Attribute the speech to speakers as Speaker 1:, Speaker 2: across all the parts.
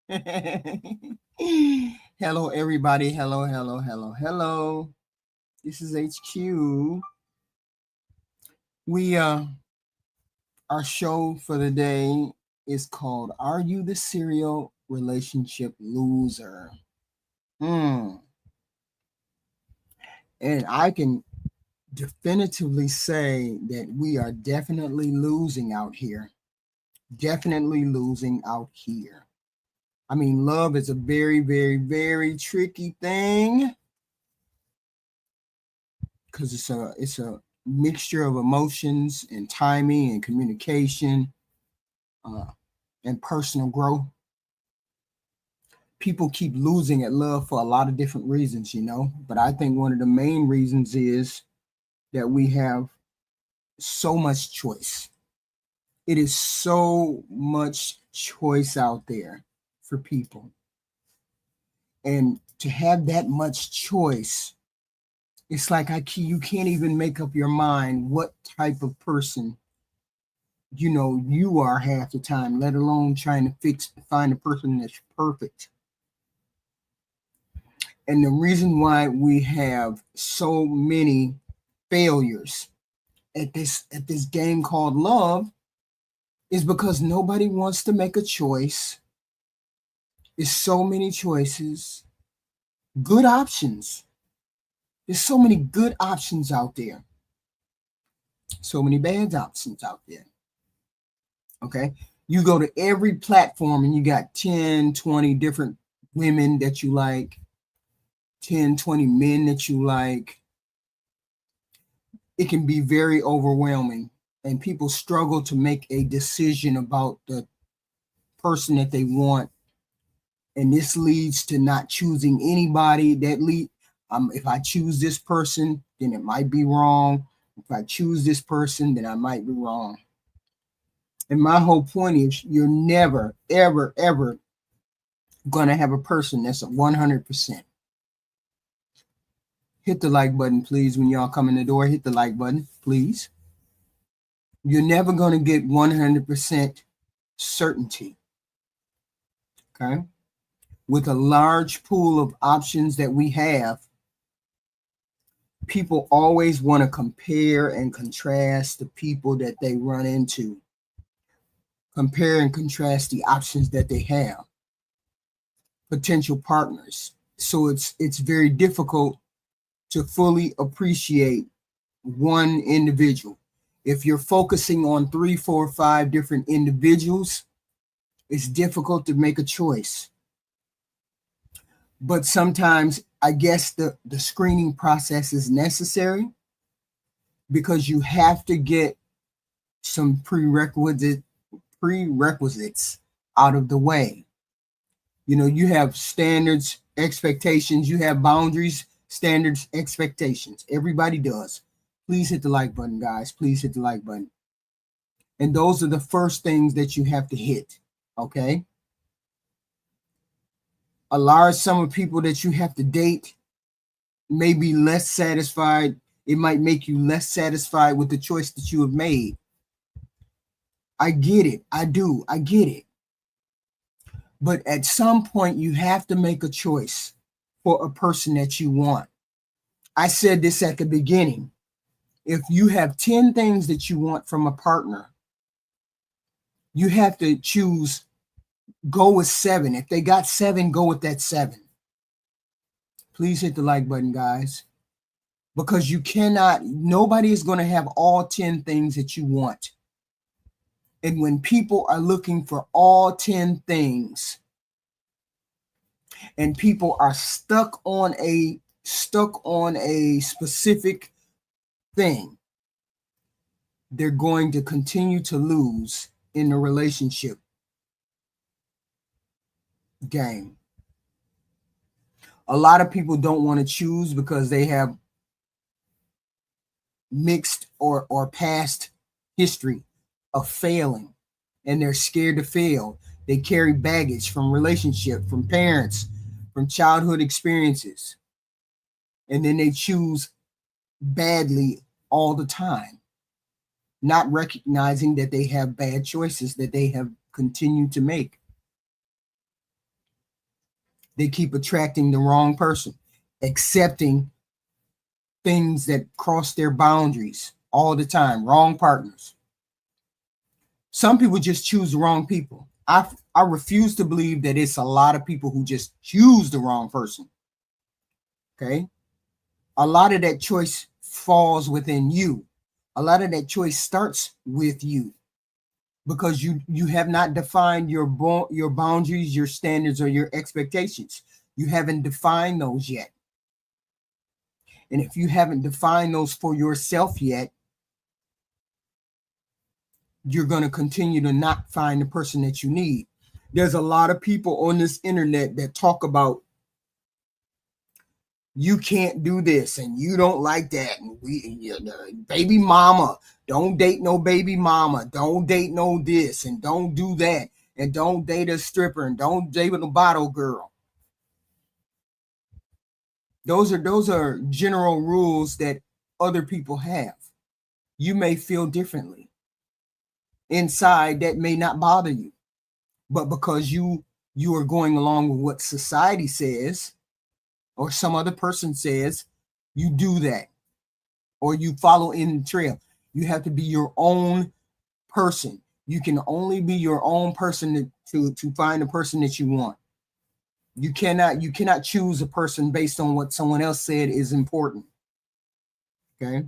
Speaker 1: Hello, everybody. Hello, hello, hello, hello. This is HQ. We Our show for the day is called "Are You the Serial Relationship Loser?" Hmm. And I can definitively say that we are definitely losing out here. Definitely losing out here. I mean, love is a very, very, very tricky thing because it's a mixture of emotions and timing and communication uh, and personal growth. People keep losing at love for a lot of different reasons. But I think one of the main reasons is that we have so much choice. It is so much choice out there for people. And to have that much choice, it's like you can't even make up your mind what type of person you are half the time, let alone trying to find a person that's perfect. And the reason why we have so many failures at this game called love is because nobody wants to make a choice. There's so many choices, good options. There's so many good options out there, so many bad options out there. Okay. You go to every platform and you got 10, 20 different women that you like, 10, 20 men that you like. It can be very overwhelming, and people struggle to make a decision about the person that they want. And this leads to not choosing anybody. If I choose this person, then it might be wrong. If I choose this person, then I might be wrong. And my whole point is you're never, ever, ever going to have a person that's a 100%. Hit the like button, please. When y'all come in the door, hit the like button, please. You're never going to get 100% certainty. Okay. With a large pool of options that we have, people always want to compare and contrast the people that they run into, compare and contrast the options that they have, potential partners. So it's very difficult to fully appreciate one individual. If you're focusing on 3, 4, 5 different individuals, it's difficult to make a choice. But sometimes I guess the screening process is necessary because you have to get some prerequisites out of the way. You have standards, expectations, you have boundaries, standards, expectations. Everybody does. Please hit the like button, guys. Please hit the like button. And those are the first things that you have to hit. Okay. A large sum of people that you have to date may be less satisfied. It might make you less satisfied with the choice that you have made. I get it. I do. I get it. But at some point, you have to make a choice for a person that you want. I said this at the beginning. If you have 10 things that you want from a partner, you have to choose, go with 7. If they got 7, go with that 7. Please hit the like button, guys, because nobody is going to have all 10 things that you want. And when people are looking for all 10 things and people are stuck on a specific thing, they're going to continue to lose in the relationship game. A lot of people don't want to choose because they have mixed or past history of failing, and they're scared to fail. They carry baggage from relationship, from parents, from childhood experiences, and then they choose badly all the time, not recognizing that they have bad choices that they have continued to make. They keep attracting the wrong person, accepting things that cross their boundaries all the time, wrong partners. Some people just choose the wrong people. I refuse to believe that it's a lot of people who just choose the wrong person. Okay? A lot of that choice falls within you. A lot of that choice starts with you because you have not defined your boundaries, your standards, or your expectations. You haven't defined those yet. And if you haven't defined those for yourself yet, you're going to continue to not find the person that you need. There's a lot of people on this internet that talk about you can't do this and you don't like that. And baby mama, don't date no baby mama. Don't date no this and don't do that. And don't date a stripper and don't date a bottle girl. Those are general rules that other people have. You may feel differently. Inside, that may not bother you. But because you are going along with what society says or some other person says, you do that. Or you follow in the trail. You have to be your own person. You can only be your own person to find the person that you want. You cannot choose a person based on what someone else said is important. Okay.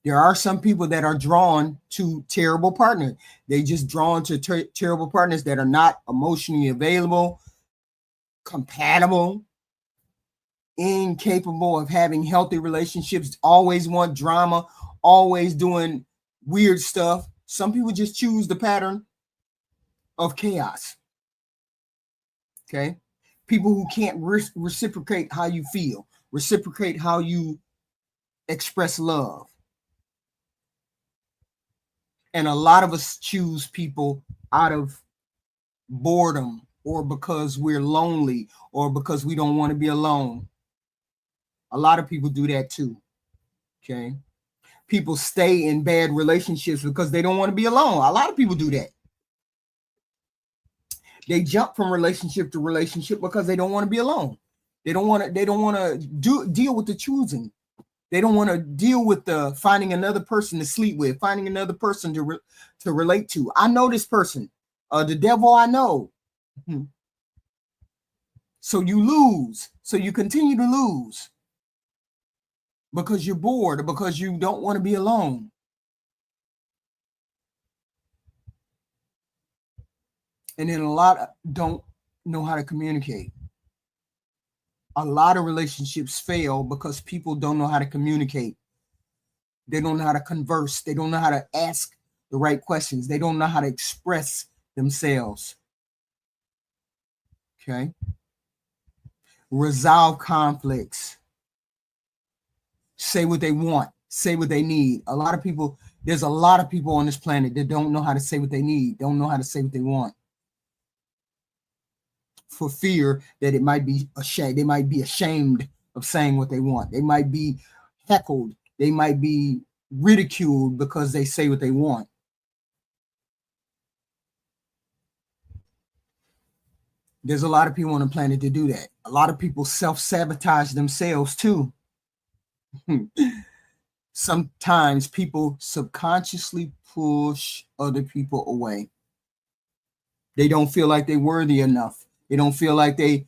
Speaker 1: There are some people that are drawn to terrible partners. They just drawn to terrible partners that are not emotionally available, compatible, incapable of having healthy relationships, always want drama, always doing weird stuff. Some people just choose the pattern of chaos. Okay. People who can't reciprocate how you feel, reciprocate how you express love. And a lot of us choose people out of boredom or because we're lonely or because we don't want to be alone. A lot of people do that too. Okay. People stay in bad relationships because they don't want to be alone. A lot of people do that. They jump from relationship to relationship because they don't want to be alone. They don't want to deal with the choosing. They don't want to deal with the finding another person to sleep with, finding another person to relate to. I know this person, the devil I know. So you lose. So you continue to lose because you're bored or because you don't want to be alone. And then a lot don't know how to communicate. A lot of relationships fail because people don't know how to communicate. They don't know how to converse. They don't know how to ask the right questions. They don't know how to express themselves. Okay. Resolve conflicts. Say what they want. Say what they need. There's a lot of people on this planet that don't know how to say what they need, don't know how to say what they want. For fear that it might be ashamed. They might be ashamed of saying what they want. They might be heckled. They might be ridiculed because they say what they want. There's a lot of people on the planet that do that. A lot of people self-sabotage themselves too. Sometimes people subconsciously push other people away. They don't feel like they're worthy enough. They don't feel like they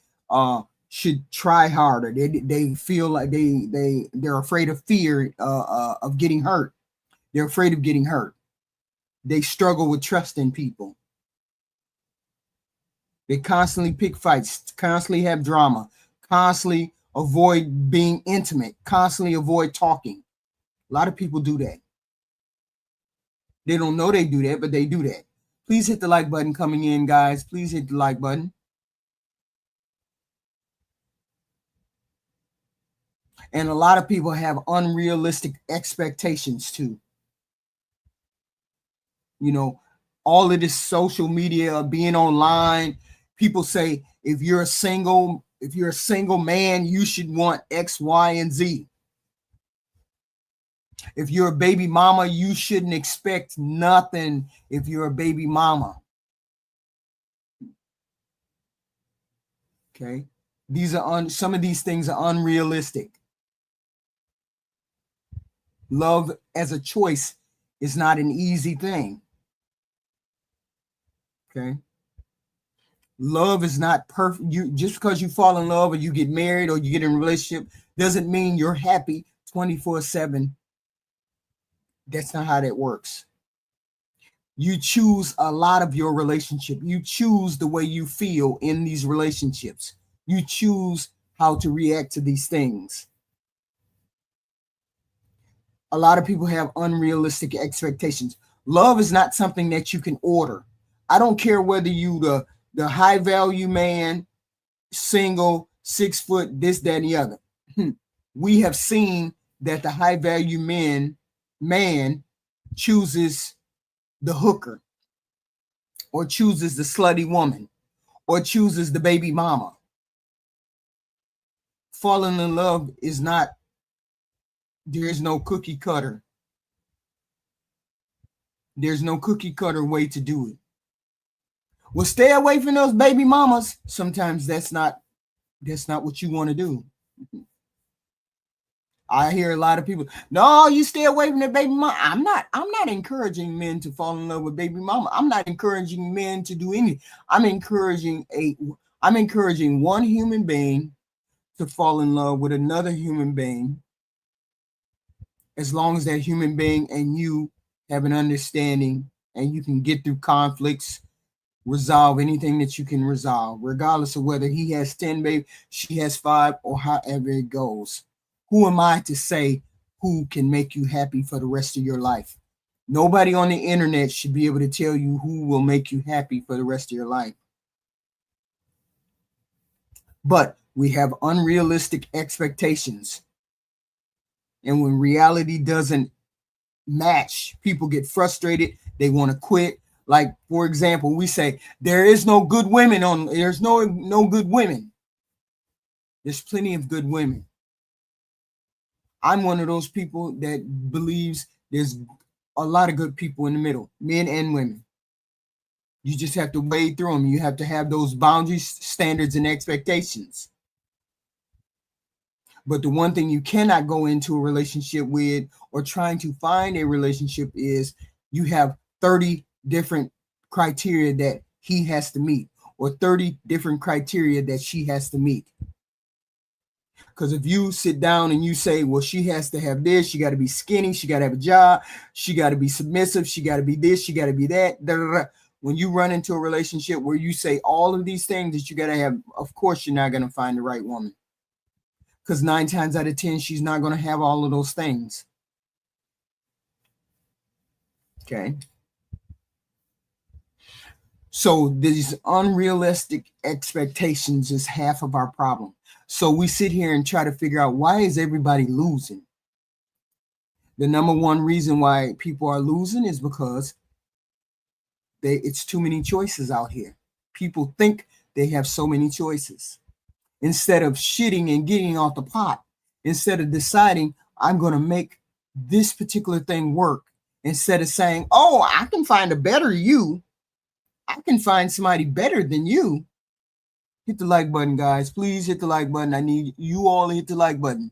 Speaker 1: should try harder. They feel like they're afraid of fear of getting hurt. They're afraid of getting hurt. They struggle with trusting people. They constantly pick fights, constantly have drama, constantly avoid being intimate, constantly avoid talking. A lot of people do that. They don't know they do that, but they do that. Please hit the like button coming in, guys. Please hit the like button. And a lot of people have unrealistic expectations too. You know, all of this social media, being online, people say if you're a single man, you should want X, Y, and Z. If you're a baby mama, you shouldn't expect nothing if you're a baby mama. Okay. These are some of these things are unrealistic. Love as a choice is not an easy thing. Okay. Love is not perfect. You just because you fall in love or you get married or you get in a relationship doesn't mean you're happy 24/7. That's not how that works. You choose a lot of your relationship. You choose the way you feel in these relationships. You choose how to react to these things. A lot of people have unrealistic expectations. Love is not something that you can order. I don't care whether you the high value man, single, 6 foot, this, that, and the other. We have seen that the high value man chooses the hooker, or chooses the slutty woman, or chooses the baby mama. Falling in love is not, there's no cookie cutter. There's no cookie cutter way to do it. Well, stay away from those baby mamas. Sometimes that's not what you want to do. I hear a lot of people, no, you stay away from the baby mama. I'm not encouraging men to fall in love with baby mama. I'm not encouraging men to do anything. I'm encouraging one human being to fall in love with another human being, as long as that human being and you have an understanding and you can get through conflicts, resolve anything that you can resolve, regardless of whether he has 10 babies, she has 5, or however it goes. Who am I to say who can make you happy for the rest of your life? Nobody on the internet should be able to tell you who will make you happy for the rest of your life. But we have unrealistic expectations. And when reality doesn't match, people get frustrated. They want to quit. Like, for example, we say there is no good women there's no good women. There's plenty of good women. I'm one of those people that believes there's a lot of good people in the middle, men and women. You just have to wade through them. You have to have those boundaries, standards, and expectations. But the one thing you cannot go into a relationship with, or trying to find a relationship, is you have 30 different criteria that he has to meet, or 30 different criteria that she has to meet. Because if you sit down and you say, well, she has to have this, she got to be skinny, she got to have a job, she got to be submissive, she got to be this, she got to be that. Da, da, da. When you run into a relationship where you say all of these things that you got to have, of course, you're not going to find the right woman. Because 9 times out of 10, she's not going to have all of those things. Okay. So these unrealistic expectations is half of our problem. So we sit here and try to figure out, why is everybody losing? The number one reason why people are losing is because it's too many choices out here. People think they have so many choices. Instead of shitting and getting off the pot, instead of deciding I'm going to make this particular thing work, instead of saying, oh, I can find a better you, I can find somebody better than you. Hit the like button, guys. Please hit the like button. I need you all to hit the like button.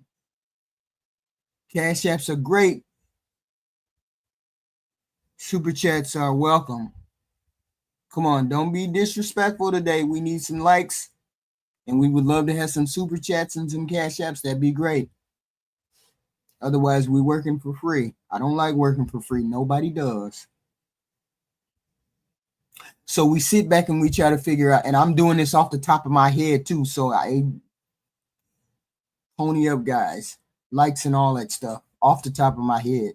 Speaker 1: Cash apps are great. Super chats are welcome. Come on, don't be disrespectful today. We need some likes, and we would love to have some super chats and some cash apps. That'd be great. Otherwise, we're working for free. I don't like working for free. Nobody does. So we sit back and we try to figure out, and I'm doing this off the top of my head too. So I pony up, guys, likes and all that stuff off the top of my head.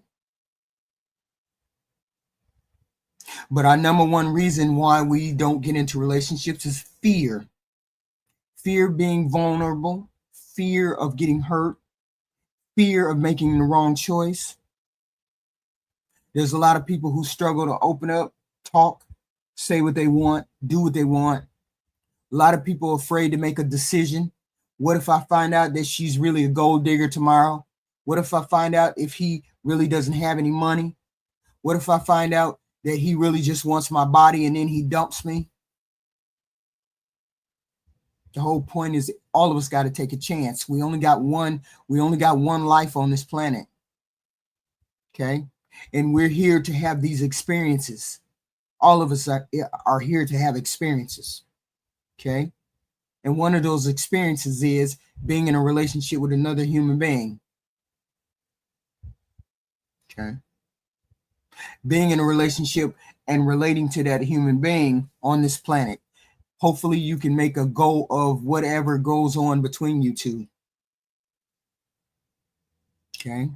Speaker 1: But our number one reason why we don't get into relationships is fear. Fear being vulnerable, fear of getting hurt, fear of making the wrong choice. There's a lot of people who struggle to open up, talk, say what they want, do what they want. A lot of people are afraid to make a decision. What if I find out that she's really a gold digger tomorrow? What if I find out if he really doesn't have any money? What if I find out that he really just wants my body and then he dumps me? The whole point is all of us got to take a chance. We only got one life on this planet. Okay? And we're here to have these experiences. All of us are here to have experiences. Okay? And one of those experiences is being in a relationship with another human being. Okay? Being in a relationship and relating to that human being on this planet. Hopefully you can make a go of whatever goes on between you two. Okay?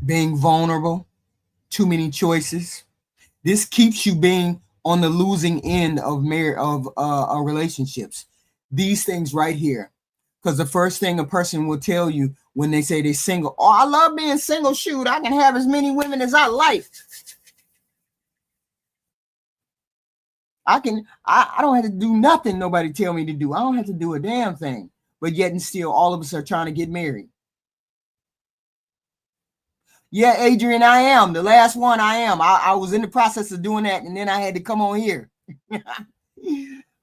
Speaker 1: Being vulnerable, too many choices. This keeps you being on the losing end of relationships. These things right here. Because the first thing a person will tell you when they say they're single, oh, I love being single. Shoot, I can have as many women as I like. I don't have to do nothing nobody tell me to do. I don't have to do a damn thing. But yet and still, all of us are trying to get married. Yeah, Adrian, I am. The last one I am. I was in the process of doing that, and then I had to come on here.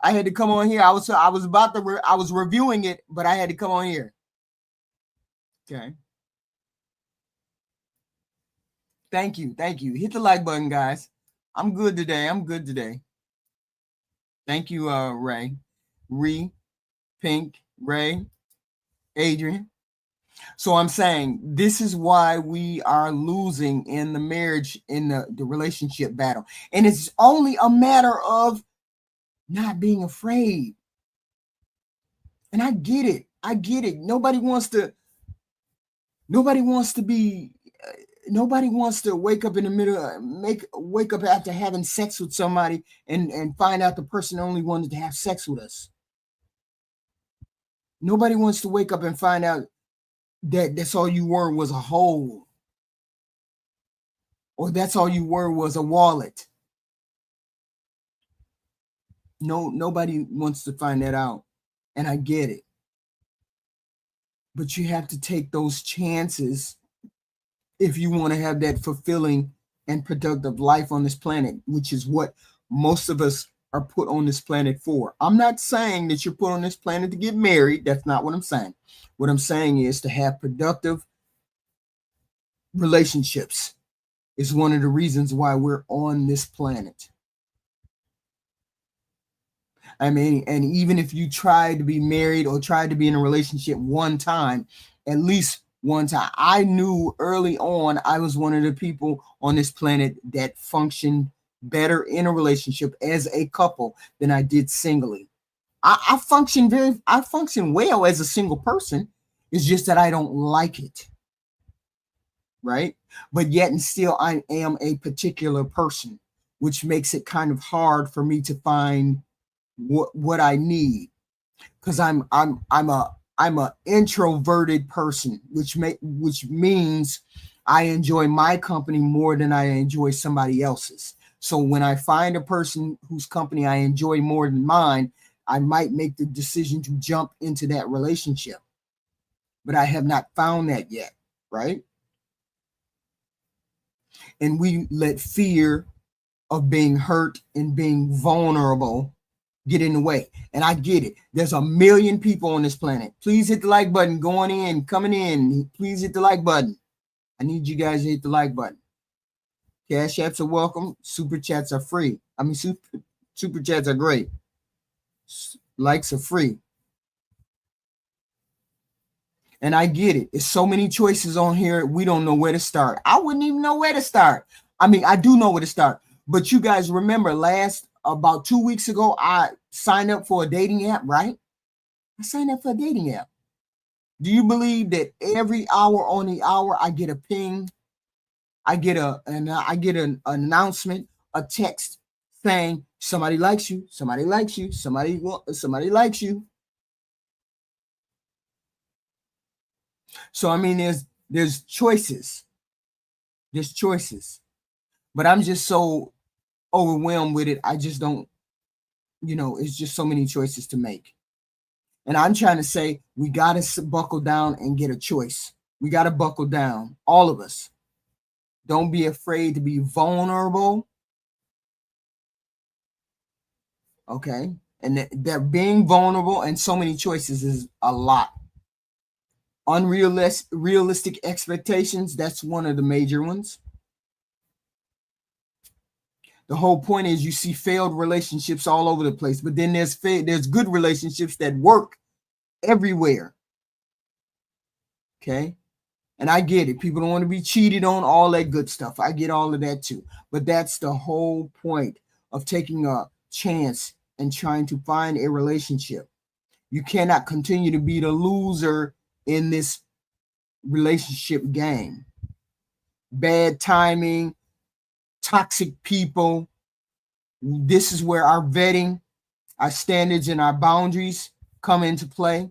Speaker 1: I had to come on here. I was reviewing it, but I had to come on here. Okay. Thank you. Hit the like button, guys. I'm good today. Thank you, Ray, Pink, Ray, Adrian. So I'm saying this is why we are losing in the marriage, in the relationship battle. And it's only a matter of not being afraid. And I get it. Nobody wants to wake up in the middle, wake up after having sex with somebody and find out the person only wanted to have sex with us. Nobody wants to wake up and find out that that's all you were was a hole, or that's all you were was a wallet. No, nobody wants to find that out, and I get it. But you have to take those chances if you want to have that fulfilling and productive life on this planet, which is what most of us are put on this planet for. I'm not saying that you're put on this planet to get married. That's not what I'm saying. What I'm saying is to have productive relationships is one of the reasons why we're on this planet. I mean, and even if you tried to be married or tried to be in a relationship one time, at least one time, I knew early on I was one of the people on this planet that functioned better in a relationship as a couple than I did singly. I function well as a single person. It's just that I don't like it. Right? But yet and still I am a particular person, which makes it kind of hard for me to find what I need, because I'm a introverted person, which means I enjoy my company more than I enjoy somebody else's. So when I find a person whose company I enjoy more than mine, I might make the decision to jump into that relationship. But I have not found that yet, right? And we let fear of being hurt and being vulnerable get in the way. And I get it. There's a million people on this planet. Please hit the like button. Coming in. Please hit the like button. I need you guys to hit the like button. Cash apps are welcome. Super chats are free. I mean, super chats are great. Likes are free. And I get it. It's so many choices on here. We don't know where to start. I wouldn't even know where to start. I mean, I do know where to start. But you guys remember about 2 weeks ago, I signed up for a dating app, right? I signed up for a dating app. Do you believe that every hour on the hour I get a ping? I get an announcement, a text saying somebody likes you, somebody likes you, somebody likes you. So I mean, there's choices. There's choices. But I'm just so overwhelmed with it. I just don't, it's just so many choices to make. And I'm trying to say we got to buckle down and get a choice. We got to buckle down, all of us. Don't be afraid to be vulnerable. Okay? And that being vulnerable and so many choices is a lot. Realistic expectations, that's one of the major ones. The whole point is you see failed relationships all over the place, but then there's good relationships that work everywhere. Okay. And I get it. People don't want to be cheated on, all that good stuff. I get all of that too. But that's the whole point of taking a chance and trying to find a relationship. You cannot continue to be the loser in this relationship game. Bad timing, toxic people. This is where our vetting, our standards, and our boundaries come into play.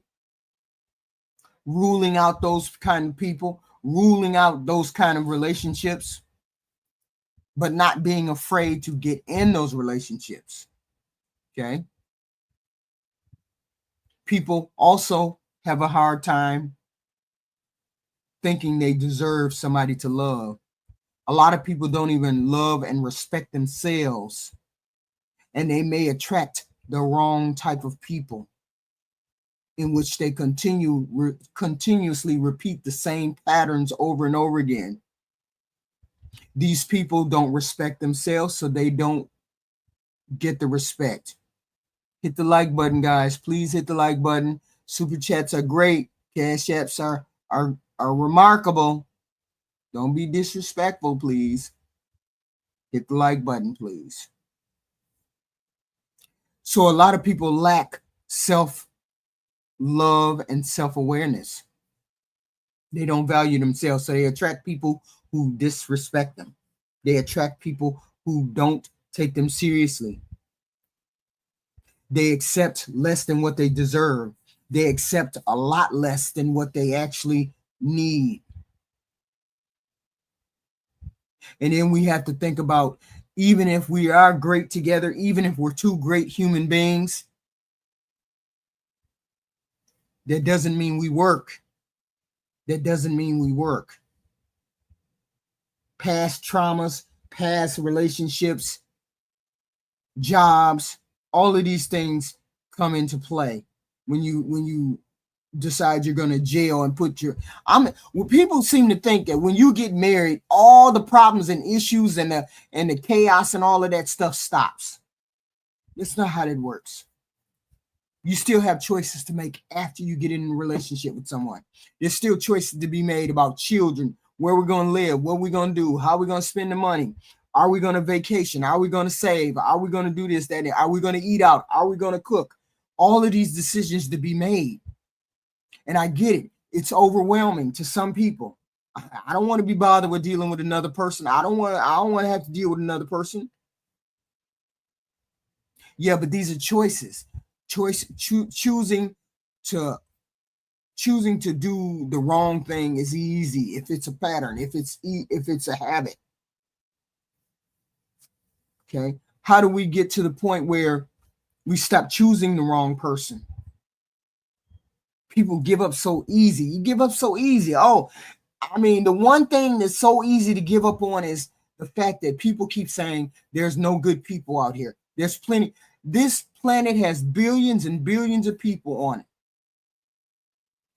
Speaker 1: Ruling out those kind of people, ruling out those kind of relationships, but not being afraid to get in those relationships. Okay. People also have a hard time thinking they deserve somebody to love. A lot of people don't even love and respect themselves, and they may attract the wrong type of people in which they continuously repeat the same patterns over and over again. These people don't respect themselves, so they don't get the respect. Hit the like button, guys. Please hit the like button. Super chats are great. Cash apps are remarkable. Don't be disrespectful, please. Hit the like button, please. So a lot of people lack self-love and self-awareness. They don't value themselves, so they attract people who disrespect them. They attract people who don't take them seriously. They accept less than what they deserve. They accept a lot less than what they actually need. And then we have to think about, even if we are great together, even if we're two great human beings, that doesn't mean we work. That doesn't mean we work. Past traumas, past relationships, jobs, all of these things come into play when you decide you're going to jail and put your people seem to think that when you get married, all the problems and issues and the chaos and all of that stuff stops. That's not how that works. You still have choices to make after you get in a relationship with someone. There's still choices to be made about children, where we're going to live, what we're going to do, how we're going to spend the money. Are we going to vacation? Are we going to save? Are we going to do this, that? Are we going to eat out? Are we going to cook? All of these decisions to be made. And I get it. It's overwhelming to some people. I don't want to be bothered with dealing with another person. I don't want to have to deal with another person. Yeah, but these are choices. Choosing to do the wrong thing is easy if it's a pattern, if it's a habit. Okay. How do we get to the point where we stop choosing the wrong person? People give up so easy. You give up so easy. Oh, I mean, the one thing that's so easy to give up on is the fact that people keep saying there's no good people out here. There's plenty. This planet has billions and billions of people on it.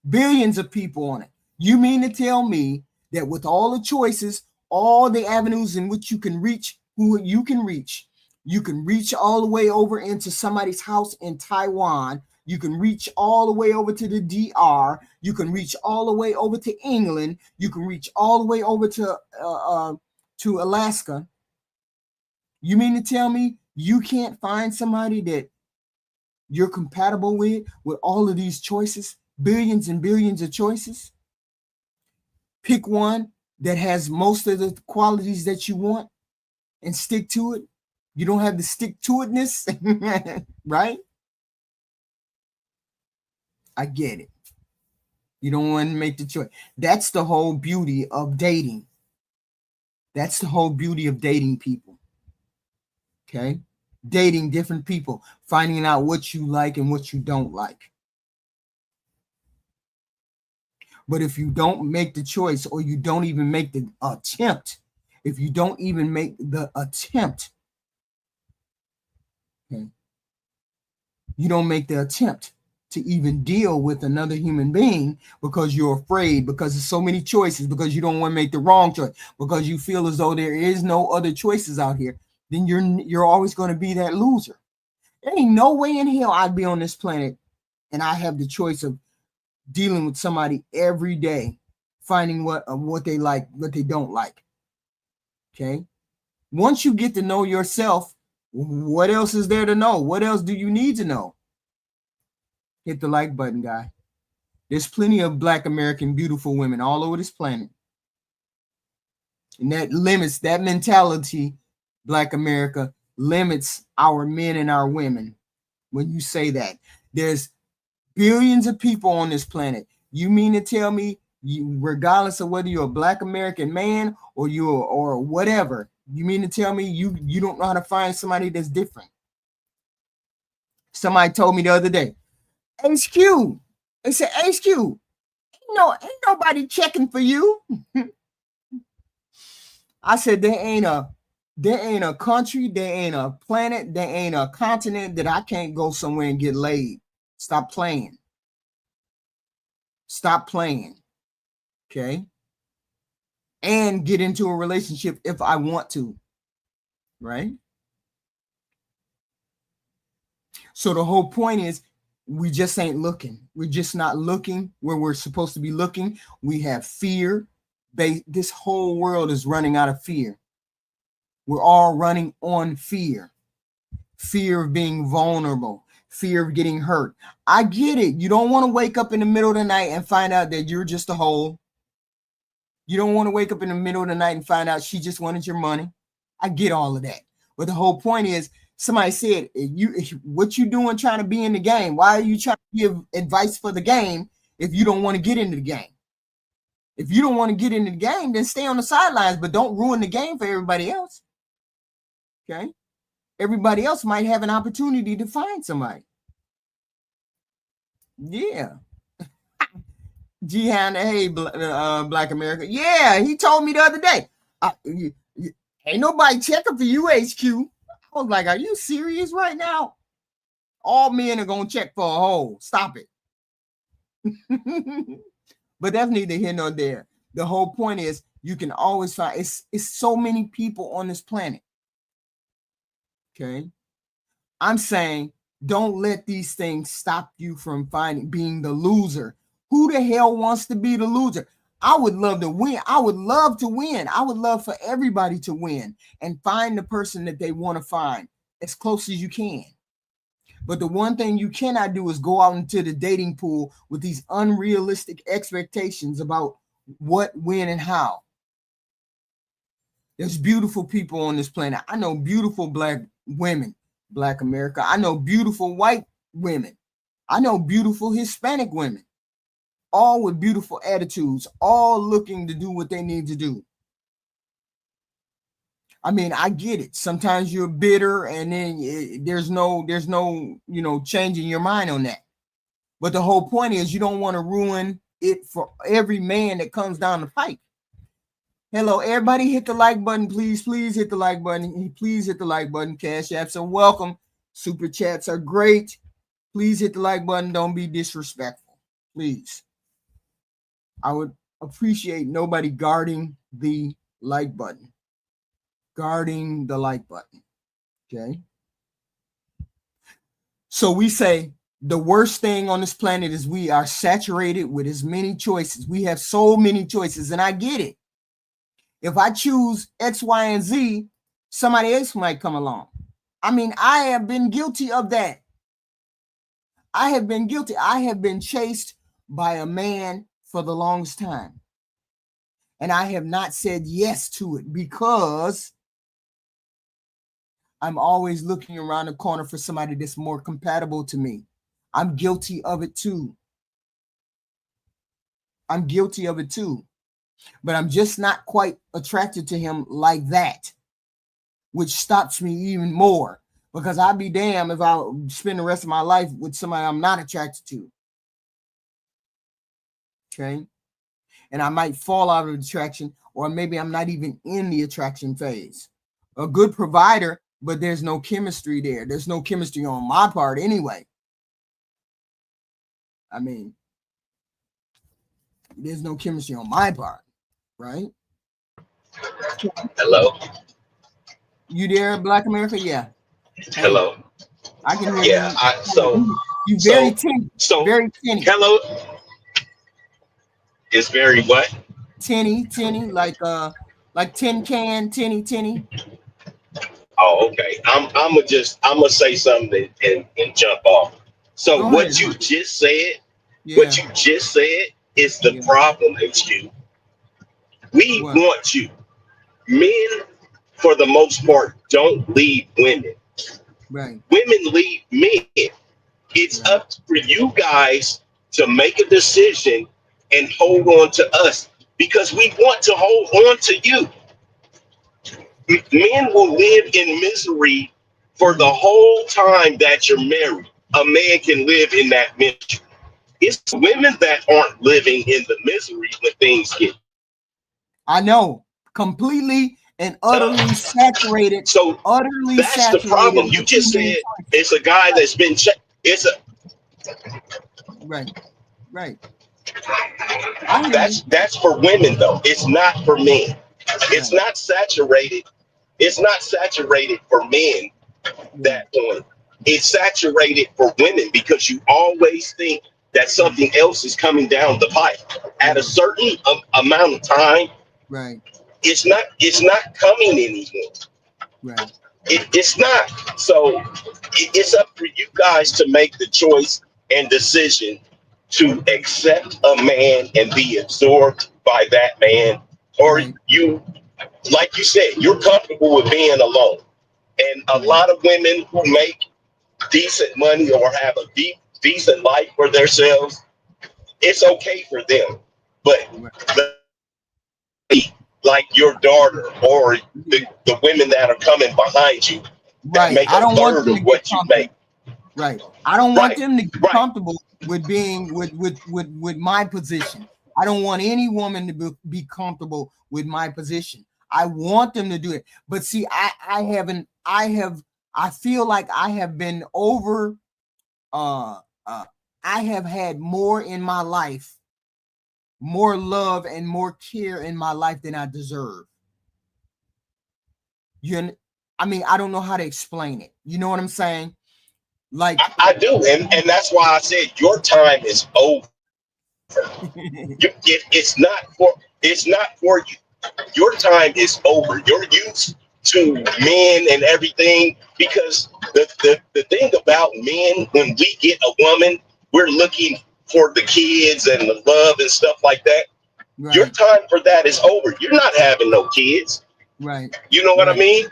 Speaker 1: Billions of people on it. You mean to tell me that with all the choices, all the avenues in which you can reach who you can reach all the way over into somebody's house in Taiwan. You can reach all the way over to the DR. You can reach all the way over to England. You can reach all the way over to Alaska. You mean to tell me you can't find somebody that you're compatible with all of these choices, billions and billions of choices? Pick one that has most of the qualities that you want and stick to it. You don't have the stick to itness, right? I get it. You don't want to make the choice. That's the whole beauty of dating. That's the whole beauty of dating people. Okay? Dating different people, finding out what you like and what you don't like. But if you don't make the choice, or you don't even make the attempt, if you don't even make the attempt, okay, You don't make the attempt to even deal with another human being because you're afraid, because there's so many choices, because you don't want to make the wrong choice, because you feel as though there is no other choices out here. Then you're always going to be that loser. There ain't no way in hell I'd be on this planet and I have the choice of dealing with somebody every day, finding what they like, what they don't like. Okay. Once you get to know yourself, what else is there to know? What else do you need to know? Hit the like button, guy. There's plenty of Black American beautiful women all over this planet. And that limits, that mentality, Black America, limits our men and our women. When you say that, there's billions of people on this planet. You mean to tell me, regardless of whether you're a Black American man or whatever, you mean to tell me you don't know how to find somebody that's different? Somebody told me the other day, HQ. They said, HQ, ain't nobody checking for you. I said, there ain't a country, there ain't a planet, there ain't a continent that I can't go somewhere and get laid. Stop playing. Stop playing. Okay. And get into a relationship if I want to. Right? So the whole point is, we just ain't looking. We're just not looking where we're supposed to be looking. We have fear. This whole world is running out of fear. We're all running on fear. Fear of being vulnerable. Fear of getting hurt. I get it. You don't want to wake up in the middle of the night and find out that you're just a hole. You don't want to wake up in the middle of the night and find out she just wanted your money. I get all of that. But the whole point is, somebody said, what you doing trying to be in the game? Why are you trying to give advice for the game if you don't want to get into the game? If you don't want to get into the game, then stay on the sidelines, but don't ruin the game for everybody else. Okay? Everybody else might have an opportunity to find somebody. Yeah. Jihan, hey, Black America. Yeah, he told me the other day, ain't nobody checking for you, HQ. I was like, are you serious right now? All men are going to check for a hole. Stop it. But that's neither here nor there. The whole point is, you can always find, it's so many people on this planet. Okay. I'm saying, don't let these things stop you from being the loser. Who the hell wants to be the loser? I would love to win. I would love to win. I would love for everybody to win and find the person that they want to find as close as you can. But the one thing you cannot do is go out into the dating pool with these unrealistic expectations about what, when, and how. There's beautiful people on this planet. I know beautiful Black women, Black America. I know beautiful white women. I know beautiful Hispanic women. All with beautiful attitudes, all looking to do what they need to do. I mean, I get it. Sometimes you're bitter and then there's no, changing your mind on that. But the whole point is, you don't want to ruin it for every man that comes down the pipe. Hello, everybody, hit the like button, please. Please hit the like button. Please hit the like button. Cash apps are welcome. Super chats are great. Please hit the like button. Don't be disrespectful, please. I would appreciate nobody guarding the like button. Guarding the like button. Okay. So we say the worst thing on this planet is we are saturated with as many choices. We have so many choices, and I get it. If I choose X, Y, and Z, somebody else might come along. I mean, I have been guilty of that. I have been guilty. I have been chased by a man for the longest time. And I have not said yes to it because I'm always looking around the corner for somebody that's more compatible to me. I'm guilty of it too. I'm guilty of it too. But I'm just not quite attracted to him like that, which stops me even more, because I'd be damned if I spend the rest of my life with somebody I'm not attracted to. Okay. And I might fall out of attraction, or maybe I'm not even in the attraction phase. A good provider, but there's no chemistry there. There's no chemistry on my part anyway. I mean, there's no chemistry on my part, right?
Speaker 2: Hello.
Speaker 1: You there, Black America? Yeah. Hey,
Speaker 2: Hello.
Speaker 1: I can hear
Speaker 2: Yeah.
Speaker 1: you. You very
Speaker 2: So
Speaker 1: tinny,
Speaker 2: so
Speaker 1: very tinny,
Speaker 2: hello is very what?
Speaker 1: tinny, like tin can, tinny.
Speaker 2: Oh, okay. I'm gonna say something and jump off. So
Speaker 1: Go ahead.
Speaker 2: what
Speaker 1: Yeah,
Speaker 2: you just said is the
Speaker 1: yeah.
Speaker 2: problem. It's you. We
Speaker 1: What?
Speaker 2: want you. Men, for the most part, don't lead women.
Speaker 1: Right,
Speaker 2: Women lead men. It's
Speaker 1: right,
Speaker 2: up for you guys to make a decision and hold on to us because we want to hold on to you. Men will live in misery for the
Speaker 1: mm.
Speaker 2: whole time that you're married. A man can live in that misery. It's women that aren't living in the misery when things get
Speaker 1: I know. Completely and utterly
Speaker 2: tough.
Speaker 1: saturated,
Speaker 2: So
Speaker 1: utterly
Speaker 2: that's the
Speaker 1: saturated
Speaker 2: problem. You
Speaker 1: with too
Speaker 2: just
Speaker 1: many
Speaker 2: said
Speaker 1: choices.
Speaker 2: it's a guy
Speaker 1: Right,
Speaker 2: that's been it's a
Speaker 1: right, right. I hear you.
Speaker 2: that's for women though. It's not for men. It's
Speaker 1: Right,
Speaker 2: not saturated. It's not saturated for men
Speaker 1: right,
Speaker 2: that point. It's saturated for women because you always think that
Speaker 1: mm,
Speaker 2: something else is coming down the pipe. At a
Speaker 1: right,
Speaker 2: certain amount of time,
Speaker 1: right,
Speaker 2: it's not coming anymore.
Speaker 1: right,
Speaker 2: It's not. So it's up for you guys to make the choice and decision to accept a man and be absorbed by that man, or
Speaker 1: right,
Speaker 2: you, like you said, you're comfortable with being alone. And a
Speaker 1: right,
Speaker 2: lot of women who make decent money or have a decent life for themselves, it's okay for them. But
Speaker 1: right.
Speaker 2: like your daughter or
Speaker 1: Yeah,
Speaker 2: the women that are coming behind you that
Speaker 1: right.
Speaker 2: make
Speaker 1: I
Speaker 2: a
Speaker 1: don't want
Speaker 2: third
Speaker 1: them
Speaker 2: of
Speaker 1: to get
Speaker 2: what you make.
Speaker 1: comfortable. Right. I don't want
Speaker 2: Right,
Speaker 1: them to get
Speaker 2: right.
Speaker 1: comfortable with being with my position. I don't want any woman to be comfortable with my position. I want them to do it. But see, I feel like I have been over uh I have had more in my life, more love and more care in my life than I deserve. You I mean, I don't know how to explain it. You know what I'm saying? Like
Speaker 2: I do, and that's why I said your time is over. It's not for you. Your time is over. You're used to men and everything because the thing about men, when we get a woman, we're looking for the kids and the love and stuff like that. Your
Speaker 1: right,
Speaker 2: time for that is over. You're not having no kids.
Speaker 1: right,
Speaker 2: You know what I
Speaker 1: right.
Speaker 2: mean?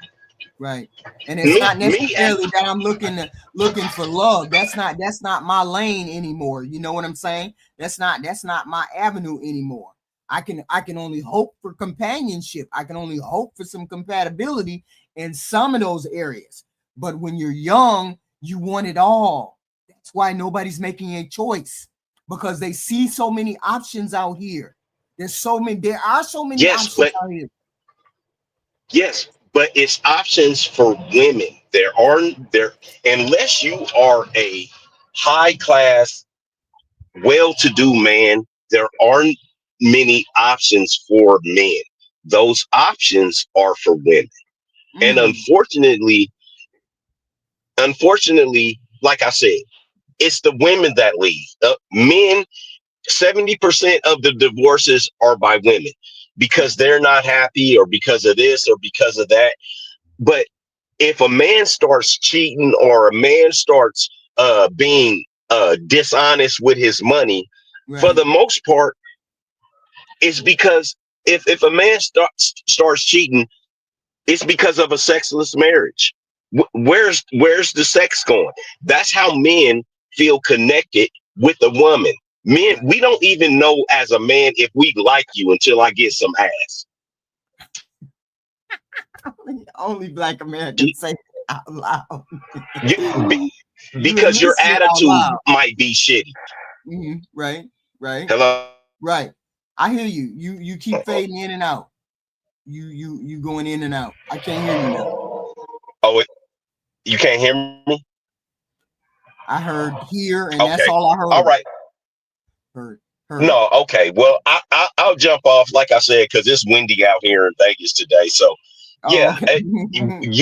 Speaker 1: Right. And it's
Speaker 2: Me,
Speaker 1: not
Speaker 2: me,
Speaker 1: necessarily that I'm looking for love. That's not my lane anymore. You know what I'm saying? That's not my avenue anymore. I can only hope for companionship. I can only hope for some compatibility in some of those areas. But when you're young, you want it all. That's why nobody's making a choice because they see so many options out here. There are so many
Speaker 2: yes,
Speaker 1: options
Speaker 2: but
Speaker 1: out here.
Speaker 2: yes, but it's options for women. There aren't there unless you are a high class, well-to-do man. There aren't many options for men. Those options are for women, and
Speaker 1: Mm,
Speaker 2: unfortunately, like I said, it's the women that lead. Men, 70% of the divorces are by women because
Speaker 1: right,
Speaker 2: they're not happy or because of this or because of that. But if a man starts cheating or a man starts being dishonest with his money, for
Speaker 1: right.
Speaker 2: the most part, it's because if a man starts cheating, it's because of a sexless marriage. Where's the sex going? That's how men feel connected with a woman. Men,
Speaker 1: Right.
Speaker 2: we don't even know as a man if we like you until I get some ass.
Speaker 1: Only Black Americans say it out loud.
Speaker 2: You-
Speaker 1: You
Speaker 2: because your
Speaker 1: admit it out
Speaker 2: attitude
Speaker 1: loud.
Speaker 2: might be shitty.
Speaker 1: Right, right,
Speaker 2: Hello.
Speaker 1: right. I hear you. You keep fading in and out. You going in and out. I can't hear you now.
Speaker 2: Oh, you can't hear me?
Speaker 1: I heard here, and that's
Speaker 2: Okay.
Speaker 1: all I
Speaker 2: All
Speaker 1: heard.
Speaker 2: right.
Speaker 1: Heard.
Speaker 2: No, okay. Well, I'll jump off, like I said, because it's windy out here in Vegas today. So,
Speaker 1: Oh,
Speaker 2: yeah,
Speaker 1: okay.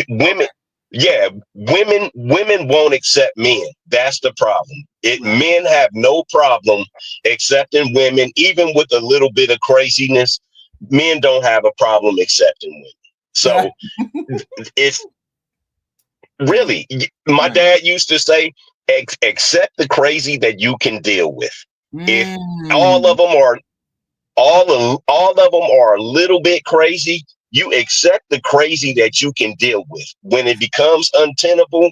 Speaker 2: women, yeah, women won't accept men. That's the problem.
Speaker 1: Right.
Speaker 2: Men have no problem accepting women, even with a little bit of craziness. Men don't have a problem accepting women. So it's
Speaker 1: Right.
Speaker 2: really, my
Speaker 1: Right.
Speaker 2: dad used to say, accept the crazy that you can deal with. If all
Speaker 1: Mm.
Speaker 2: of them are all of them are a little bit crazy, you accept the crazy that you can deal with. When it becomes untenable,
Speaker 1: Yeah,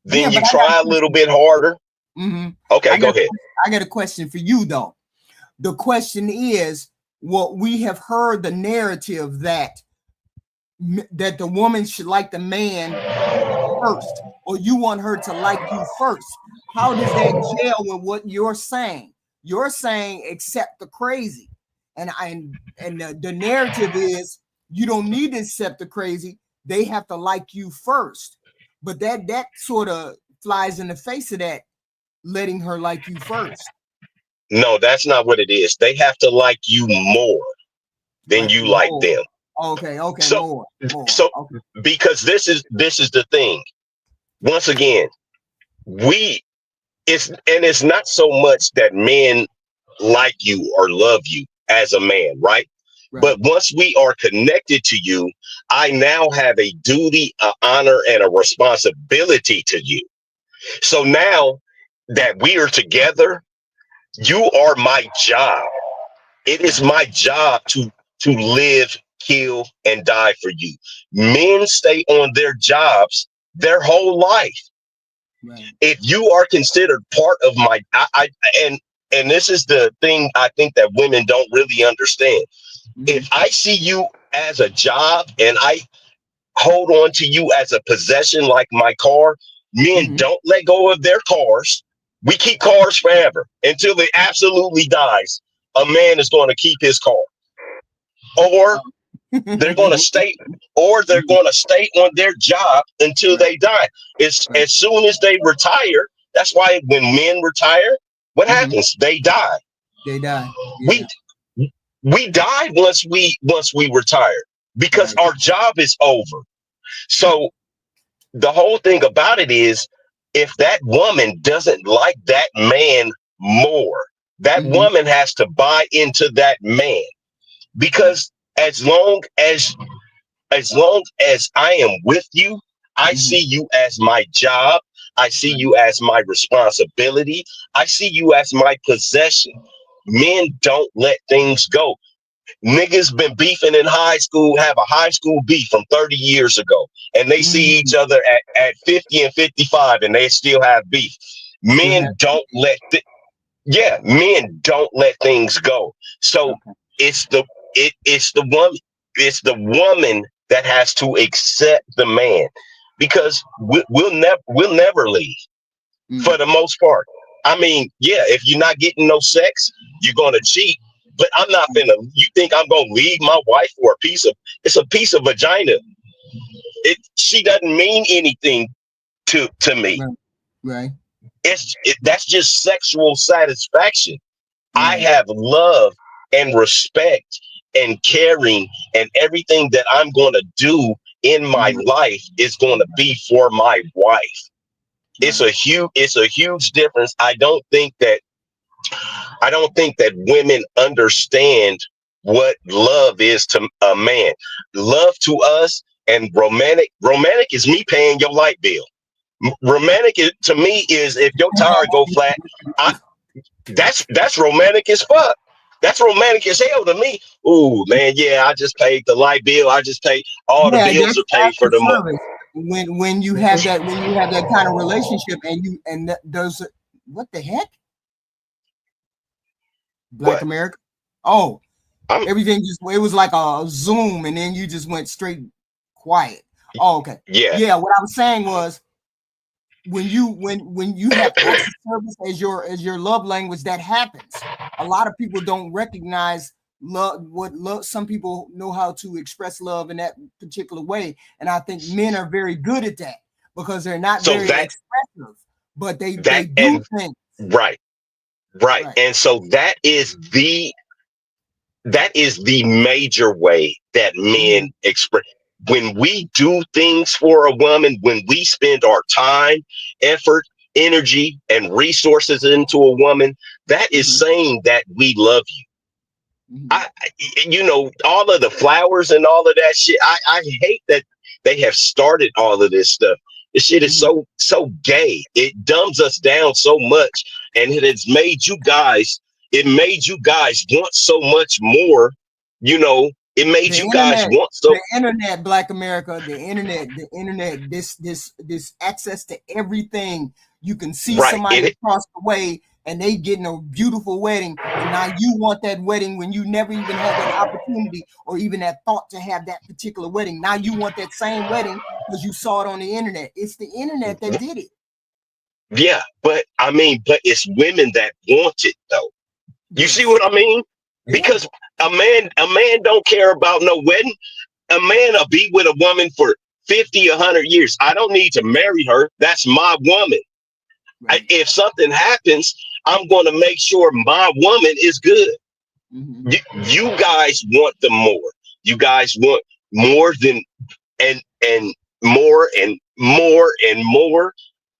Speaker 2: then
Speaker 1: but
Speaker 2: you
Speaker 1: I got a
Speaker 2: try a little
Speaker 1: question.
Speaker 2: bit harder.
Speaker 1: Mhm.
Speaker 2: Okay, go ahead.
Speaker 1: I got a question for you though. The question is, what we have heard the narrative that the woman should like the man first, or you want her to like you first. How does that gel with what you're saying? You're saying accept the crazy, and the narrative is you don't need to accept the crazy. They have to like you first. But that sort of flies in the face of that, letting her like you first.
Speaker 2: No, that's not what it is. They have to like you more than
Speaker 1: Like
Speaker 2: you like
Speaker 1: more.
Speaker 2: them.
Speaker 1: Okay,
Speaker 2: So
Speaker 1: more.
Speaker 2: so
Speaker 1: Okay.
Speaker 2: because this is the thing. Once again, we it's not so much that men like you or love you as a man, right?
Speaker 1: Right.
Speaker 2: But once we are connected to you, I now have a duty, a honor, and a responsibility to you. So now that we are together, you are my job. It is
Speaker 1: Right.
Speaker 2: my job to live, kill, and die for you. Men stay on their jobs their whole life.
Speaker 1: Right.
Speaker 2: If you are considered part of my, and this is the thing I think that women don't really understand.
Speaker 1: Mm-hmm.
Speaker 2: If I see you as a job and I hold on to you as a possession like my car, men
Speaker 1: Mm-hmm.
Speaker 2: don't let go of their cars. We keep cars forever until it absolutely dies. A man is going to keep his car, or they're going to stay, or they're going to stay on their job until
Speaker 1: Right.
Speaker 2: they die. It's
Speaker 1: Right.
Speaker 2: as soon as they retire. That's why when men retire, what
Speaker 1: Mm-hmm.
Speaker 2: happens? They die.
Speaker 1: They die.
Speaker 2: We
Speaker 1: Yeah.
Speaker 2: we die once we retire because
Speaker 1: Right.
Speaker 2: our job is over. So the whole thing about it is, if that woman doesn't like that man more, that
Speaker 1: Mm-hmm.
Speaker 2: woman has to buy into that man,
Speaker 1: Right.
Speaker 2: because as long as I am with you, I
Speaker 1: Mm-hmm.
Speaker 2: see you as my job. I see
Speaker 1: Right.
Speaker 2: you as my responsibility. I see you as my possession. Men don't let things go. Niggas been beefing in high school, have a high school beef from 30 years ago, and they see
Speaker 1: Mm-hmm.
Speaker 2: each other at 50 and 55 and they still have beef.
Speaker 1: Still have.
Speaker 2: Men don't let men don't let things go. So
Speaker 1: Okay.
Speaker 2: it's the it's the woman that has to accept the man, because we'll never leave for
Speaker 1: Mm.
Speaker 2: the most part. I mean, yeah, if you're not getting no sex, you're gonna cheat. But I'm not finna. You think I'm gonna leave my wife for a piece of? It's a piece of vagina. She doesn't mean anything to me.
Speaker 1: Right. Right.
Speaker 2: That's just sexual satisfaction. I
Speaker 1: Right.
Speaker 2: have love and respect and caring, and everything that I'm going to do in my
Speaker 1: Mm-hmm.
Speaker 2: life is going to be for my wife. It's
Speaker 1: Right.
Speaker 2: a huge difference. I don't think that women understand what love is to a man. Love to us and romantic is me paying your light bill. Romantic to me is if your tire go flat, I that's romantic as fuck. That's romantic as hell to me. Ooh, man, yeah, I just paid the light bill. I just paid all the
Speaker 1: Yeah,
Speaker 2: bills
Speaker 1: that's
Speaker 2: are paid
Speaker 1: acts
Speaker 2: for
Speaker 1: of
Speaker 2: the month.
Speaker 1: service. When you have that kind of relationship, those what the heck? Black
Speaker 2: What?
Speaker 1: America. Oh,
Speaker 2: I'm
Speaker 1: everything just it was like a zoom, and then you just went straight quiet. Oh, okay.
Speaker 2: yeah.
Speaker 1: Yeah, what I was saying was when you have acts of service as your love language, that happens. A lot of people don't recognize love. What love? Some people know how to express love in that particular way, and I think men are very good at that because they're not
Speaker 2: So
Speaker 1: very
Speaker 2: that
Speaker 1: expressive, but they
Speaker 2: that
Speaker 1: do
Speaker 2: and
Speaker 1: things.
Speaker 2: right. Right.
Speaker 1: Right.
Speaker 2: And so that is the major way that men express. When we do things for a woman, when we spend our time, effort, energy, and resources into a woman, that is saying that we love you. All of the flowers and all of that shit. I hate that they have started all of this stuff. This shit is so gay. It dumbs us down so much, and it has made you guys. It made you guys want so much more. It made you guys want so.
Speaker 1: The internet, Black America, the internet, this access to everything. You can see
Speaker 2: Right.
Speaker 1: somebody across the way and they getting a beautiful wedding, and now you want that wedding when you never even had that opportunity or even that thought to have that particular wedding. Now you want that same wedding because you saw it on the internet. It's the internet that did it.
Speaker 2: Yeah, but it's women that want it though. You see what I mean? Because a man don't care about no wedding. A man will be with a woman for 50, 100 years. I don't need to marry her. That's my woman.
Speaker 1: Right.
Speaker 2: If something happens, I'm going to make sure my woman is good. You guys want the more. You guys want more than and more and more and more.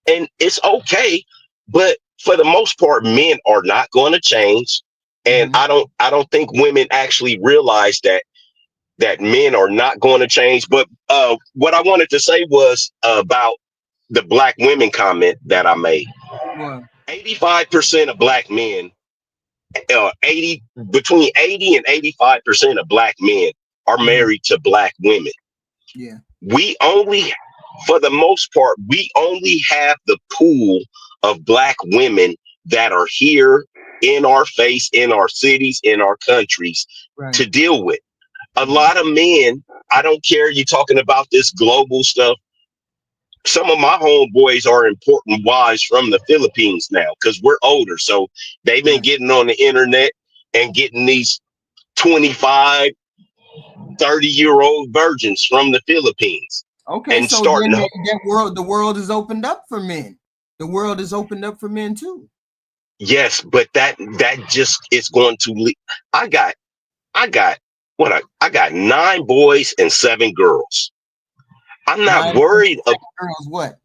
Speaker 2: And it's okay. But for the most part, men are not going to change. And I don't think women actually realize that men are not going to change. But what I wanted to say was about the black women comment that I made.
Speaker 1: Wow.
Speaker 2: 85% of black men, between 80 and 85% of black men are married to black women.
Speaker 1: Yeah.
Speaker 2: For the most part, we only have the pool of black women that are here in our face, in our cities, in our countries to deal with. A lot of men, I don't care, you're talking about this global stuff. Some of my homeboys are important wives from the Philippines now because we're older. So they've been getting on the internet and getting these 25, 30-year-old virgins from the Philippines.
Speaker 1: Okay,
Speaker 2: and
Speaker 1: so
Speaker 2: starting
Speaker 1: then the world is opened up for men. The world is opened up for men too.
Speaker 2: Yes, but that just is going to lead. I got 9 boys and 7 girls. I'm not worried about
Speaker 1: girls. What?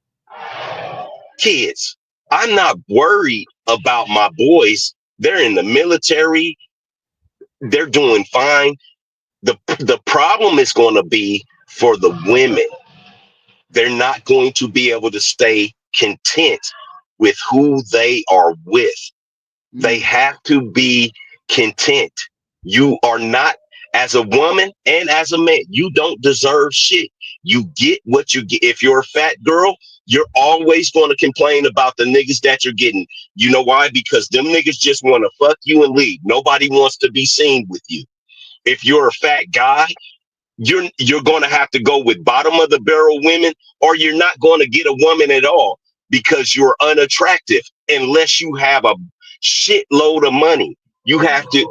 Speaker 2: Kids. I'm not worried about my boys. They're in the military. They're doing fine. The problem is going to be for the women. They're not going to be able to stay content with who they are with. They have to be content. You are not, as a woman and as a man, you don't deserve shit. You get what you get. If you're a fat girl, you're always going to complain about the niggas that you're getting. You know why? Because them niggas just want to fuck you and leave. Nobody wants to be seen with you. If you're a fat guy, you're going to have to go with bottom of the barrel women, or you're not going to get a woman at all because you're unattractive unless you have a shitload of money. You have to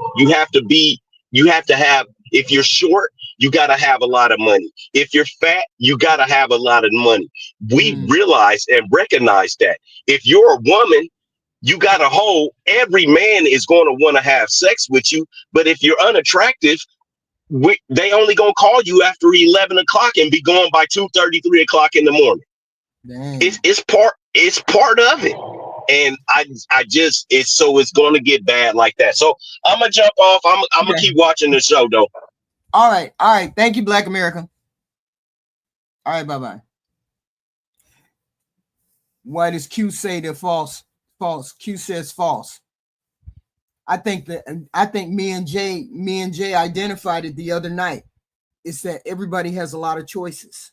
Speaker 2: have, if you're short, you got to have a lot of money. If you're fat, you got to have a lot of money. We realize and recognize that if you're a woman, you got a hole. Every man is going to want to have sex with you. But if you're unattractive, they only gonna call you after 11 o'clock and be gone by 2:30, 3 o'clock in the morning. It's part of it. And it's going to get bad like that. So I'm gonna jump off. I'm gonna keep watching the show though.
Speaker 1: All right. Thank you, Black America. All right, bye. Why does Q say they're false? False. Q says false. I think me and Jay identified it the other night. It's that everybody has a lot of choices.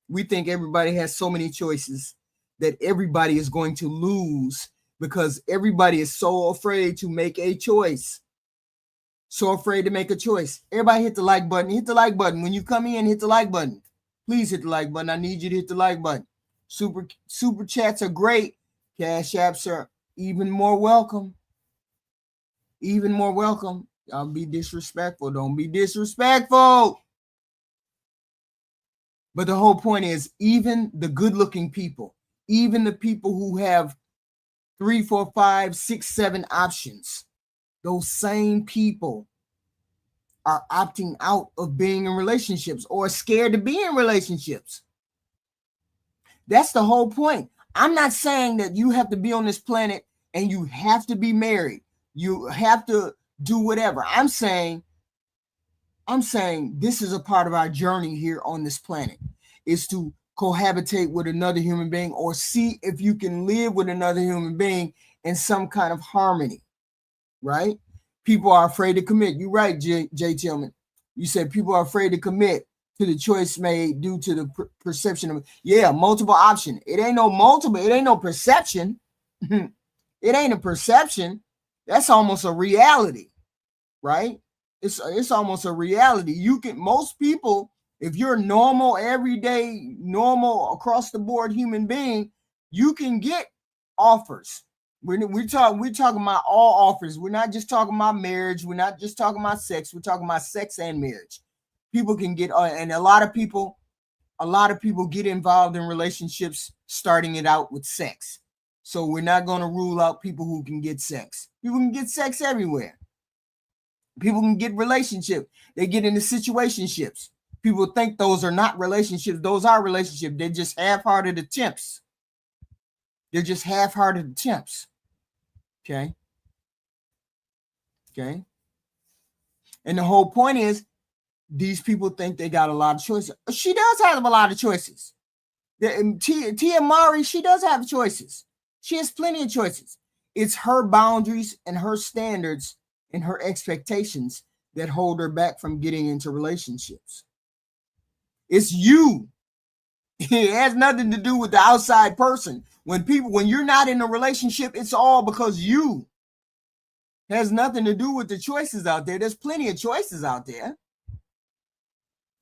Speaker 1: We think everybody has so many choices that everybody is going to lose because everybody is so afraid to make a choice. So afraid to make a choice. Everybody hit the like button. Hit the like button. When you come in, hit the like button. Please hit the like button. I need you to hit the like button. Super chats are great. Cash apps are even more welcome. Even more welcome. Y'all be disrespectful. Don't be disrespectful. But the whole point is, even the good-looking people, even the people who have 3, 4, 5, 6, 7 options. Those same people are opting out of being in relationships or scared to be in relationships. That's the whole point. I'm not saying that you have to be on this planet and you have to be married. You have to do whatever. I'm saying this is a part of our journey here on this planet, is to cohabitate with another human being or see if you can live with another human being in some kind of harmony, right? People are afraid to commit. You're right, Jay Tillman. You said people are afraid to commit to the choice made due to the perception of, multiple option. It ain't no multiple. It ain't no perception. It ain't a perception. That's almost a reality, right? It's almost a reality. Most people, if you're a normal, everyday, normal, across the board human being, you can get offers. We're talking about all offers. We're not just talking about marriage. We're not just talking about sex. We're talking about sex and marriage. People can get, and a lot of people get involved in relationships starting it out with sex. So we're not going to rule out people who can get sex. People can get sex everywhere. People can get relationship. They get into situationships. People think those are not relationships. Those are relationships. They're just half-hearted attempts. Okay. And the whole point is, these people think they got a lot of choices. She does have a lot of choices. Tia Mowry, she does have choices. She has plenty of choices. It's her boundaries and her standards and her expectations that hold her back from getting into relationships. It's you. It has nothing to do with the outside person. When you're not in a relationship, it's all because you. It has nothing to do with the choices out there. There's plenty of choices out there.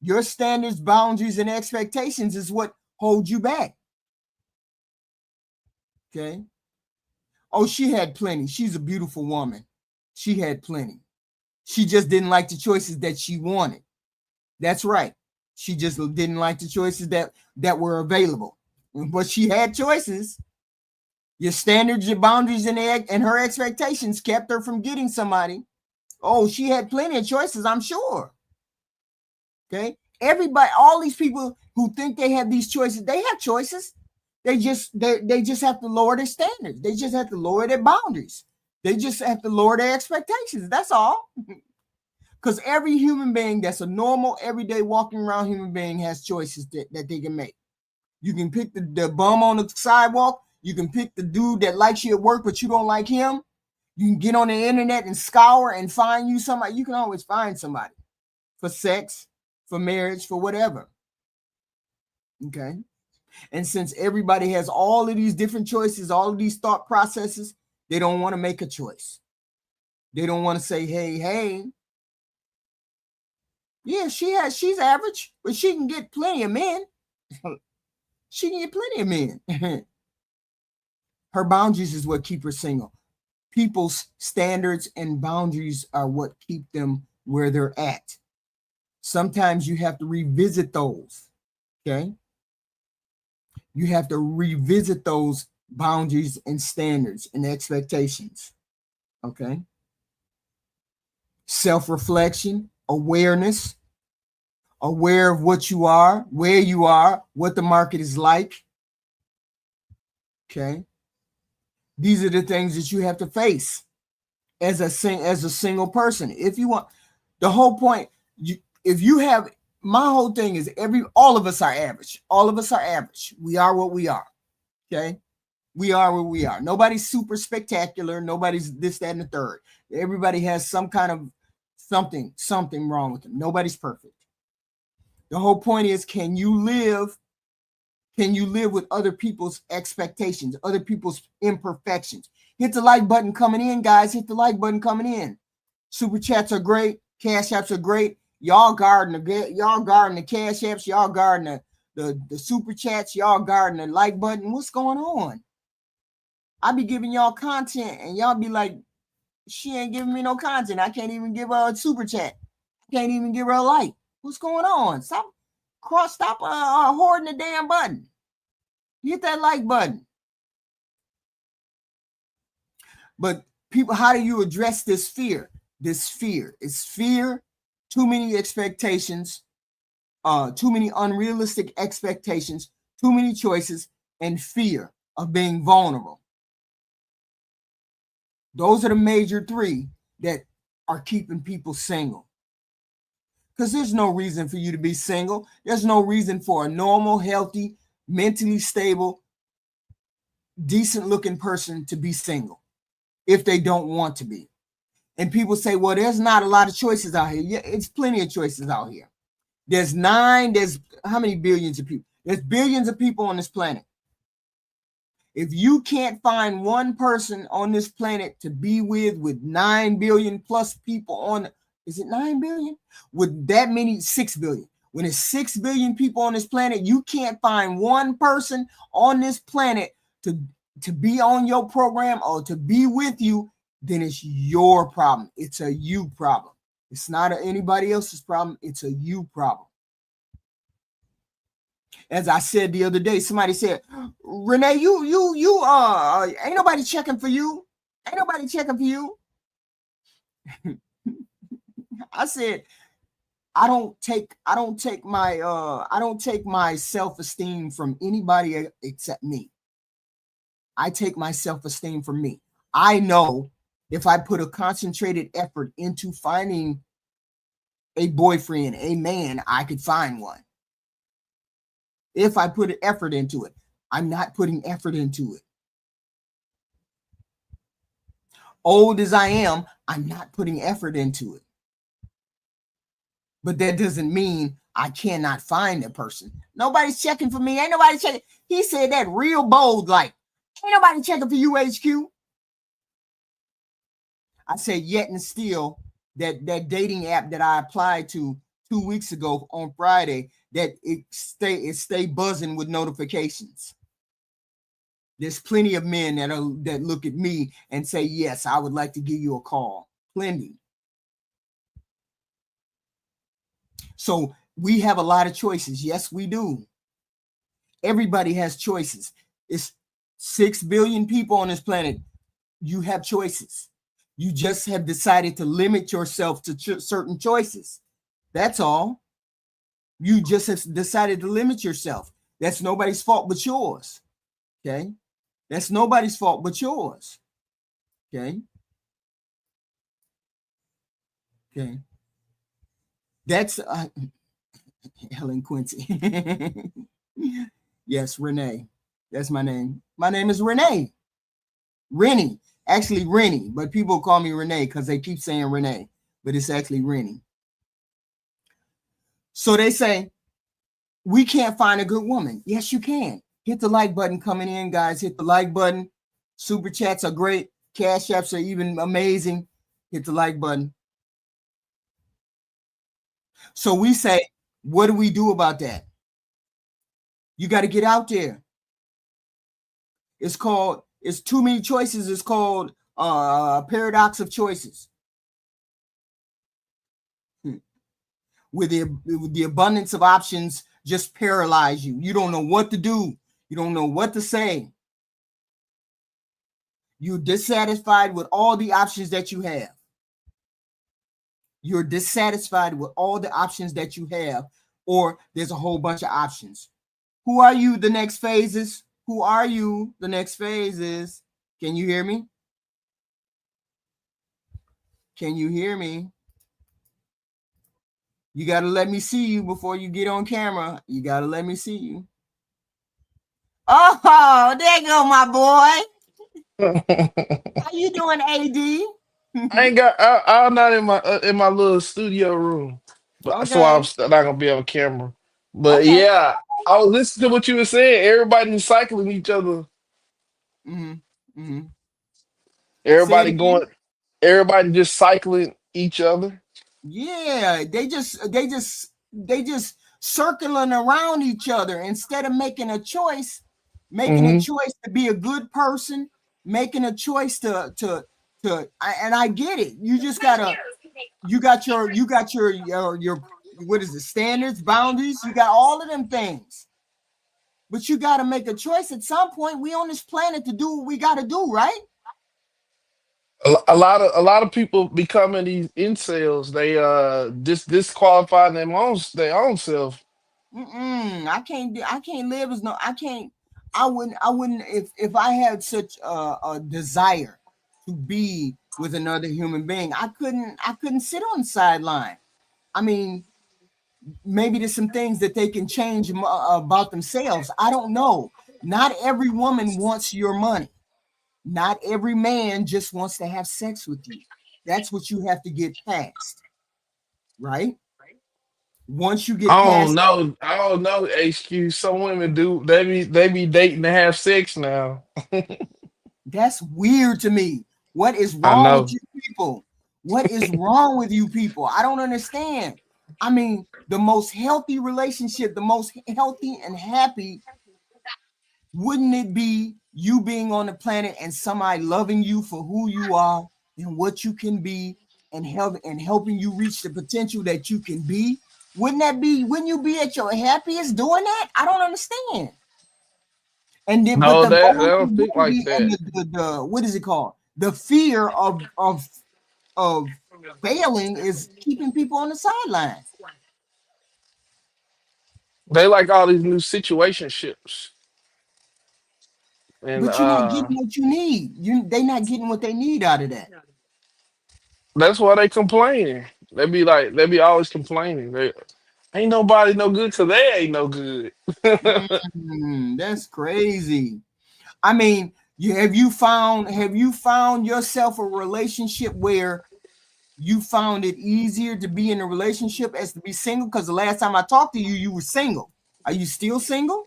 Speaker 1: Your standards, boundaries, and expectations is what hold you back. Okay. Oh, she had plenty. She's a beautiful woman. She had plenty. She just didn't like the choices that she wanted. That's right. She just didn't like the choices that were available. But she had choices. Your standards, your boundaries, and her expectations kept her from getting somebody. Oh, she had plenty of choices, I'm sure. Okay. Everybody, all these people who think they have these choices, they have choices. They just have to lower their standards. They just have to lower their boundaries. They just have to lower their expectations. That's all. Because every human being that's a normal, everyday, walking around human being has choices that they can make. You can pick the bum on the sidewalk. You can pick the dude that likes you at work, but you don't like him. You can get on the internet and scour and find you somebody. You can always find somebody for sex, for marriage, for whatever. Okay. And since everybody has all of these different choices, all of these thought processes, they don't want to make a choice. They don't want to say, hey, yeah, she's average, but she can get plenty of men. She can get plenty of men. Her boundaries is what keep her single. People's standards and boundaries are what keep them where they're at. Sometimes you have to revisit those. Okay. You have to revisit those boundaries and standards and expectations. Okay. Self-reflection, awareness, aware of what you are, where you are, what the market is like. Okay. These are the things that you have to face as a single person. If you want, the whole point, my whole thing is all of us are average. All of us are average. We are what we are. Okay. We are what we are. Nobody's super spectacular. Nobody's this, that, and the third. Everybody has some kind of something wrong with them. Nobody's perfect. The whole point is, can you live with other people's expectations, other people's imperfections? Hit the like button coming in, guys. Hit the like button coming in. Super chats are great. Cash apps are great. Y'all guarding the cash apps. Y'all guarding the super chats. Y'all guarding the like button. What's going on? I be giving y'all content and y'all be like, she ain't giving me no content. I can't even give her a super chat. I can't even give her a like. What's going on? Stop hoarding the damn button. Hit that like button. But people, how do you address this fear? This fear is fear, too many expectations, too many unrealistic expectations, too many choices, and fear of being vulnerable. Those are the major three that are keeping people single. Because there's no reason for you to be single. There's no reason for a normal, healthy, mentally stable, decent looking person to be single if they don't want to be. And people say, well, there's not a lot of choices out here. Yeah, it's plenty of choices out here. There's how many billions of people? There's billions of people on this planet. If you can't find one person on this planet to be with 9 billion plus people on, is it 9 billion? With that many, 6 billion. When it's 6 billion people on this planet, you can't find one person on this planet to be on your program or to be with you, then it's your problem. It's a you problem. It's not anybody else's problem. It's a you problem. As I said the other day, somebody said, Renee, you ain't nobody checking for you. Ain't nobody checking for you. I said, I don't take my self-esteem from anybody except me. I take my self-esteem from me. I know if I put a concentrated effort into finding a boyfriend, a man, I could find one. If I put an effort into it, I'm not putting effort into it. Old as I am, I'm not putting effort into it. But that doesn't mean I cannot find a person. Nobody's checking for me. Ain't nobody checking. He said that real bold, like, ain't nobody checking for you, HQ. I said, yet and still, that dating app that I applied to 2 weeks ago on Friday, that it stay buzzing with notifications. There's plenty of men that look at me and say, yes, I would like to give you a call. Plenty. So we have a lot of choices. Yes, we do. Everybody has choices. It's 6 billion people on this planet. You have choices. You just have decided to limit yourself to certain choices. That's all. You just have decided to limit yourself. That's nobody's fault but yours. Okay? That's nobody's fault but yours. Okay? Okay. That's Helen Quincy. Yes, Renee. That's my name. My name is Renee. Rennie. Actually, Rennie, but people call me Renee because they keep saying Renee, but it's actually Rennie. So they say, we can't find a good woman. Yes, you can. Hit the like button coming in, guys. Hit the like button. Super chats are great. Cash apps are even amazing. Hit the like button. So we say, what do we do about that? You got to get out there. It's too many choices. It's called paradox of choices. With the abundance of options just paralyze you. You don't know what to do. You don't know what to say. You're dissatisfied with all the options that you have. You're dissatisfied with all the options that you have, or there's a whole bunch of options. Who are you? The next phases. Who are you? The next phases. Can you hear me? Can you hear me? You got to let me see you before you get on camera. You got to let me see you. Oh, there go my boy. How you doing, AD?
Speaker 3: I'm not in my little studio room, but that's why I'm
Speaker 1: Okay.
Speaker 3: still not gonna be on camera. But
Speaker 1: Okay.
Speaker 3: yeah, I was listening to what you were saying. Everybody recycling each other.
Speaker 1: Mm-hmm. Mm-hmm. Say it
Speaker 3: Everybody
Speaker 1: again.
Speaker 3: going. Everybody just cycling each other.
Speaker 1: Yeah, they just circling around each other instead of making a
Speaker 3: Hmm.
Speaker 1: choice to be a good person, making a choice and I get it. You just you got your what is it, standards, boundaries, you got all of them things. But you got to make a choice at some point. We on this planet to do what we got to do, right?
Speaker 3: A lot of people becoming these incels. They disqualify their own self.
Speaker 1: I can't I can't live as no I can't I wouldn't if I had such a desire to be with another human being. I couldn't sit on the sideline. I mean, maybe there's some things that they can change about themselves. I don't know. Not every woman wants your money. Not every man just wants to have sex with you. That's what you have to get past, right? Once you get
Speaker 3: I don't
Speaker 1: past that,
Speaker 3: know. I don't know. HQ. Some women do. They be dating to have sex now.
Speaker 1: that's weird to me. What is
Speaker 3: I
Speaker 1: wrong with
Speaker 3: know.
Speaker 1: you people? What is wrong with you people? I don't understand. I mean, the most healthy relationship, the most healthy and happy, wouldn't it be you being on the planet and somebody loving you for who you are and what you can be and helping you reach the potential that you can be? Wouldn't you be at your happiest doing that? I don't understand. And then, but
Speaker 3: No,
Speaker 1: the
Speaker 3: that I don't think like
Speaker 1: vulnerability and
Speaker 3: that.
Speaker 1: the what is it called? The fear of failing is keeping people on the sideline.
Speaker 3: They like all these new situationships, and
Speaker 1: But you're not getting what you need. They not getting what they need out of that.
Speaker 3: that's why they complaining. They be always complaining. They ain't nobody no good because they ain't no good.
Speaker 1: That's crazy. I mean, have you found yourself a relationship where you found it easier to be in a relationship as to be single? Because the last time I talked to you, you were single. Are you still single?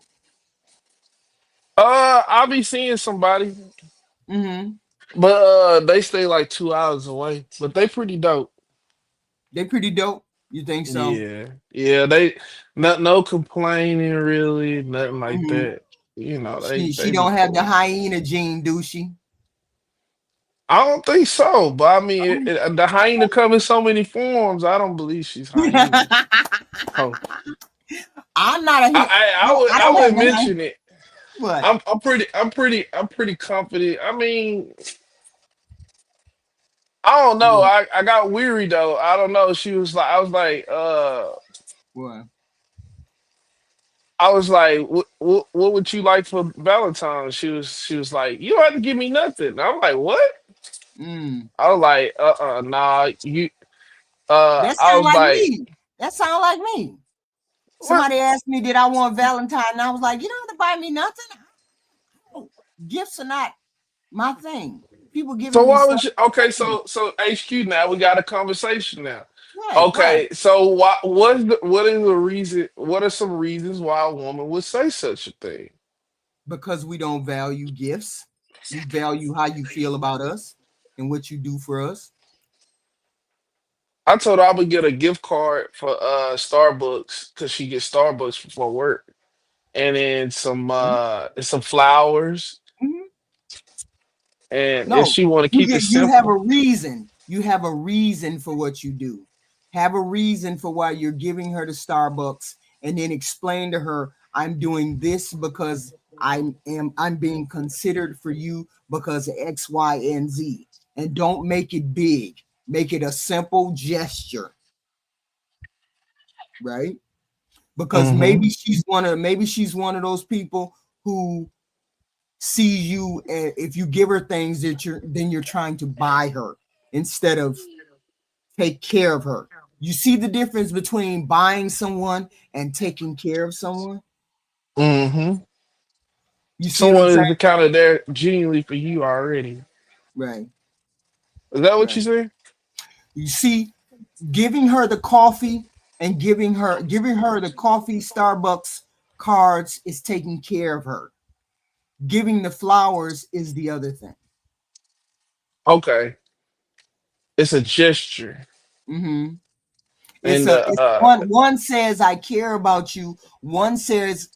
Speaker 3: I'll be seeing somebody,
Speaker 1: Mm-hmm.
Speaker 3: but they stay like 2 hours away. But they pretty dope.
Speaker 1: They pretty dope. You think so?
Speaker 3: Yeah, yeah. They not no complaining really, nothing like
Speaker 1: Mm-hmm.
Speaker 3: that. You know,
Speaker 1: She
Speaker 3: they be
Speaker 1: don't have the
Speaker 3: cool.
Speaker 1: hyena gene, do she?
Speaker 3: I don't think so, but I mean, the hyena come in so many forms. I don't believe she's hyena. Oh,
Speaker 1: I'm not a
Speaker 3: I
Speaker 1: I
Speaker 3: I
Speaker 1: don't have
Speaker 3: would
Speaker 1: the hyena.
Speaker 3: mention it.
Speaker 1: What?
Speaker 3: I'm pretty confident. I mean, I don't know.
Speaker 1: What?
Speaker 3: I got weary though. I don't know. I was like,
Speaker 1: What?
Speaker 3: what would you like for Valentine's? She was like, you don't have to give me nothing. I'm like, what?
Speaker 1: Mm.
Speaker 3: I was like, nah,
Speaker 1: That
Speaker 3: I
Speaker 1: sound
Speaker 3: was
Speaker 1: like
Speaker 3: like,
Speaker 1: me. That sound like me.
Speaker 3: what?
Speaker 1: Somebody asked me, did I want Valentine? And I was like, you don't have to buy me nothing. Gifts are not my thing. People
Speaker 3: So
Speaker 1: giving me
Speaker 3: why
Speaker 1: stuff.
Speaker 3: would you? Okay, so HQ now we got a conversation now.
Speaker 1: Right, right.
Speaker 3: Okay, so what is the reason? What are some reasons why a woman would say such a thing?
Speaker 1: Because we don't value gifts. We value how you feel about us and what you do for us.
Speaker 3: I told her I would get a gift card for Starbucks because she gets Starbucks before work, and then some flowers,
Speaker 1: Mhm.
Speaker 3: and if
Speaker 1: No,
Speaker 3: she want to keep it
Speaker 1: you have a
Speaker 3: simple.
Speaker 1: reason. You have a reason for what you do. Have a reason for why you're giving her the Starbucks, and then explain to her, I'm doing this because I'm being considered for you because of X, Y, and Z. And don't make it big. Make it a simple gesture, right? Because
Speaker 3: Hmm.
Speaker 1: maybe she's one of those people who sees you, and if you give her things that you're trying to buy her instead of take care of her. You see the difference between buying someone and taking care of someone?
Speaker 3: Hmm.
Speaker 1: You see what I'm
Speaker 3: Someone
Speaker 1: saying?
Speaker 3: is accounted there genuinely for you already.
Speaker 1: Right,
Speaker 3: Is that what you
Speaker 1: right.
Speaker 3: say?
Speaker 1: You see, giving her the coffee and giving her the coffee Starbucks cards is taking care of her. Giving the flowers is the other thing.
Speaker 3: Okay, it's a gesture,
Speaker 1: Mm-hmm.
Speaker 3: and
Speaker 1: It's one says I care about you. One says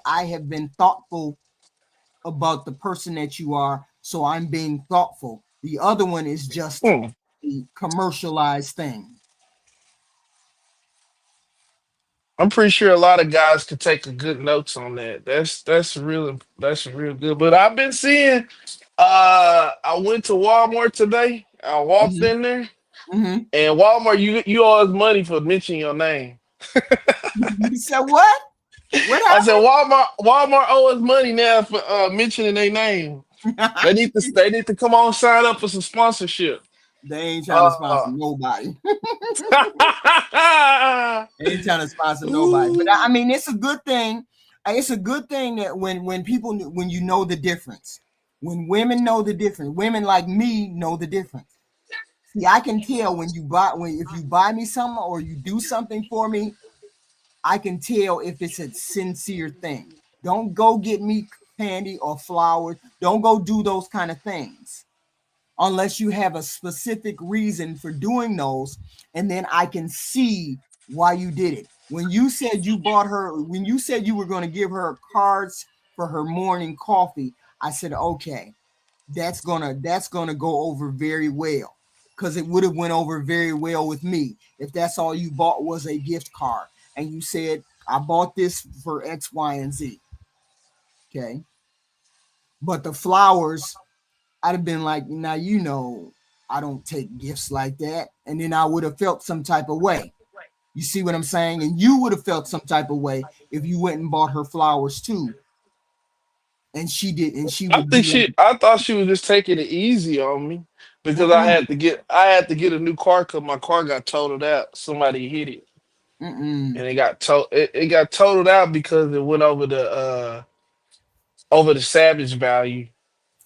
Speaker 1: I have been thoughtful about the person that you are, so I'm being thoughtful. The other one is just
Speaker 3: hmm.
Speaker 1: a commercialized thing.
Speaker 3: I'm pretty sure a lot of guys could take a good notes on that. That's real good. But I've been seeing I went to Walmart today. I walked
Speaker 1: Hmm.
Speaker 3: in there,
Speaker 1: Hmm.
Speaker 3: and Walmart, you owe us money for mentioning your name.
Speaker 1: You said what? What
Speaker 3: I said
Speaker 1: happened?
Speaker 3: Walmart owe us money now for mentioning their name. They need to come on sign up for some sponsorship.
Speaker 1: They ain't trying to sponsor
Speaker 3: Uh,
Speaker 1: nobody. They ain't trying to sponsor nobody. But I
Speaker 3: Ooh.
Speaker 1: mean, it's a good thing. It's a good thing that when people when you know the difference, when women know the difference, women like me know the difference. See, I can tell when if you buy me something or you do something for me, I can tell if it's a sincere thing. Don't go get me candy or flowers. Don't go do those kind of things unless you have a specific reason for doing those, and then I can see why you did it. When you said you were going to give her cards for her morning coffee, I said, okay, that's gonna go over very well, because it would have went over very well with me if that's all you bought was a gift card and you said I bought this for X, Y, and Z. Okay, but the flowers, I'd have been like, now I don't take gifts like that, and then I would have felt some type of way. You see what I'm saying? And you would have felt some type of way if you went and bought her flowers too, and she did, and she
Speaker 3: I
Speaker 1: would
Speaker 3: think
Speaker 1: be like,
Speaker 3: I thought she was just taking it easy on me because
Speaker 1: mm-mm,
Speaker 3: I had to get a new car because my car got totaled out. Somebody hit it,
Speaker 1: mm-mm.
Speaker 3: and it got totaled out because it went over the salvage value.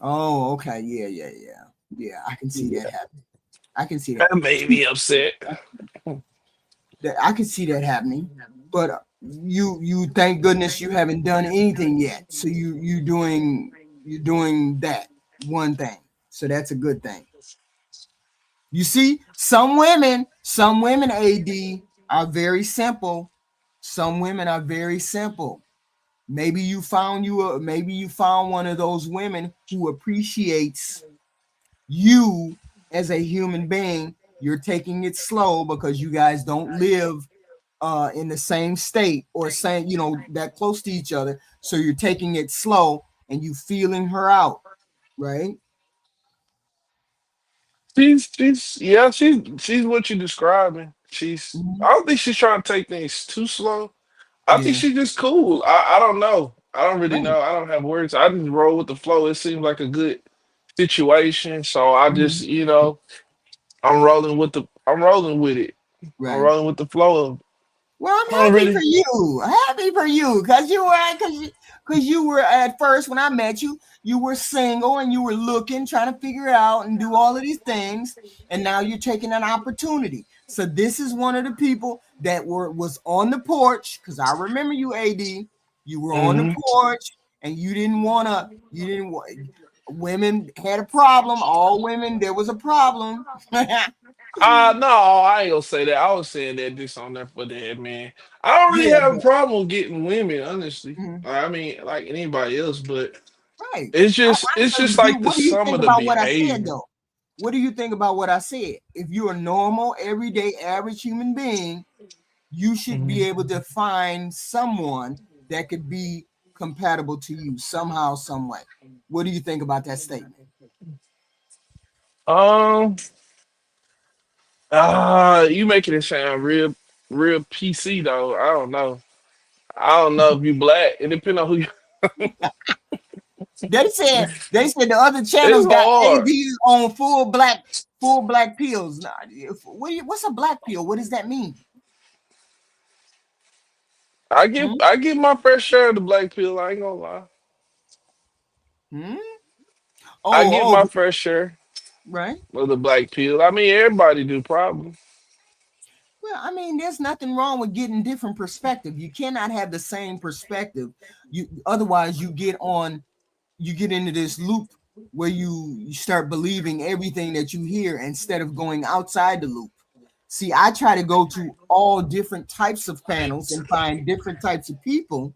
Speaker 1: Oh, okay, yeah, yeah, yeah, yeah. I can see that
Speaker 3: Yeah,
Speaker 1: happening. I can see that.
Speaker 3: that made me upset.
Speaker 1: I can see that happening. But you thank goodness you haven't done anything yet. So you're doing that one thing. So that's a good thing. You see, some women, AD, are very simple. Some women are very simple. Maybe you found one of those women who appreciates you as a human being. You're taking it slow because you guys don't live in the same state or same, that close to each other. So you're taking it slow and you feeling her out, right?
Speaker 3: She's what you're describing. I
Speaker 1: Mhm.
Speaker 3: don't think she's trying to take things too slow. I think
Speaker 1: Yeah,
Speaker 3: she's just cool. I don't know. I don't really
Speaker 1: right.
Speaker 3: know. I don't have words. I just roll with the flow. It seems like a good situation. So I just,
Speaker 1: Mhm.
Speaker 3: I'm rolling with it. I'm
Speaker 1: Right.
Speaker 3: rolling with the flow of
Speaker 1: Well, I'm
Speaker 3: I don't
Speaker 1: happy for
Speaker 3: really
Speaker 1: you. Happy for you, because you were at first when I met you, you were single and you were looking, trying to figure it out and do all of these things, and now you're taking an opportunity. So this is one of the people that was on the porch, because I remember you, AD. You were on the
Speaker 3: hmm
Speaker 1: porch and you didn't want to. You didn't. Women had a problem. All women, there was a problem.
Speaker 3: no, I ain't gonna say that. I was saying that this on there for that, man. I don't really
Speaker 1: Yeah,
Speaker 3: have a
Speaker 1: but
Speaker 3: problem getting women, honestly.
Speaker 1: mhm,
Speaker 3: I mean, like anybody else, but
Speaker 1: right.
Speaker 3: it's just like the
Speaker 1: What do you
Speaker 3: sum
Speaker 1: think
Speaker 3: of the
Speaker 1: about what I said,
Speaker 3: behavior.
Speaker 1: though? What do you think about what I said? If you're a normal, everyday, average human being, you should be
Speaker 3: Mhm.
Speaker 1: able to find someone that could be compatible to you somehow, some way. What do you think about that statement?
Speaker 3: Um, you making it sound real PC though. I don't know. I don't know if you black. It depends on who you.
Speaker 1: They said the other channels
Speaker 3: It's
Speaker 1: got
Speaker 3: hard.
Speaker 1: ADs on full black pills. Nah, what's a black pill? What does that mean? Hmm?
Speaker 3: I get my fair share of the black pill. I ain't gonna lie.
Speaker 1: Hmm?
Speaker 3: I get
Speaker 1: Oh,
Speaker 3: my
Speaker 1: oh,
Speaker 3: fair share
Speaker 1: right.
Speaker 3: of the black pill. I mean, everybody do probably.
Speaker 1: Well, I mean, there's nothing wrong with getting different perspective. You cannot have the same perspective. Otherwise you get into this loop where you start believing everything that you hear instead of going outside the loop. See, I try to go to all different types of panels and find different types of people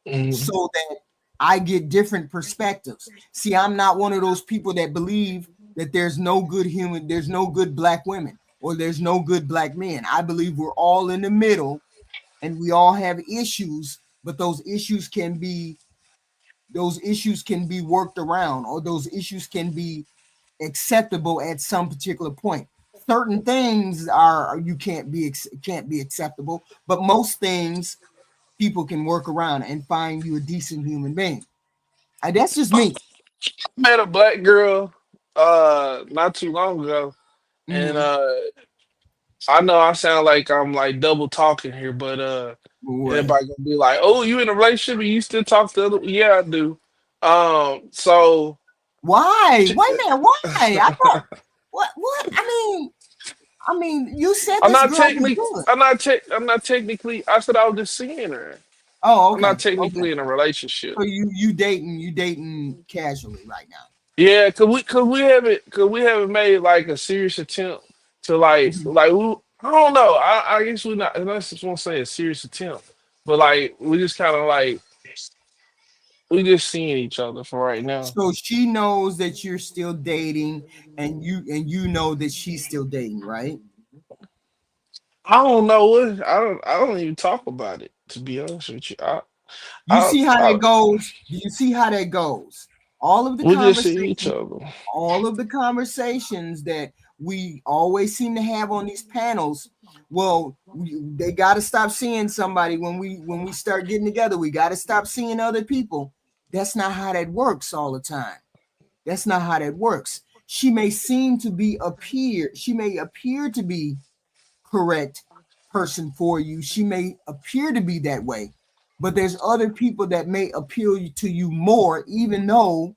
Speaker 3: Mhm.
Speaker 1: so that I get different perspectives. See, I'm not one of those people that believe that there's no good black women or there's no good black men. I believe we're all in the middle and we all have issues, but those issues can be those issues can be worked around, or those issues can be acceptable at some particular point. Certain things are you can't be acceptable, but most things people can work around and find you a decent human being. That's just me.
Speaker 3: Met a black girl not too long ago, and
Speaker 1: Mm-hmm.
Speaker 3: I know I sound like I'm like double talking here, but
Speaker 1: What?
Speaker 3: everybody gonna be like, "Oh, you in a relationship and you still talk to other?" Yeah, I do. So
Speaker 1: Why?
Speaker 3: she-
Speaker 1: Wait a minute. Why? I thought what? What? I mean, you said
Speaker 3: I'm
Speaker 1: this
Speaker 3: not
Speaker 1: girl was
Speaker 3: technically,
Speaker 1: good.
Speaker 3: I'm not technically. I said I was just seeing her.
Speaker 1: Oh,
Speaker 3: I'm not
Speaker 1: okay, okay.
Speaker 3: technically in a relationship.
Speaker 1: So you dating casually right now.
Speaker 3: Yeah, cause we haven't made like a serious attempt to
Speaker 1: Mhm.
Speaker 3: I don't know. I guess we not. I just won't say a serious attempt, but like we just kind of like we just seeing each other for right now.
Speaker 1: So she knows that you're still dating, and you know that she's still dating, right?
Speaker 3: I don't know what I don't even talk about it to be honest with you.
Speaker 1: You see how
Speaker 3: I
Speaker 1: that goes? Do you see how that goes? All of the
Speaker 3: we just see each
Speaker 1: conversations,
Speaker 3: other.
Speaker 1: all of the conversations that we always seem to have on these panels. Well, they got to stop seeing somebody when we start getting together. We got to stop seeing other people. That's not how that works all the time. That's not how that works. She may appear to be correct person for you. She may appear to be that way, but there's other people that may appeal to you more, even though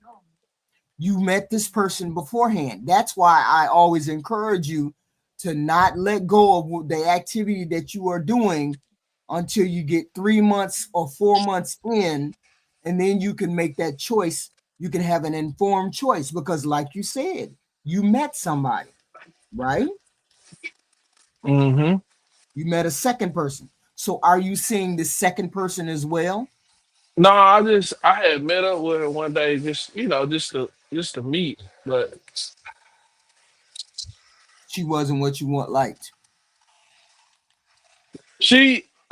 Speaker 1: you met this person beforehand. That's why I always encourage you to not let go of the activity that you are doing until you get 3 months or 4 months in, and then you can make that choice. You can have an informed choice because, like you said, you met somebody, right?
Speaker 3: Hmm.
Speaker 1: You met a second person. So are you seeing the second person as well?
Speaker 3: No, I had met up with her one day, just just to meet, but
Speaker 1: She wasn't what you want liked.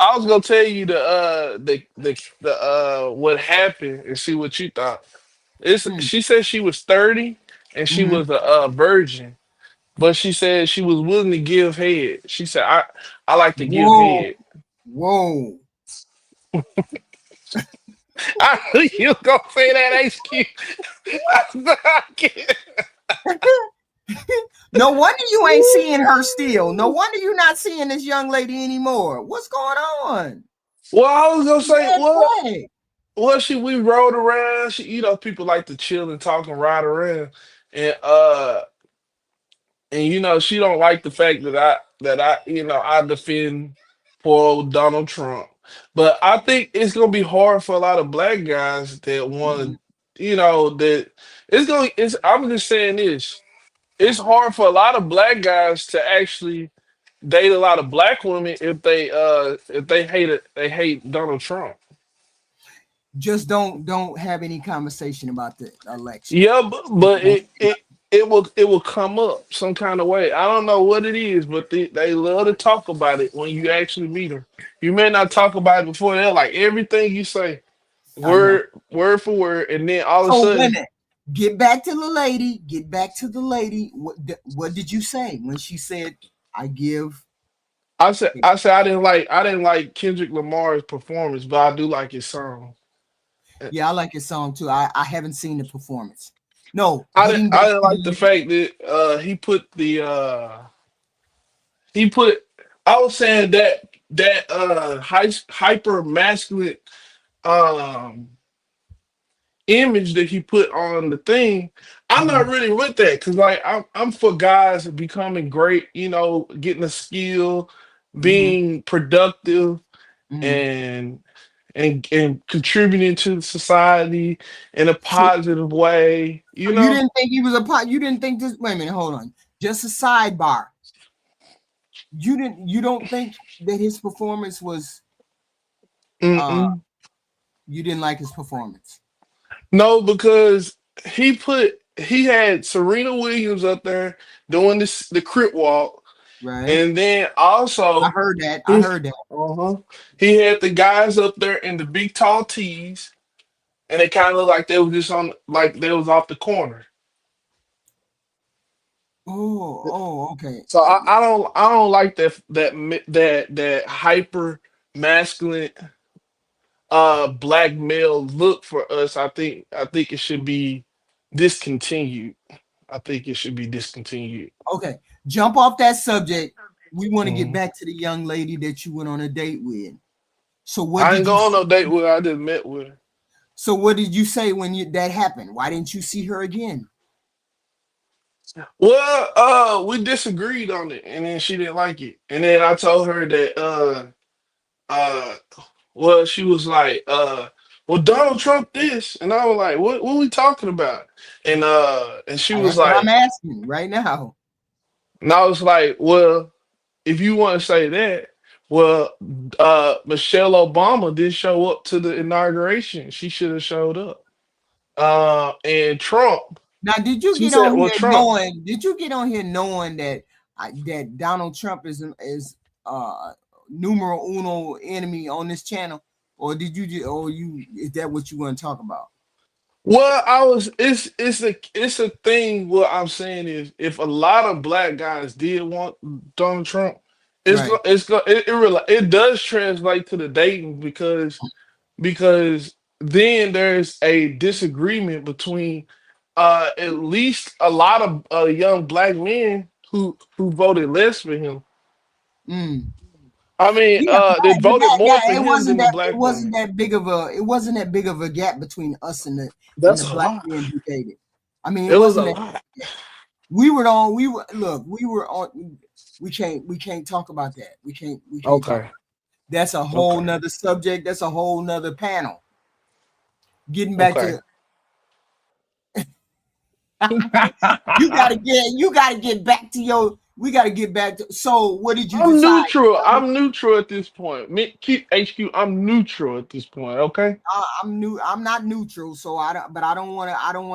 Speaker 3: I was gonna tell you the what happened and see what you thought.
Speaker 1: Hmm.
Speaker 3: She said she was 30 and she
Speaker 1: Mm-hmm.
Speaker 3: was a virgin, but she said she was willing to give head. She said I like to give
Speaker 1: Whoa,
Speaker 3: head.
Speaker 1: whoa.
Speaker 3: I knew you was gonna say that, HQ. I can't.
Speaker 1: No wonder you ain't seeing her still. No wonder you're not seeing this young lady anymore. What's going on?
Speaker 3: Well, I was gonna say,
Speaker 1: Red flag.
Speaker 3: we rode around. People like to chill and talk and ride around, and she don't like the fact I defend poor old Donald Trump. But I think it's gonna be hard for a lot of black guys that
Speaker 1: Mhm.
Speaker 3: want to, that it's I'm just saying this. It's hard for a lot of black guys to actually date a lot of black women if they they hate Donald Trump.
Speaker 1: Just don't have any conversation about the election.
Speaker 3: Yeah, but
Speaker 1: Don't-
Speaker 3: it will come up some kind of way. I don't know what it is, but they love to talk about it when you actually meet them. You may not talk about it before that, like everything you say,
Speaker 1: I know.
Speaker 3: word for word, and then all of a
Speaker 1: So wait a
Speaker 3: sudden,
Speaker 1: minute. Get back to the lady. Get back to the lady. What did you say when she said, "I give"?
Speaker 3: I said I didn't like Kendrick Lamar's performance, but I do like his song.
Speaker 1: Yeah, I like his song too. I haven't seen the performance. No, getting back
Speaker 3: I
Speaker 1: to
Speaker 3: didn't
Speaker 1: the
Speaker 3: like the
Speaker 1: lady.
Speaker 3: fact that he put I was saying that hyper masculine um image that he put on the thing. I'm not
Speaker 1: Mhm,
Speaker 3: really with that because like I'm for guys becoming great, getting a skill,
Speaker 1: mhm,
Speaker 3: being productive
Speaker 1: mhm.
Speaker 3: and and contributing to society in a
Speaker 1: So,
Speaker 3: positive way,
Speaker 1: so you didn't think he was a pot? You didn't think this? Wait a minute, hold on. Just a sidebar. You didn't. You don't think that his performance was? Uh,
Speaker 3: Mm-mm.
Speaker 1: you didn't like his performance,
Speaker 3: No, because he had Serena Williams up there doing the crit walk,
Speaker 1: right?
Speaker 3: and then
Speaker 1: I
Speaker 3: also
Speaker 1: heard that. I
Speaker 3: he
Speaker 1: heard that.
Speaker 3: uh-huh, he had the guys up there in the big tall tees, and it kind of looked like they was just on, like they was off the corner.
Speaker 1: Okay.
Speaker 3: So I don't like that hyper masculine black male look for us. I think it should be discontinued. I think it should be discontinued.
Speaker 1: Okay. Jump off that subject. We want to get
Speaker 3: Mhm.
Speaker 1: back to the young lady that you went on a date with. So what
Speaker 3: I
Speaker 1: did
Speaker 3: ain't
Speaker 1: you
Speaker 3: go on
Speaker 1: say?
Speaker 3: no date with her. I just met with her.
Speaker 1: So what did you say when that happened? Why didn't you see her again?
Speaker 3: Well, we disagreed on it, and then she didn't like it. And then I told her that uh well, she was like, well, Donald Trump this, and I was like, what are we talking about? And she was
Speaker 1: That's what I'm
Speaker 3: like,
Speaker 1: asking right now.
Speaker 3: and I was like, well, if you want to say that, well, Michelle Obama did show up to the inauguration. She should have showed up. And Trump,
Speaker 1: Now, did you
Speaker 3: she
Speaker 1: get
Speaker 3: said,
Speaker 1: on
Speaker 3: well,
Speaker 1: here
Speaker 3: Trump.
Speaker 1: knowing? Did you get on here knowing that that Donald Trump is numero uno enemy on this channel, or did you just, or you is that what you want to talk about?
Speaker 3: Well, I was. It's a thing. What I'm saying is, if a lot of black guys did want Donald Trump,
Speaker 1: Right.
Speaker 3: it does translate to the dating because then there's a disagreement between at least a lot of young black men who voted less for him.
Speaker 1: Mm.
Speaker 3: I mean,
Speaker 1: Yeah,
Speaker 3: they
Speaker 1: right, but
Speaker 3: voted more for
Speaker 1: it
Speaker 3: him
Speaker 1: wasn't
Speaker 3: than the
Speaker 1: that it
Speaker 3: black
Speaker 1: wasn't
Speaker 3: women.
Speaker 1: that big of a gap between us and the
Speaker 3: That's a
Speaker 1: black
Speaker 3: lot.
Speaker 1: men who dated. I mean, it
Speaker 3: It was a
Speaker 1: wasn't that
Speaker 3: lot.
Speaker 1: we were on we were on we can't talk about that. We can't talk.
Speaker 3: Okay.
Speaker 1: That's a whole
Speaker 3: Okay.
Speaker 1: nother subject. That's a whole nother panel. Getting back
Speaker 3: Okay.
Speaker 1: to you gotta get back to your we gotta get back to so what did you
Speaker 3: I'm
Speaker 1: decide?
Speaker 3: neutral. I'm neutral at this point. Keep HQ. I'm neutral at this point. Okay.
Speaker 1: I'm not neutral, so I don't but I don't want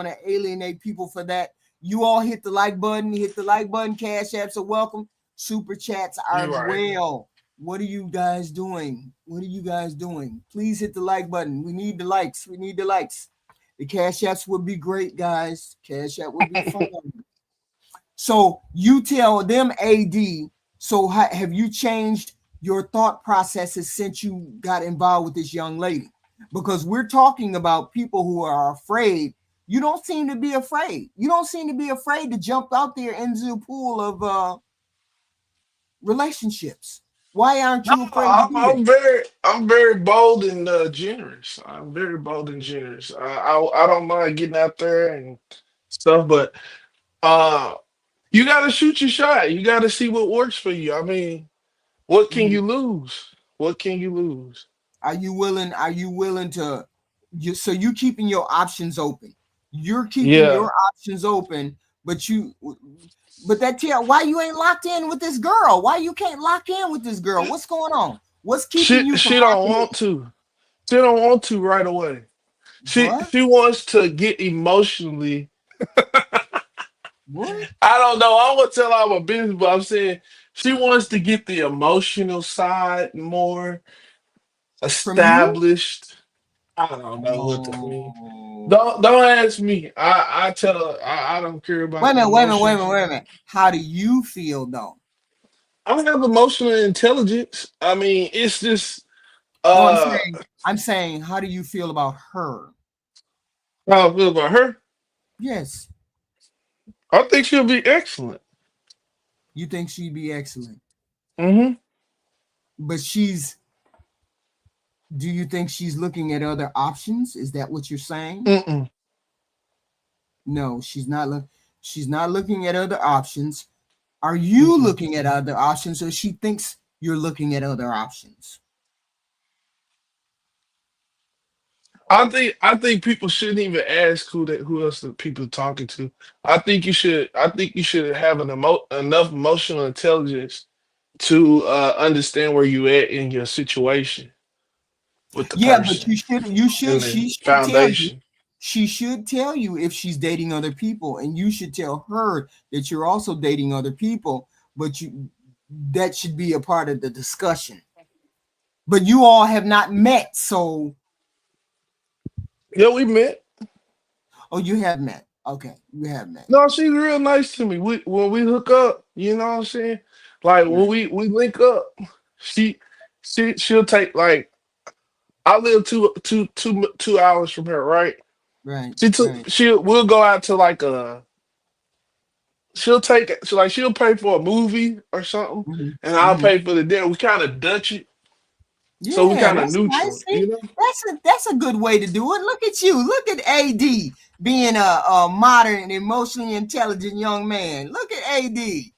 Speaker 1: to alienate people for that. You all hit the like button, cash apps are welcome, super chats are
Speaker 3: You're
Speaker 1: as
Speaker 3: right.
Speaker 1: well. What are you guys doing? Please hit the like button. We need the likes. The cash apps would be great, guys. Cash app would be fun. So you tell them AD. So have you changed your thought processes since you got involved with this young lady? Because we're talking about people who are afraid. You don't seem to be afraid. You don't seem to be afraid to jump out there into the pool of relationships. Why aren't
Speaker 3: No,
Speaker 1: you afraid to do that?
Speaker 3: I'm very bold and generous. I'm very bold and generous. I don't mind getting out there and stuff, but uh, you got to shoot your shot. You got to see what works for you. I mean, what can
Speaker 1: Mhm.
Speaker 3: you lose? What can you lose?
Speaker 1: Are you willing? Are you willing to? So you keeping your options open. You're keeping
Speaker 3: Yeah.
Speaker 1: your options open, but that tell why you ain't locked in with this girl? Why you can't lock in with this girl? What's going on? What's keeping you from
Speaker 3: She don't
Speaker 1: locking in?
Speaker 3: want to. She don't want to right away.
Speaker 1: What?
Speaker 3: She wants to get emotionally.
Speaker 1: What?
Speaker 3: I don't know. I won't tell all my business, but I'm saying she wants to get the emotional side more
Speaker 1: From you?
Speaker 3: established. I don't know what to mean.
Speaker 1: Oh.
Speaker 3: Don't ask me. I tell her I don't care
Speaker 1: Wait a
Speaker 3: about the
Speaker 1: minute,
Speaker 3: emotions.
Speaker 1: wait a minute. How do you feel though?
Speaker 3: I don't have emotional intelligence. I mean, it's just
Speaker 1: No,
Speaker 3: uh
Speaker 1: I'm saying, how do you feel about her?
Speaker 3: how I feel about her.
Speaker 1: Yes,
Speaker 3: I think she'll be excellent.
Speaker 1: you think she'd be excellent,
Speaker 3: Mm-hmm.
Speaker 1: but do you think she's looking at other options? Is that what you're saying?
Speaker 3: Mm-mm.
Speaker 1: No, she's not looking at other options. Are you
Speaker 3: Mm-mm.
Speaker 1: looking at other options, or she thinks you're looking at other options?
Speaker 3: I think people shouldn't even ask who else the people talking to. I think you should have enough emotional intelligence to understand where you at in your situation with the
Speaker 1: Yeah, but
Speaker 3: person and the
Speaker 1: she should tell you.
Speaker 3: foundation.
Speaker 1: She should tell you if she's dating other people, and you should tell her that you're also dating other people, but you that should be a part of the discussion. But you all have not met, so
Speaker 3: Yeah, we met.
Speaker 1: Oh, you have met. Okay, you have met.
Speaker 3: No, she's real nice to me. When we hook up, you know what I'm saying? Like when
Speaker 1: Right,
Speaker 3: we link up, she she'll take like I live 2 hours from her, right?
Speaker 1: right, right.
Speaker 3: We'll go out to like she'll pay for a movie or something,
Speaker 1: Mhm,
Speaker 3: and I'll
Speaker 1: mhm.
Speaker 3: pay for the dinner. We kind of Dutch it, so we
Speaker 1: Yeah,
Speaker 3: kind of
Speaker 1: that's nice.
Speaker 3: neutral,
Speaker 1: See, that's a good way to do it. Look at you. Look at AD being a modern, emotionally intelligent young man. Look at AD.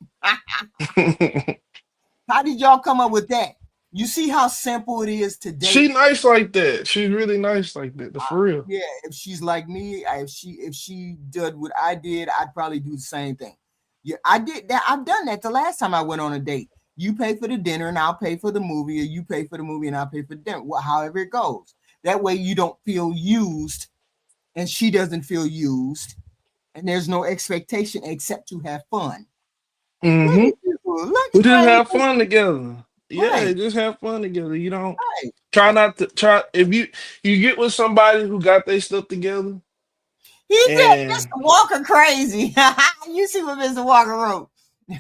Speaker 1: How did y'all come up with that? You see how simple it is to
Speaker 3: She
Speaker 1: date.
Speaker 3: nice like that. She's really nice like that. For real.
Speaker 1: Yeah, if she's like me, if she did what I did, I'd probably do the same thing. Yeah, I did that. I've done that the last time I went on a date. You pay for the dinner and I'll pay for the movie, or you pay for the movie and I'll pay for the dinner. However it goes. That way you don't feel used and she doesn't feel used, and there's no expectation except to have fun. Look
Speaker 3: Hmm.
Speaker 1: at you. Look
Speaker 3: We
Speaker 1: at
Speaker 3: just
Speaker 1: right
Speaker 3: have fun together. Yeah,
Speaker 1: right,
Speaker 3: just have fun together. You know,
Speaker 1: right.
Speaker 3: try not to try if you get with somebody who got their stuff together,
Speaker 1: He said
Speaker 3: and
Speaker 1: Mr. Walker crazy. You see what Mr. Walker wrote.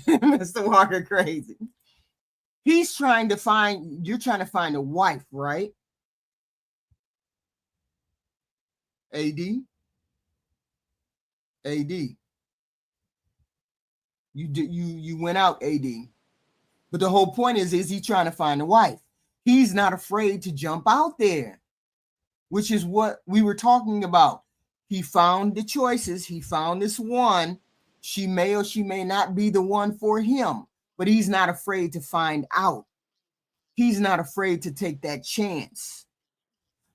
Speaker 1: Mr. Walker crazy. You're trying to find a wife, right? AD, AD. You went out, AD. But the whole point is he trying to find a wife? He's not afraid to jump out there, which is what we were talking about. He found the choices. He found this one. She may or she may not be the one for him, but he's not afraid to find out. He's not afraid to take that chance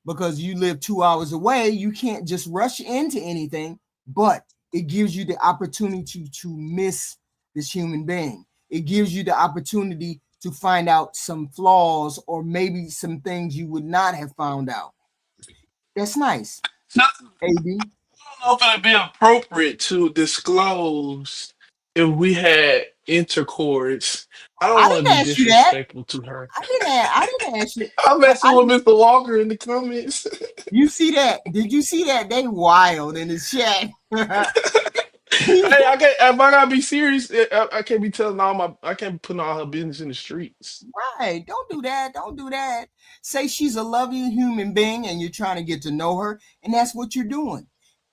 Speaker 1: because you live 2 hours away. You can't just rush into anything, but it gives you the opportunity to miss this human being. It gives you the opportunity to find out some flaws or maybe some things you would not have found out. That's nice,
Speaker 3: so,
Speaker 1: AD.
Speaker 3: I don't know if it'd be appropriate to disclose if we had intercourse. I don't
Speaker 1: I
Speaker 3: want to
Speaker 1: didn't
Speaker 3: be
Speaker 1: ask you that.
Speaker 3: disrespectful to her.
Speaker 1: I didn't ask you.
Speaker 3: I'm
Speaker 1: But
Speaker 3: messing with Mr. Walker in the comments.
Speaker 1: you see that? Did you see that? They wild in the chat.
Speaker 3: Hey, I can't. If I gotta be serious, I can't be telling all my. I can't be putting all her business in the streets.
Speaker 1: Right. Don't do that. Don't do that. Say she's a loving human being and you're trying to get to know her. And that's what you're doing.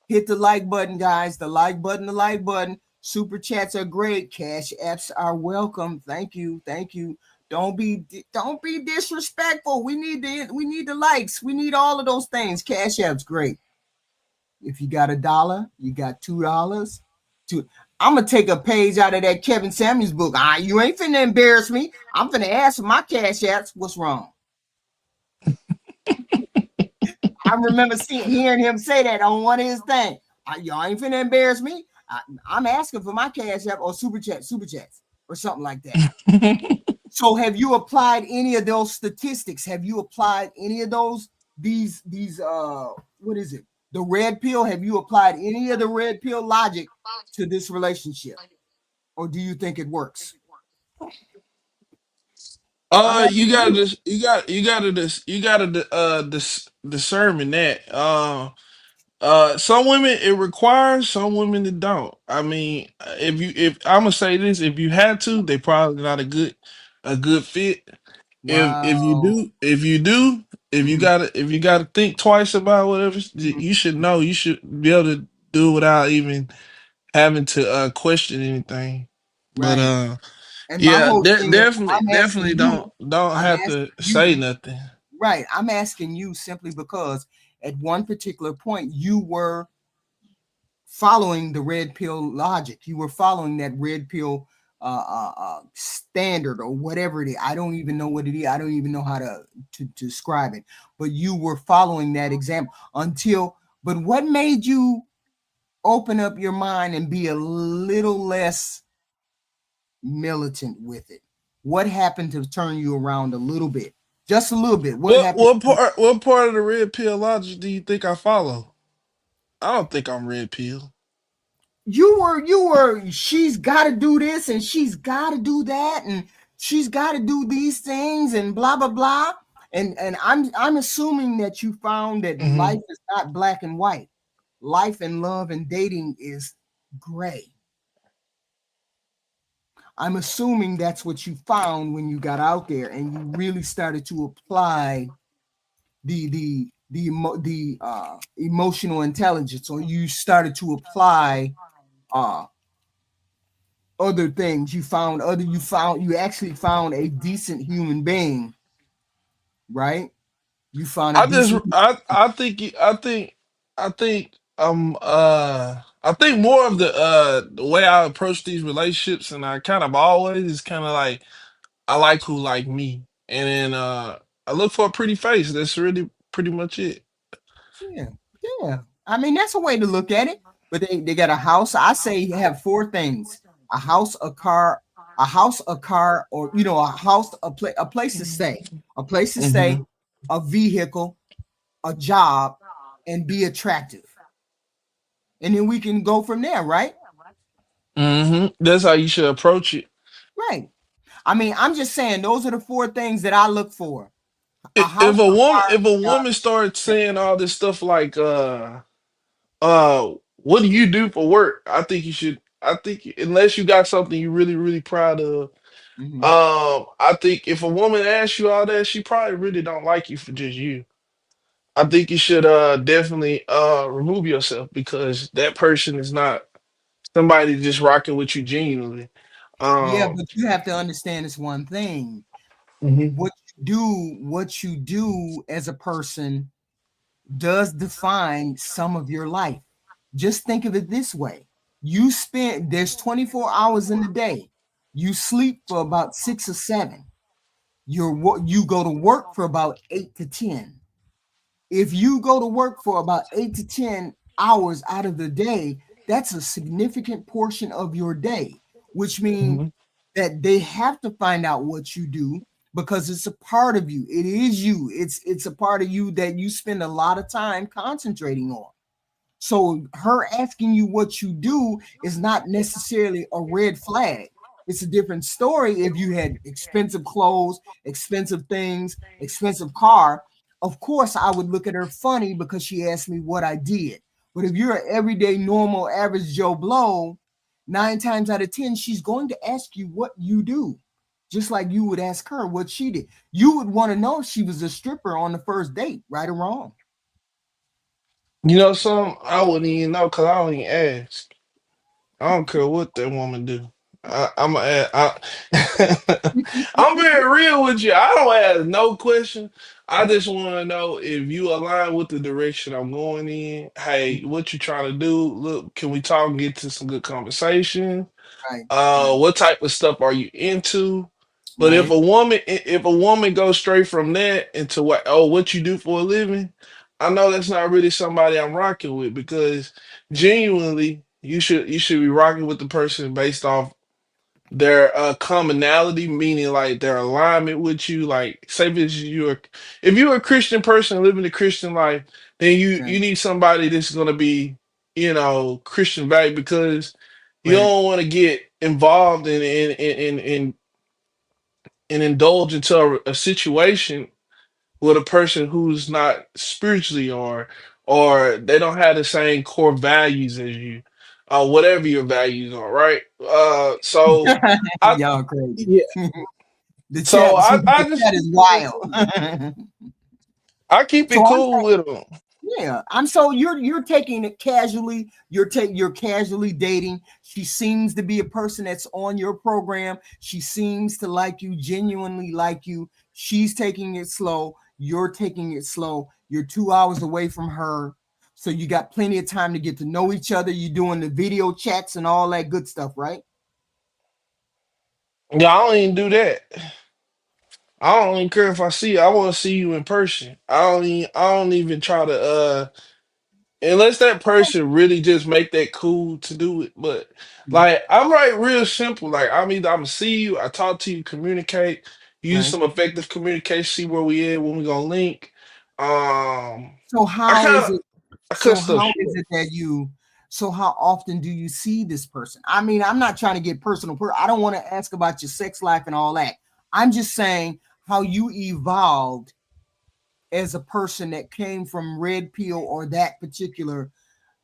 Speaker 1: Hit the like button, guys. The like button, the like button. Super chats are great. Cash apps are welcome. Thank you. Thank you. Don't be disrespectful. We need the likes. We need all of those things. Cash apps great. If you got $1, you got $2. Two. I'm gonna take a page out of that Kevin Samuels book. You ain't finna embarrass me. I'm finna ask for my cash apps. What's wrong? I remember hearing him say that on one of his things. Y'all ain't finna embarrass me. I'm asking for my cash app or super chats, or something like that. So, have you applied any of those statistics? Have you applied any of those? These what is it? The red pill. Have you applied any of the red pill logic to this relationship, or do you think it works? I'm
Speaker 3: You
Speaker 1: asking
Speaker 3: gotta
Speaker 1: you.
Speaker 3: just you gotta discern that. Some women it requires, some women it don't. I mean, if I'm gonna say this, if you had to, they probably not a good fit. If you
Speaker 1: Wow.
Speaker 3: do,
Speaker 1: Mhm,
Speaker 3: if you gotta think twice about whatever,
Speaker 1: mhm.
Speaker 3: you should know. You should be able to do it without even having to question anything. But
Speaker 1: Right. And my
Speaker 3: yeah,
Speaker 1: whole thing is, I'm
Speaker 3: definitely
Speaker 1: asking you.
Speaker 3: don't
Speaker 1: I'm
Speaker 3: have
Speaker 1: asking
Speaker 3: to say
Speaker 1: you.
Speaker 3: nothing.
Speaker 1: Right. I'm asking you simply because at one particular point you were following the red pill logic. You were following that red pill standard or whatever it is. I don't even know what it is. I don't even know how to describe it. But you were following that example until. But what made you open up your mind and be a little less militant with it? What happened to turn you around a little bit? Just a little bit. What happened?
Speaker 3: What part of the red pill logic do you think I follow? I don't think I'm red pill.
Speaker 1: You were she's got to do this and she's got to do that and she's got to do these things and blah blah blah. And I'm assuming that you found that
Speaker 3: Hmm.
Speaker 1: life is not black and white. Life and love and dating is gray. I'm assuming that's what you found when you got out there and you really started to apply the emotional intelligence, or you started to apply uh other things. You actually found a decent human being, right? You found a
Speaker 3: I just
Speaker 1: decent.
Speaker 3: I think I think I think more of the way I approach these relationships, and I kind of always is kind of like I like who like me, and then I look for a pretty face. That's really pretty much it.
Speaker 1: Yeah, yeah. I mean, that's a way to look at it. But they got a house. I say you have four things: a house, a car, or a house, a place to stay,
Speaker 3: Hmm.
Speaker 1: a vehicle, a job, and be attractive. And then we can go from there, right?
Speaker 3: That's how you should approach it.
Speaker 1: Right. I mean, I'm just saying those are the four things that I look for: a
Speaker 3: If
Speaker 1: house, a car,
Speaker 3: if a
Speaker 1: a job.
Speaker 3: woman starts saying all this stuff like what do you do for work? I think you should. I think unless you got something you really proud of,
Speaker 1: Mhm.
Speaker 3: I think if a woman asks you all that, she probably really don't like you for just you. I think you should definitely remove yourself because that person is not somebody just rocking with you genuinely.
Speaker 1: Yeah,
Speaker 3: Um,
Speaker 1: but you have to understand this one thing.
Speaker 3: mhm.
Speaker 1: What you do as a person does define some of your life. Just think of it this way. There's 24 hours in the day. You sleep for about 6 or 7. You go to work for about 8 to 10. If you go to work for about 8 to 10 hours out of the day, that's a significant portion of your day, which means
Speaker 3: Mhm.
Speaker 1: that they have to find out what you do because it's a part of you. It is you. It's a part of you that you spend a lot of time concentrating on. So her asking you what you do is not necessarily a red flag. It's a different story if you had expensive clothes, expensive things, expensive car. Of course, I would look at her funny because she asked me what I did. But if you're an everyday, normal, average Joe Blow, 9 times out of 10, she's going to ask you what you do. Just like you would ask her what she did. You would want to know if she was a stripper on the first date, right or wrong.
Speaker 3: You know, some I wouldn't even know because I don't even ask. I don't care what that woman do. I'm being real with you. I don't ask no question. I just want to know if you align with the direction I'm going in. Hey, what you trying to do? Look, can we talk and get to some good conversation?
Speaker 1: Right, right,
Speaker 3: What type of stuff are you into? But
Speaker 1: right.
Speaker 3: if a woman goes straight from that into what you do for a living, I know that's not really somebody I'm rocking with because genuinely you should be rocking with the person based off their commonality, meaning like their alignment with you. Like say if you're a Christian person living the Christian life, then
Speaker 1: Right,
Speaker 3: you need somebody that's gonna be, Christian value because you
Speaker 1: right.
Speaker 3: don't want to get involved and indulge into a situation with a person who's not spiritually or they don't have the same core values as you, whatever your values are, right? I
Speaker 1: Y'all crazy.
Speaker 3: yeah,
Speaker 1: The
Speaker 3: so
Speaker 1: chat, see, the
Speaker 3: I just
Speaker 1: chat is
Speaker 3: keep it cool.
Speaker 1: wild.
Speaker 3: I keep
Speaker 1: So
Speaker 3: it
Speaker 1: I'm
Speaker 3: cool with them.
Speaker 1: Yeah, I'm so you're taking it casually. You're casually dating. She seems to be a person that's on your program. She seems to like you, genuinely like you. She's taking it slow. You're taking it slow. You're 2 hours away from her. So you got plenty of time to get to know each other. You're doing the video chats and all that good stuff, right?
Speaker 3: Yeah, I don't even do that. I don't even care if I see you. I want to see you in person. I don't even try to unless that person really just make that cool to do it. But like I'm like real simple. Like I'm gonna see you, I talk to you, communicate, use
Speaker 1: Right.
Speaker 3: some effective communication, see where we at when we gonna link.
Speaker 1: So
Speaker 3: I
Speaker 1: how
Speaker 3: kind
Speaker 1: is
Speaker 3: of
Speaker 1: it?
Speaker 3: I cut
Speaker 1: So
Speaker 3: stuff
Speaker 1: how is
Speaker 3: short.
Speaker 1: it that you? So how often do you see this person? I mean, I'm not trying to get personal. I don't want to ask about your sex life and all that. I'm just saying how you evolved as a person that came from red pill or that particular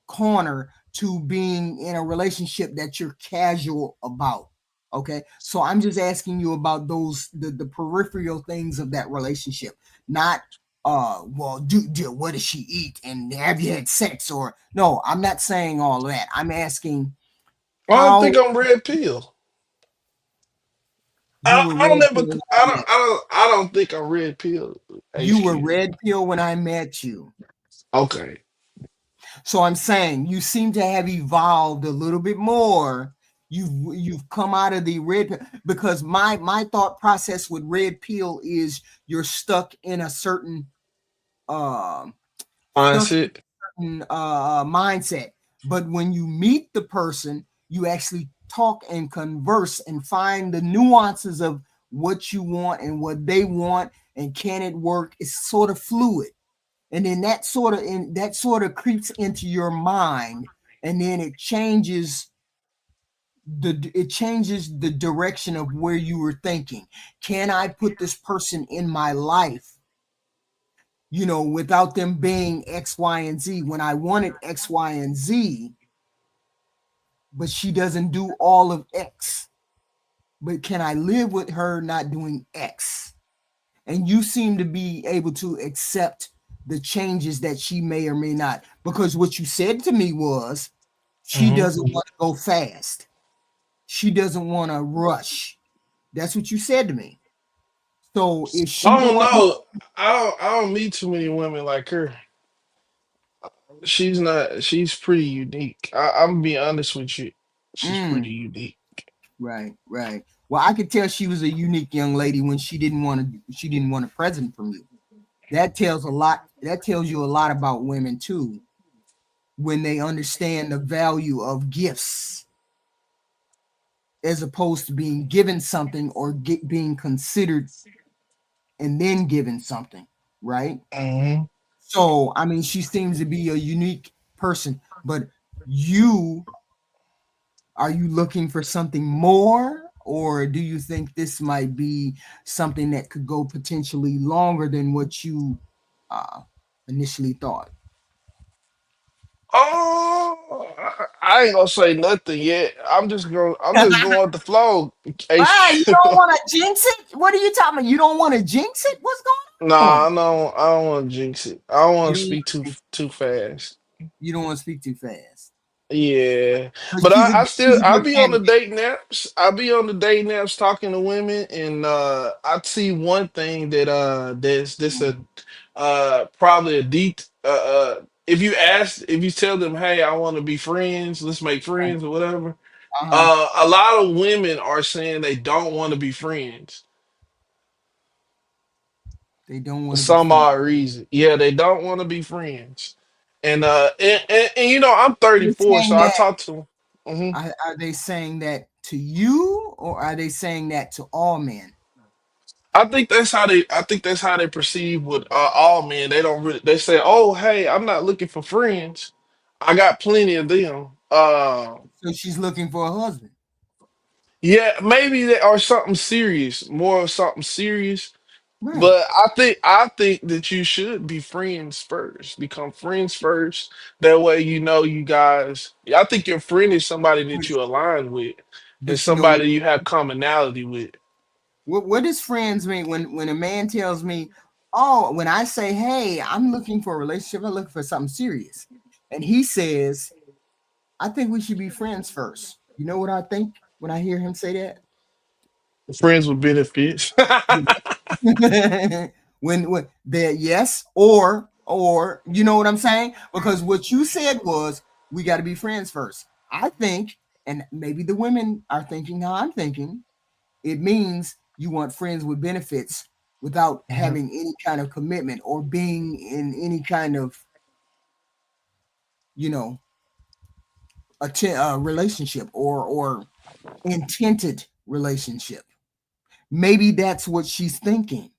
Speaker 1: corner to being in a relationship that you're casual about. Okay. So I'm just asking you about those the peripheral things of that relationship, not well, what does she eat and have you had sex, or no, I'm not saying all that. I'm asking
Speaker 3: I don't
Speaker 1: how
Speaker 3: think I'm red pill.
Speaker 1: you were
Speaker 3: I don't
Speaker 1: red pill
Speaker 3: never.
Speaker 1: when I met.
Speaker 3: I don't think I'm red pill.
Speaker 1: You were
Speaker 3: HQ.
Speaker 1: red pill when I met you.
Speaker 3: Okay.
Speaker 1: So I'm saying you seem to have evolved a little bit more. You've come out of the red pill, because my thought process with red pill is you're stuck in a certain um stuck
Speaker 3: Mindset.
Speaker 1: in mindset. But when you meet the person, you actually talk and converse and find the nuances of what you want and what they want, and can it work? It's sort of fluid, and then that sort of creeps into your mind, and then it changes the direction of where you were thinking. Can I put this person in my life, without them being X, Y, and Z, when I wanted X, Y, and Z, but she doesn't do all of X? But can I live with her not doing X? And you seem to be able to accept the changes that she may or may not, because what you said to me was she
Speaker 3: Hmm.
Speaker 1: doesn't want to go fast, she doesn't want to rush. That's what you said to me. So is she
Speaker 3: I
Speaker 1: the
Speaker 3: don't
Speaker 1: one?
Speaker 3: know. I don't meet too many women like her. She's not. She's pretty unique. I'm gonna be honest with you. She's pretty
Speaker 1: Mm,
Speaker 3: unique.
Speaker 1: right. Well, I could tell she was a unique young lady when she didn't want a present from you. That tells a lot. That tells you a lot about women too, when they understand the value of gifts as opposed to being given something, or being considered and then given something, right?
Speaker 3: Hmm.
Speaker 1: So, I mean, she seems to be a unique person, but you are you looking for something more, or do you think this might be something that could go potentially longer than what you uh, initially thought?
Speaker 3: Oh, I ain't gonna say nothing yet. I'm just going with the flow.
Speaker 1: Ah, you
Speaker 3: HQ.
Speaker 1: don't want to jinx it? What are you talking about? You don't want to jinx it? What's going
Speaker 3: Nah,
Speaker 1: on?
Speaker 3: no, I don't want to jinx it. I don't
Speaker 1: You
Speaker 3: want to
Speaker 1: don't
Speaker 3: speak too fast.
Speaker 1: you don't want to speak too fast.
Speaker 3: Yeah,
Speaker 1: But
Speaker 3: but
Speaker 1: she's a
Speaker 3: I
Speaker 1: good
Speaker 3: be on the
Speaker 1: candidate.
Speaker 3: dating apps. I be on the dating apps talking to women, and I see one thing that there's this a probably a deep if you tell them, hey, I want to be friends, let's make
Speaker 1: Right.
Speaker 3: friends or whatever.
Speaker 1: Uh-huh.
Speaker 3: A lot of women are saying they don't want to be friends
Speaker 1: They don't
Speaker 3: for
Speaker 1: want to be
Speaker 3: some
Speaker 1: friends.
Speaker 3: odd reason. Yeah, they don't want to be friends, and you know I'm
Speaker 1: They're
Speaker 3: 34, so
Speaker 1: saying
Speaker 3: I
Speaker 1: that
Speaker 3: talk to them. Mm-hmm.
Speaker 1: are they saying that to you, or are they saying that to all men?
Speaker 3: I think that's how they perceive with all men. They don't really. They say, "Oh, hey, I'm not looking for friends. I got plenty of them."
Speaker 1: So she's looking for a husband.
Speaker 3: Yeah, maybe they are something serious, more of something serious.
Speaker 1: Right.
Speaker 3: But I think that you should be friends first. Become friends first. That way, you know, you guys. I think your friend is somebody that
Speaker 1: But,
Speaker 3: you align with, and
Speaker 1: but
Speaker 3: somebody you have commonality with.
Speaker 1: what does friends mean when a man tells me, oh, when I say, hey, I'm looking for a relationship, I'm looking for something serious, and he says, I think we should be friends first. You know what I think when I hear him say that?
Speaker 3: Friends with benefits.
Speaker 1: when that, yes, or you know what I'm saying? Because what you said was we got to be friends first. I think, and maybe the women are thinking how I'm thinking, it means you want friends with benefits without
Speaker 3: Mhm.
Speaker 1: having any kind of commitment or being in any kind of, you know, relationship, or intended relationship. Maybe that's what she's thinking.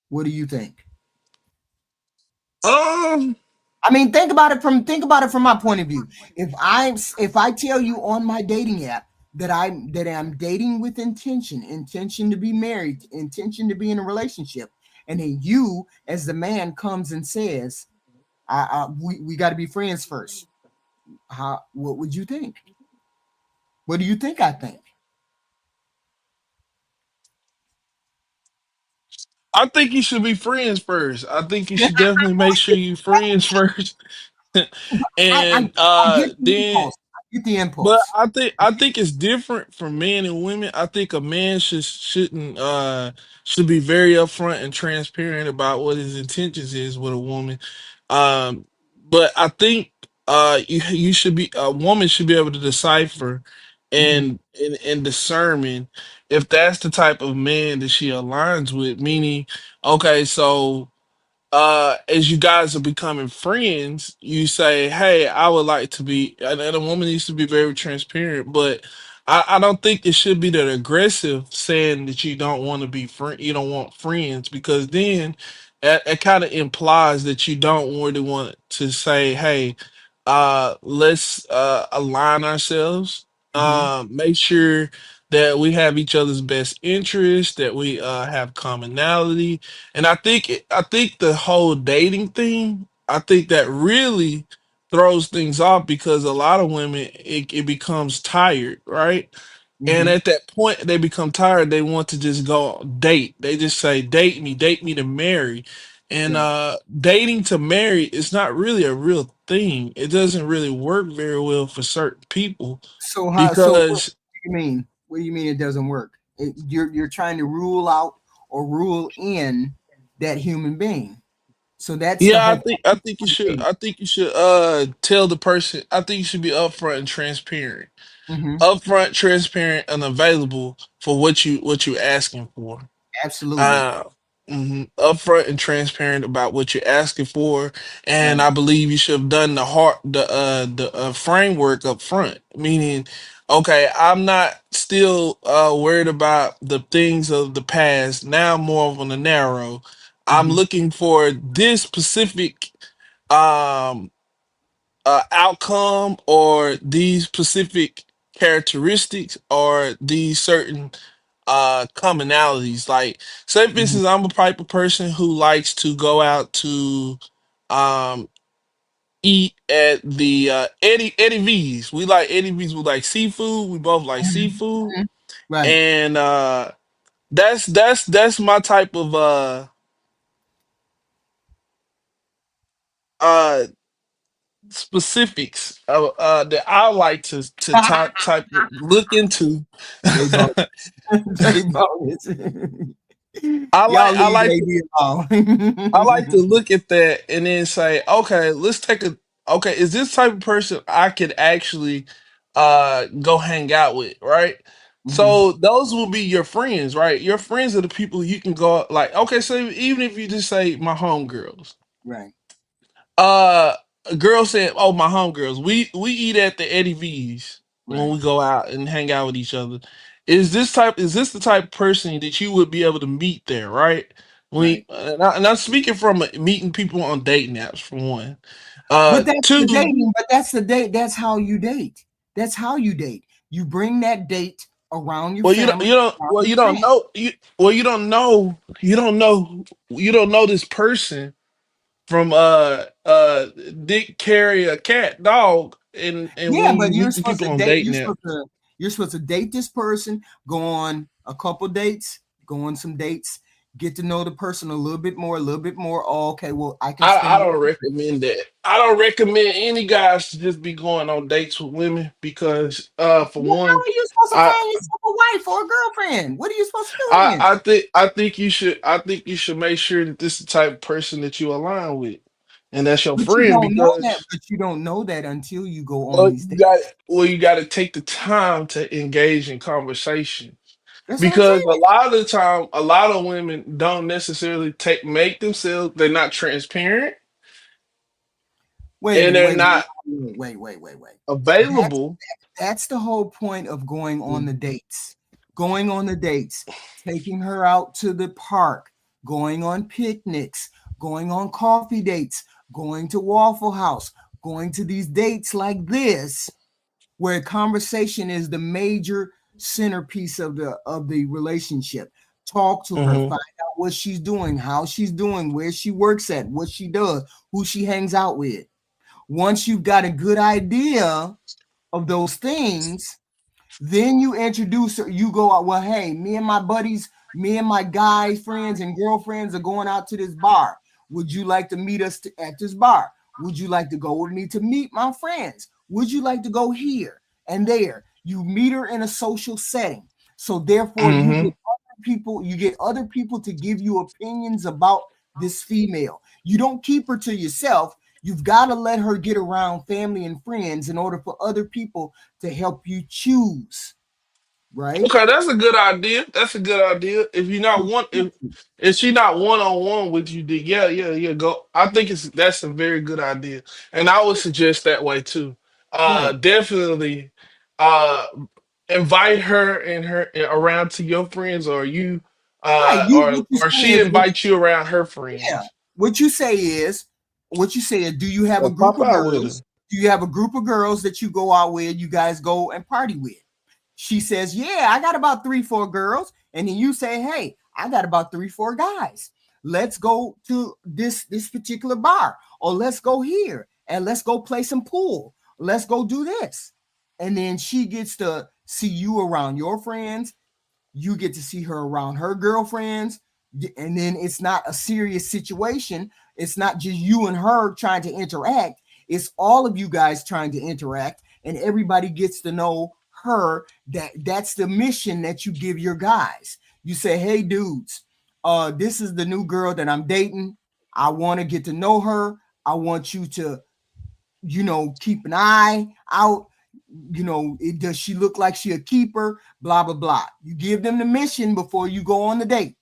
Speaker 1: What do you think?
Speaker 3: Um,
Speaker 1: I mean, think about it from my point of view. If I tell you on my dating app that I'm dating with intention to be married, intention to be in a relationship, and then you as the man comes and says, we got to be friends first. What would you think? What do you think I think?
Speaker 3: I think you should be friends first. I think you should definitely make sure you friends first.
Speaker 1: I
Speaker 3: And
Speaker 1: get the
Speaker 3: then
Speaker 1: impulse. I get the
Speaker 3: but
Speaker 1: impulse.
Speaker 3: I think it's different for men and women. I think a man shouldn't should be very upfront and transparent about what his intentions is with a woman. Um but I think you should be a woman should be able to decipher
Speaker 1: Mhm,
Speaker 3: and discern if that's the type of man that she aligns with, meaning okay, so as you guys are becoming friends, you say, "Hey, I would like to be," and a woman needs to be very transparent. But I don't think it should be that aggressive, saying that you don't want to be friend, you don't want friends, because then it kind of implies that you don't really want to say, "Hey, let's align ourselves,
Speaker 1: mhm.
Speaker 3: make sure." That we have each other's best interests, that we have commonality, and I think the whole dating thing, I think that really throws things off because a lot of women it becomes tired, right? And
Speaker 1: Mhm.
Speaker 3: at that point they become tired, they want to just go date. They just say date me to marry. And
Speaker 1: Right.
Speaker 3: dating to marry is not really a real thing. It doesn't really work very well for certain people
Speaker 1: So how? So what
Speaker 3: because
Speaker 1: do you mean? What do you mean it doesn't work? You're trying to rule out or rule in that human being. So that's the
Speaker 3: yeah,
Speaker 1: whole point of dating.
Speaker 3: I think you should tell the person. I think you should be upfront and transparent.
Speaker 1: Hmm.
Speaker 3: Upfront, transparent, and available for what you asking for.
Speaker 1: Absolutely.
Speaker 3: Uh, Upfront and transparent about what you're asking for, and
Speaker 1: Right.
Speaker 3: I believe you should have done the framework up front. Meaning, okay, I'm not still worried about the things of the past. Now, I'm more of on the narrow. I'm
Speaker 1: Hmm.
Speaker 3: looking for this specific um outcome or these specific characteristics or these certain commonalities. Like, say for
Speaker 1: Hmm.
Speaker 3: instance, I'm a type of person who likes to go out to um eat at the Eddie V's. We like Eddie V's. We like seafood. We both like seafood.
Speaker 1: Hmm. Right.
Speaker 3: And that's my type of uh specifics that I like to type look into.
Speaker 1: J bonus. J bonus. Y'all
Speaker 3: I
Speaker 1: leave
Speaker 3: like
Speaker 1: AB
Speaker 3: I like to
Speaker 1: alone.
Speaker 3: look at that and then say, okay, let's take a okay, is this type of person I could actually go hang out with, right?
Speaker 1: Hmm.
Speaker 3: So those will be your friends, right? Your friends are the people you can go like, okay, so even if you just say my homegirls,
Speaker 1: Right.
Speaker 3: uh, a girl said, "Oh, my homegirls, we eat at the Eddie V's when
Speaker 1: Right.
Speaker 3: we go out and hang out with each other." Is this the type of person that you would be able to meet there, right?
Speaker 1: Right.
Speaker 3: And I'm speaking from meeting people on dating apps for one.
Speaker 1: But that's the
Speaker 3: Two,
Speaker 1: dating. But that's the date. That's how you date. That's how you date. You bring that date around your family, around
Speaker 3: well
Speaker 1: your
Speaker 3: you don't
Speaker 1: friends.
Speaker 3: know you don't know you don't know this person from Dick, carry a cat, dog, and
Speaker 1: Yeah,
Speaker 3: when you
Speaker 1: but
Speaker 3: meet the people on dating apps.
Speaker 1: you're supposed to date this person, go on a couple dates, go on some dates, get to know the person a little bit more, a little bit more. Oh, okay, well, I can
Speaker 3: I
Speaker 1: spend.
Speaker 3: don't recommend that. I don't recommend any guys to just be going on dates with women because, for
Speaker 1: Well, how
Speaker 3: one,
Speaker 1: are you supposed to
Speaker 3: I
Speaker 1: find yourself a wife or a girlfriend? What are you supposed to do then?
Speaker 3: I think you should make sure that this is the type of person that you align with, and that's your
Speaker 1: But you
Speaker 3: friend
Speaker 1: don't know that.
Speaker 3: because
Speaker 1: But you don't know that until you go on these dates.
Speaker 3: you got to take the time to engage in conversation
Speaker 1: That's what I'm
Speaker 3: because
Speaker 1: saying.
Speaker 3: a lot of the time, a lot of women don't necessarily take make themselves. They're not transparent
Speaker 1: Wait,
Speaker 3: and they're
Speaker 1: wait,
Speaker 3: not
Speaker 1: wait. That's
Speaker 3: available.
Speaker 1: that's the whole point of going on the dates. Going on the dates, taking her out to the park, going on picnics, going on coffee dates, going to Waffle House, going to these dates like this, where conversation is the major centerpiece of the relationship. Talk to her,
Speaker 3: Mm-hmm.
Speaker 1: find out what she's doing, how she's doing, where she works at, what she does, who she hangs out with. Once you've got a good idea of those things, then you introduce her. You go out, well, hey, me and my buddies, me and my guy friends and girlfriends are going out to this bar. Would you like to meet us at this bar? Would you like to go with me to meet my friends? Would you like to go here and there? You meet her in a social setting. So therefore,
Speaker 3: Mm-hmm.
Speaker 1: you get other people to give you opinions about this female. You don't keep her to yourself. You've got to let her get around family and friends in order for other people to help you choose, right?
Speaker 3: Okay, that's a good idea. That's a good idea. If you're not one, if she not one on one with you, then yeah, go. I think that's a very good idea, and I would suggest that way too.
Speaker 1: Right,
Speaker 3: Definitely, uh, invite her and her around to your friends, or you,
Speaker 1: right. You what you
Speaker 3: or
Speaker 1: say
Speaker 3: she
Speaker 1: is
Speaker 3: invites you around her
Speaker 1: yeah.
Speaker 3: friends.
Speaker 1: What you say is what you say is, do you have a
Speaker 3: Or
Speaker 1: group
Speaker 3: pop
Speaker 1: of
Speaker 3: out with her.
Speaker 1: girls? Do you have a group of girls that you go out with? You guys go and party with? She says, yeah, I got about 3, 4 girls. And then you say, hey, I got about 3, 4 guys. Let's go to this particular bar, or let's go here and let's go play some pool. Let's go do this. And then she gets to see you around your friends. You get to see her around her girlfriends. And then it's not a serious situation. It's not just you and her trying to interact. It's all of you guys trying to interact, and everybody gets to know her. That's the mission that you give your guys. You say, hey dudes, this is the new girl that I'm dating. I want to get to know her. I want you to, keep an eye out. Does she look like she a keeper? Blah blah blah. You give them the mission before you go on the date.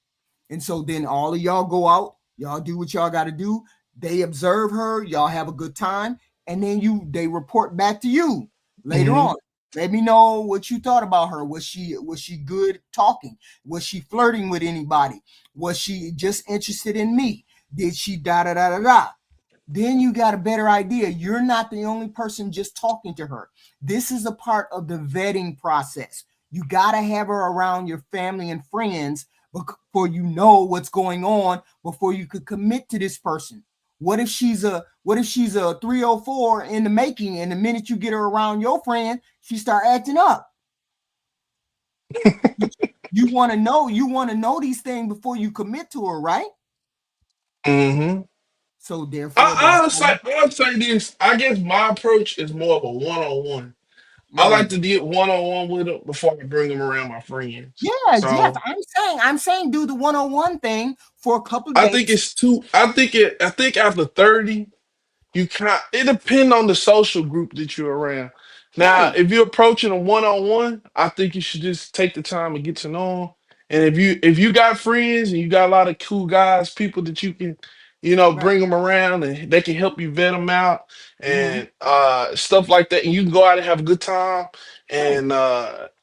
Speaker 1: And so then all of y'all go out, y'all do what y'all got to do. They observe her, y'all have a good time, and then they report back to you later
Speaker 3: Mm-hmm.
Speaker 1: on. Let me know what you thought about her. Was she good talking? Was she flirting with anybody? Was she just interested in me? Did she da da da da da? Then you got a better idea. You're not the only person just talking to her. This is a part of the vetting process. You got to have her around your family and friends before you know what's going on, before you could commit to this person. What if she's a 304 in the making, and the minute you get her around your friend, she start acting up? You want to know these things before you commit to her, right?
Speaker 3: Mm-hmm.
Speaker 1: So therefore
Speaker 3: I,
Speaker 1: that's
Speaker 3: I'll
Speaker 1: how
Speaker 3: say I'll say this. I guess my approach is more of a one on one. I like
Speaker 1: mm.
Speaker 3: to get one on one with them before I bring them around my friends.
Speaker 1: Yes,
Speaker 3: So
Speaker 1: I'm saying do the one-on-one thing for a couple
Speaker 3: I think
Speaker 1: dates.
Speaker 3: it's too. I think after 30, you can't. It depends on the social group that you're around. Now,
Speaker 1: Right,
Speaker 3: if you're approaching a one on one, I think you should just take the time and get to know them. And if you got friends and you got a lot of cool guys, people that you can,
Speaker 1: right.
Speaker 3: bring them around and they can help you vet them out
Speaker 1: Mm-hmm.
Speaker 3: and stuff like that, and you can go out and have a good time.
Speaker 1: Right,
Speaker 3: And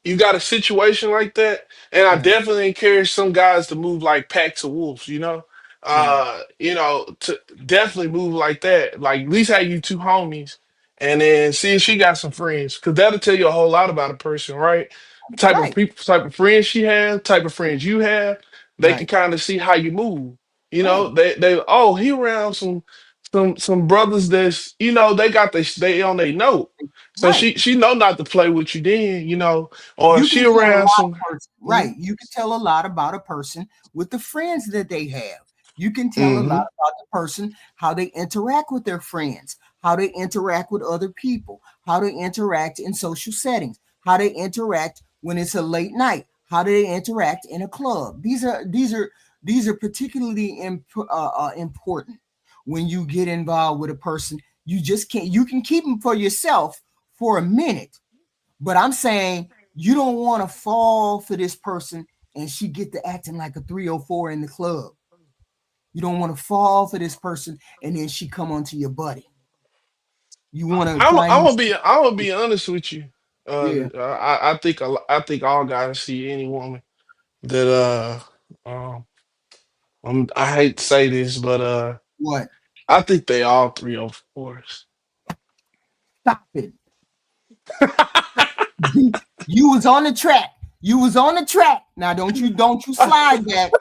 Speaker 3: you got a situation like that, and I
Speaker 1: right,
Speaker 3: definitely encourage some guys to move like packs of wolves.
Speaker 1: right,
Speaker 3: To definitely move like that. Like at least have you two homies, and then see if she got some friends, because that'll tell you a whole lot about a person, right? Type of
Speaker 1: right,
Speaker 3: people, type of friends she has, type of friends you have. They can
Speaker 1: right,
Speaker 3: kind of see how you move.
Speaker 1: right,
Speaker 3: They oh, he around some brothers that's they got they on their note. So
Speaker 1: right.
Speaker 3: she know not to play with you then, or
Speaker 1: You
Speaker 3: she
Speaker 1: can tell a
Speaker 3: around
Speaker 1: lot
Speaker 3: some.
Speaker 1: of person, right?
Speaker 3: Mhm.
Speaker 1: You can tell a lot about a person with the friends that they have. You can tell a lot
Speaker 3: Mhm.
Speaker 1: about the person, how they interact with their friends, how they interact with other people, how they interact in social settings, how they interact when it's a late night, how do they interact in a club. These are particularly important when you get involved with a person. You just can't. You can keep them for yourself for a minute, but I'm saying you don't want to fall for this person and she get to acting like a 304 in the club. You don't want to fall for this person and then she come onto your buddy. You want to
Speaker 3: I'm
Speaker 1: find
Speaker 3: I'm
Speaker 1: these.
Speaker 3: gonna be honest with you.
Speaker 1: Yeah.
Speaker 3: I think all guys see any woman that I hate to say this, but
Speaker 1: What?
Speaker 3: I think they all 304s.
Speaker 1: Stop it. You was on the track. You was on the track. Now don't you slide back.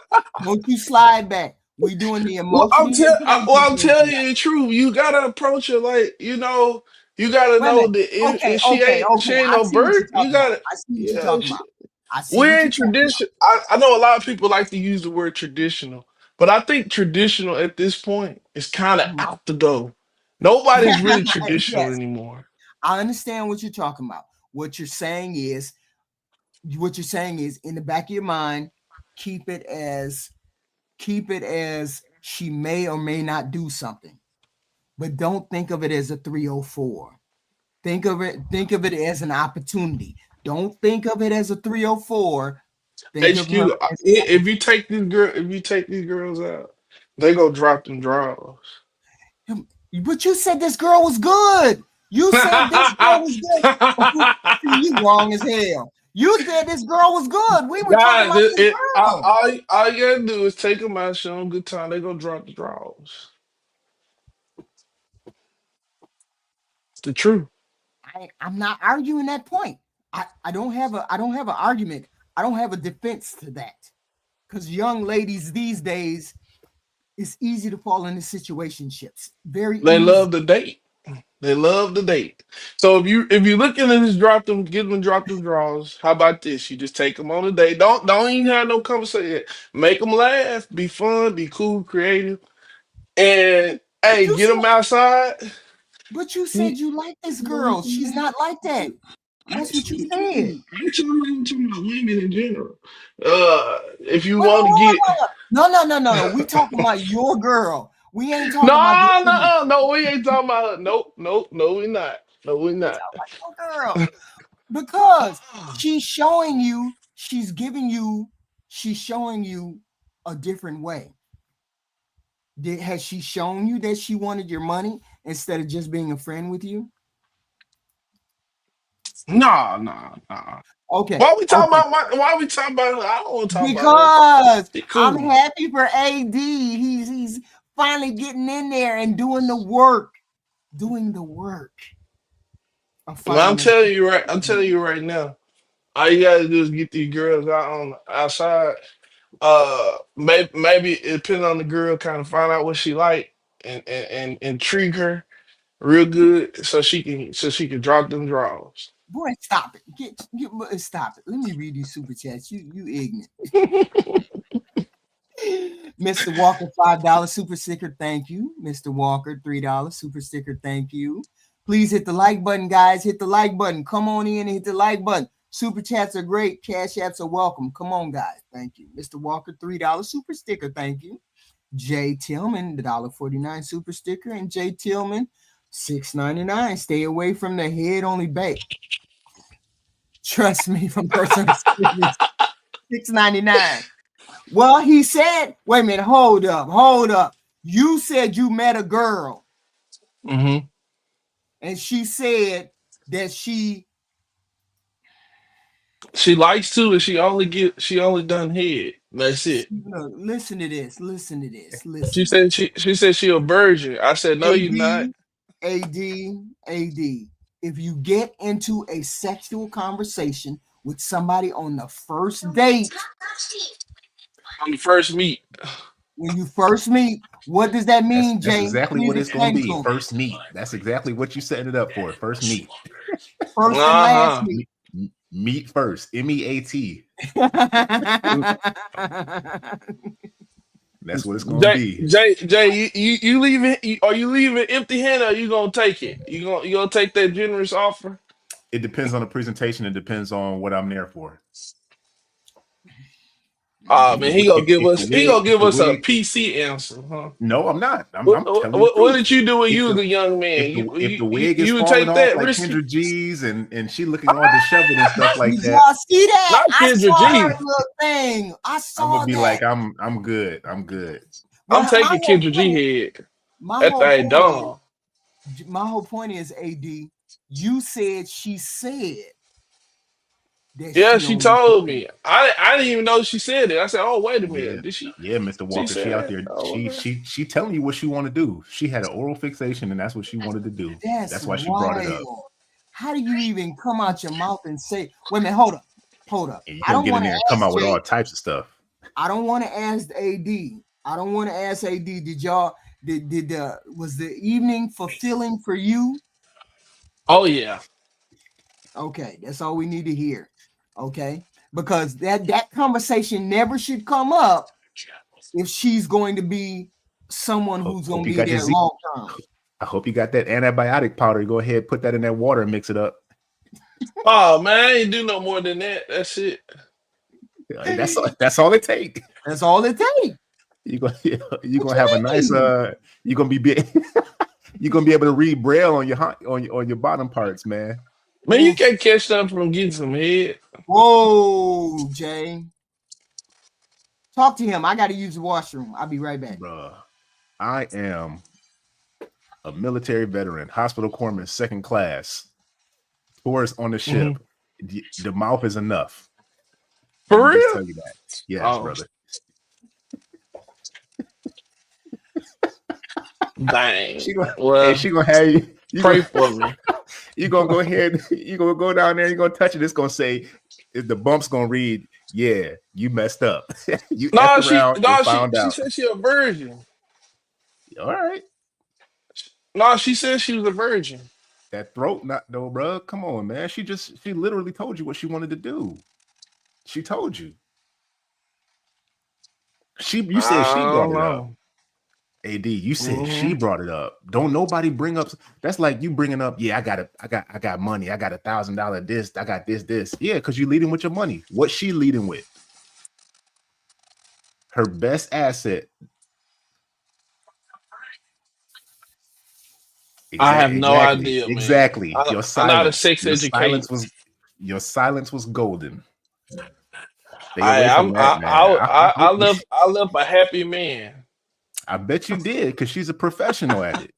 Speaker 1: Don't you slide back. We doing the
Speaker 3: Well,
Speaker 1: emotional
Speaker 3: I'm
Speaker 1: intelligence.
Speaker 3: telling you the truth. You gotta approach her like you gotta
Speaker 1: Wait a
Speaker 3: know
Speaker 1: minute.
Speaker 3: that
Speaker 1: Okay,
Speaker 3: if she
Speaker 1: okay,
Speaker 3: ain't
Speaker 1: okay.
Speaker 3: she ain't
Speaker 1: I
Speaker 3: no
Speaker 1: see what you're
Speaker 3: bird, you
Speaker 1: talking about.
Speaker 3: gotta
Speaker 1: I see what you're
Speaker 3: yeah.
Speaker 1: talking about. I see what
Speaker 3: We're in
Speaker 1: you're talking about.
Speaker 3: tradition. I know a lot of people like to use the word traditional, but I think traditional at this point is kind of
Speaker 1: Mhm.
Speaker 3: out the door. Nobody's really traditional
Speaker 1: Yes,
Speaker 3: anymore.
Speaker 1: I understand what you're talking about. What you're saying is in the back of your mind, keep it as she may or may not do something, but don't think of it as a 304. Think of it as an opportunity. Don't think of it as a 304. Think of her
Speaker 3: HQ,
Speaker 1: as
Speaker 3: if you take these girls out, they go drop them draws.
Speaker 1: but you said this girl was good. You said this girl was good. See, you wrong as hell. You said this girl was good. We were talking
Speaker 3: Guys,
Speaker 1: about this girl.
Speaker 3: all you gotta do is take them out, show them good time. They go drop the draws. It's the truth.
Speaker 1: I'm not arguing that point. I don't have an argument. I don't have a defense to that. Because young ladies these days, it's easy to fall into situationships. Very
Speaker 3: They
Speaker 1: easy.
Speaker 3: love the date. They love the date. So if you looking at this get them drop them draws. How about this? You just take them on a date. Don't even have no conversation. Make them laugh. Be fun. Be cool. Creative. And
Speaker 1: But
Speaker 3: hey,
Speaker 1: you
Speaker 3: get
Speaker 1: said,
Speaker 3: them outside.
Speaker 1: but you
Speaker 3: You-
Speaker 1: said you like this girl. She's not like that. That's what you said.
Speaker 3: I'm talking about women in general. If you
Speaker 1: Wait,
Speaker 3: want to get
Speaker 1: no. We talking about your girl. We ain't talking about the
Speaker 3: no,
Speaker 1: woman.
Speaker 3: no, we ain't talking about her. Nope, no, we not. No, we
Speaker 1: We
Speaker 3: not.
Speaker 1: talking about your girl. Because she's showing you, she's showing you a different way. Has she shown you that she wanted your money instead of just being a friend with you?
Speaker 3: Nah.
Speaker 1: Okay,
Speaker 3: Why we talking
Speaker 1: okay.
Speaker 3: about why we talking about her? I don't want to talk about her.
Speaker 1: Because
Speaker 3: She
Speaker 1: I'm
Speaker 3: cool.
Speaker 1: happy for AD. He's finally getting in there and doing the work, of
Speaker 3: Well,
Speaker 1: finding us.
Speaker 3: I'm telling you right now. All you gotta do is get these girls out on outside. Maybe it depends on the girl, kind of find out what she like and intrigue her real good so she can drop them draws.
Speaker 1: Boy, stop it. Stop it. Let me read these super chats. You ignorant. Mr. Walker, $5 super sticker, thank you. Mr. Walker, $3 super sticker, thank you. Please hit the like button, guys. Hit the like button. Come on in and hit the like button. Super chats are great. Cash apps are welcome. Come on, guys. Thank you. Mr. Walker, $3 super sticker, thank you. Jay Tillman, the $1.49 super sticker, and Jay Tillman, $6.99. Stay away from the head only bake. Trust me from personal experience. $6.99. Well, he said, wait a minute, hold up. You said you met a girl,
Speaker 3: Mm-hmm.
Speaker 1: and she said that she
Speaker 3: Likes to, and she only done head. That's it.
Speaker 1: look, listen to this. Listen.
Speaker 3: She said she a virgin. I said no, you not.
Speaker 1: AD, AD. If you get into a sexual conversation with somebody on the first date,
Speaker 3: On the first meet.
Speaker 1: when you first meet, what does that mean,
Speaker 4: That's
Speaker 1: Jay?
Speaker 4: exactly
Speaker 1: Please
Speaker 4: what it's gonna
Speaker 1: explain
Speaker 4: be.
Speaker 1: to him.
Speaker 4: First meet. That's exactly what you setting it up for. First meet.
Speaker 1: First and last
Speaker 3: Uh-huh.
Speaker 1: meet.
Speaker 4: Meet first. MEAT. That's what it's gonna be.
Speaker 3: Jay, you leaving? Are you leaving empty handed? Or you gonna take it? You gonna take that generous offer?
Speaker 4: It depends on the presentation. It depends on what I'm there for.
Speaker 3: Oh
Speaker 4: If the
Speaker 3: man,
Speaker 4: if the
Speaker 3: he
Speaker 4: wig
Speaker 3: gonna
Speaker 4: if
Speaker 3: give
Speaker 4: the
Speaker 3: us a
Speaker 4: wig
Speaker 3: PC answer, huh?
Speaker 4: no, I'm not. I'm telling the
Speaker 3: What
Speaker 4: truth.
Speaker 3: did you do when
Speaker 4: If
Speaker 3: you was
Speaker 4: the
Speaker 3: a young man?
Speaker 4: if the wig is
Speaker 3: You would
Speaker 4: falling
Speaker 3: take
Speaker 4: off
Speaker 3: that
Speaker 4: like
Speaker 3: risky?
Speaker 4: Kendra G's and she looking all disheveled and stuff like
Speaker 1: Did
Speaker 4: that,
Speaker 1: y'all see that?
Speaker 3: Not
Speaker 1: I
Speaker 3: Kendra
Speaker 1: saw her
Speaker 3: G.
Speaker 1: little thing. I
Speaker 4: I'm gonna
Speaker 1: saw
Speaker 4: be
Speaker 1: that.
Speaker 4: like, I'm good. I'm good.
Speaker 3: I'm
Speaker 1: Well,
Speaker 3: taking Kendra G head. That thing dumb.
Speaker 1: my whole point is, AD, you said she said that
Speaker 3: Yeah,
Speaker 1: she
Speaker 3: she
Speaker 1: only
Speaker 3: told me. I didn't even know she said it. I said, "Oh, wait a
Speaker 4: Yeah.
Speaker 3: minute. Did she?"
Speaker 4: Yeah, Mr.
Speaker 3: She
Speaker 4: Walker. She
Speaker 3: said
Speaker 4: out
Speaker 3: it.
Speaker 4: there.
Speaker 3: Oh, okay.
Speaker 4: She telling you what she want to do. She had an oral fixation and that's what she wanted to do.
Speaker 1: that's
Speaker 4: That's why she brought it up.
Speaker 1: wild. How do you even come out your mouth and say, wait a minute, hold up. hold up.
Speaker 4: And you're
Speaker 1: I
Speaker 4: gonna
Speaker 1: don't
Speaker 4: get in
Speaker 1: want to
Speaker 4: there and come
Speaker 1: ask
Speaker 4: out with
Speaker 1: Jay.
Speaker 4: all types of stuff.
Speaker 1: I don't want to ask AD. I don't want to ask AD. Did y'all was the evening fulfilling for you?
Speaker 3: Oh yeah.
Speaker 1: Okay, that's all we need to hear. Okay, because that conversation never should come up if she's going to be someone who's going
Speaker 4: Hope
Speaker 1: to
Speaker 4: you
Speaker 1: be
Speaker 4: got your
Speaker 1: there
Speaker 4: Z.
Speaker 1: long term.
Speaker 4: I hope you got that antibiotic powder. Go ahead, put that in that water and mix it up.
Speaker 3: Oh man, I ain't do no more than that. That's it.
Speaker 4: That's all it takes.
Speaker 1: That's all it takes.
Speaker 4: You're gonna have a nice you're gonna be you're gonna be able to read braille on your bottom parts, man.
Speaker 3: Man, you can't catch them from getting some head.
Speaker 1: Whoa, Jay. Talk to him. I got to use the washroom. I'll be right back.
Speaker 4: Bruh, I am a military veteran, hospital corpsman, second class, tourist on the ship. The mouth is enough.
Speaker 3: For
Speaker 4: Let me just
Speaker 3: real?
Speaker 4: tell you that. Yes,
Speaker 3: Oh.
Speaker 4: brother.
Speaker 3: Dang.
Speaker 4: She gonna have you.
Speaker 3: Pray for me.
Speaker 4: You're gonna go ahead, you're gonna go down there, you're gonna touch it. It's gonna say, the bump's gonna read, yeah, you messed up. You
Speaker 3: She said she a virgin.
Speaker 4: All right.
Speaker 3: No, she said she was a virgin.
Speaker 4: That throat knot though, bro. Come on, man. She literally told you what she wanted to do. She told you. You said she brought it up. AD, you said she brought it up. Don't nobody bring up. That's like you bringing up. Yeah, I got money. I got $1,000. This, I got this. Yeah, because you leading with your money. What she leading with? Her best asset.
Speaker 3: I have no idea, man.
Speaker 4: Exactly.
Speaker 3: I'm not a sex educator.
Speaker 4: Your silence was golden.
Speaker 3: I left a happy man.
Speaker 4: I bet you did, because she's a professional at it.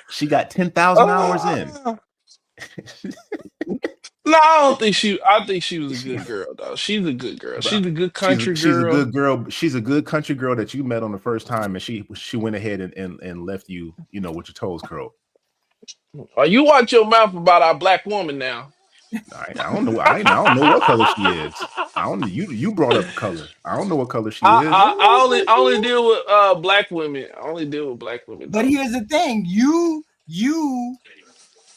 Speaker 4: She got 10,000 hours in.
Speaker 3: No, I think she was a good girl, though. She's a good girl. She's a good country girl.
Speaker 4: She's a good girl. She's a good country girl that you met on the first time, and she went ahead and left you, with your toes curled.
Speaker 3: You watch your mouth about our black woman now.
Speaker 4: I don't know. I don't know what color she is. I don't know. You brought up color. I don't know what color she is.
Speaker 3: I only deal with black women. I only deal with black women.
Speaker 1: But here's the thing: you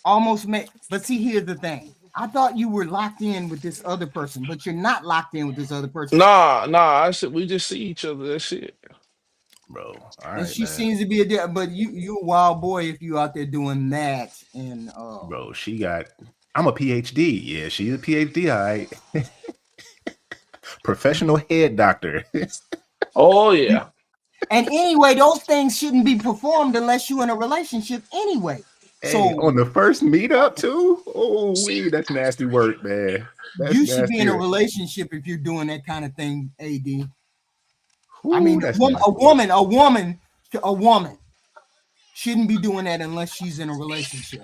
Speaker 1: almost met. But see, here's the thing: I thought you were locked in with this other person, but you're not locked in with this other person.
Speaker 3: Nah. I said we just see each other. That's it,
Speaker 4: bro. All right,
Speaker 1: and she seems to be but you a wild boy if you out there doing that. And
Speaker 4: bro, I'm a PhD. Yeah, she's a PhD. All right. Professional head doctor.
Speaker 3: Oh yeah.
Speaker 1: And anyway, those things shouldn't be performed unless you're in a relationship anyway.
Speaker 4: Hey,
Speaker 1: so
Speaker 4: on the first meetup too? Oh, that's nasty work, man.
Speaker 1: You should be in a relationship if you're doing that kind of thing, AD.
Speaker 4: Ooh,
Speaker 1: I mean, a woman shouldn't be doing that unless she's in a relationship.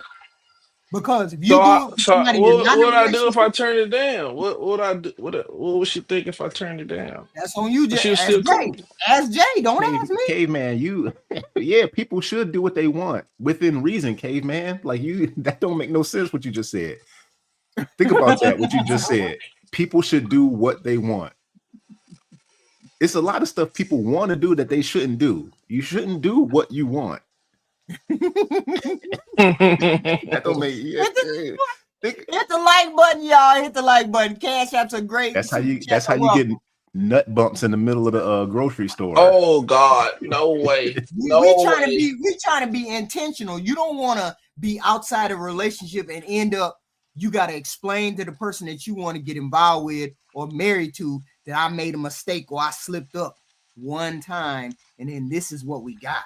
Speaker 1: Because if you
Speaker 3: what would I do if I turned it down? What would I do? What would she think if I turned it down?
Speaker 1: That's on you.
Speaker 3: She was still cool.
Speaker 1: Ask Jay. Don't ask me.
Speaker 4: Caveman, yeah, people should do what they want within reason, caveman. Like that don't make no sense what you just said. Think about that, what you just said. People should do what they want. It's a lot of stuff people want to do that they shouldn't do. You shouldn't do what you want. That don't make
Speaker 1: hit the like button, y'all. Hit the like button. Cash apps are great.
Speaker 4: That's how you get nut bumps in the middle of the grocery store.
Speaker 3: Oh God, no way.
Speaker 1: We're trying to be intentional. You don't want to be outside of a relationship and end up you got to explain to the person that you want to get involved with or married to that I made a mistake or I slipped up one time and then this is what we got.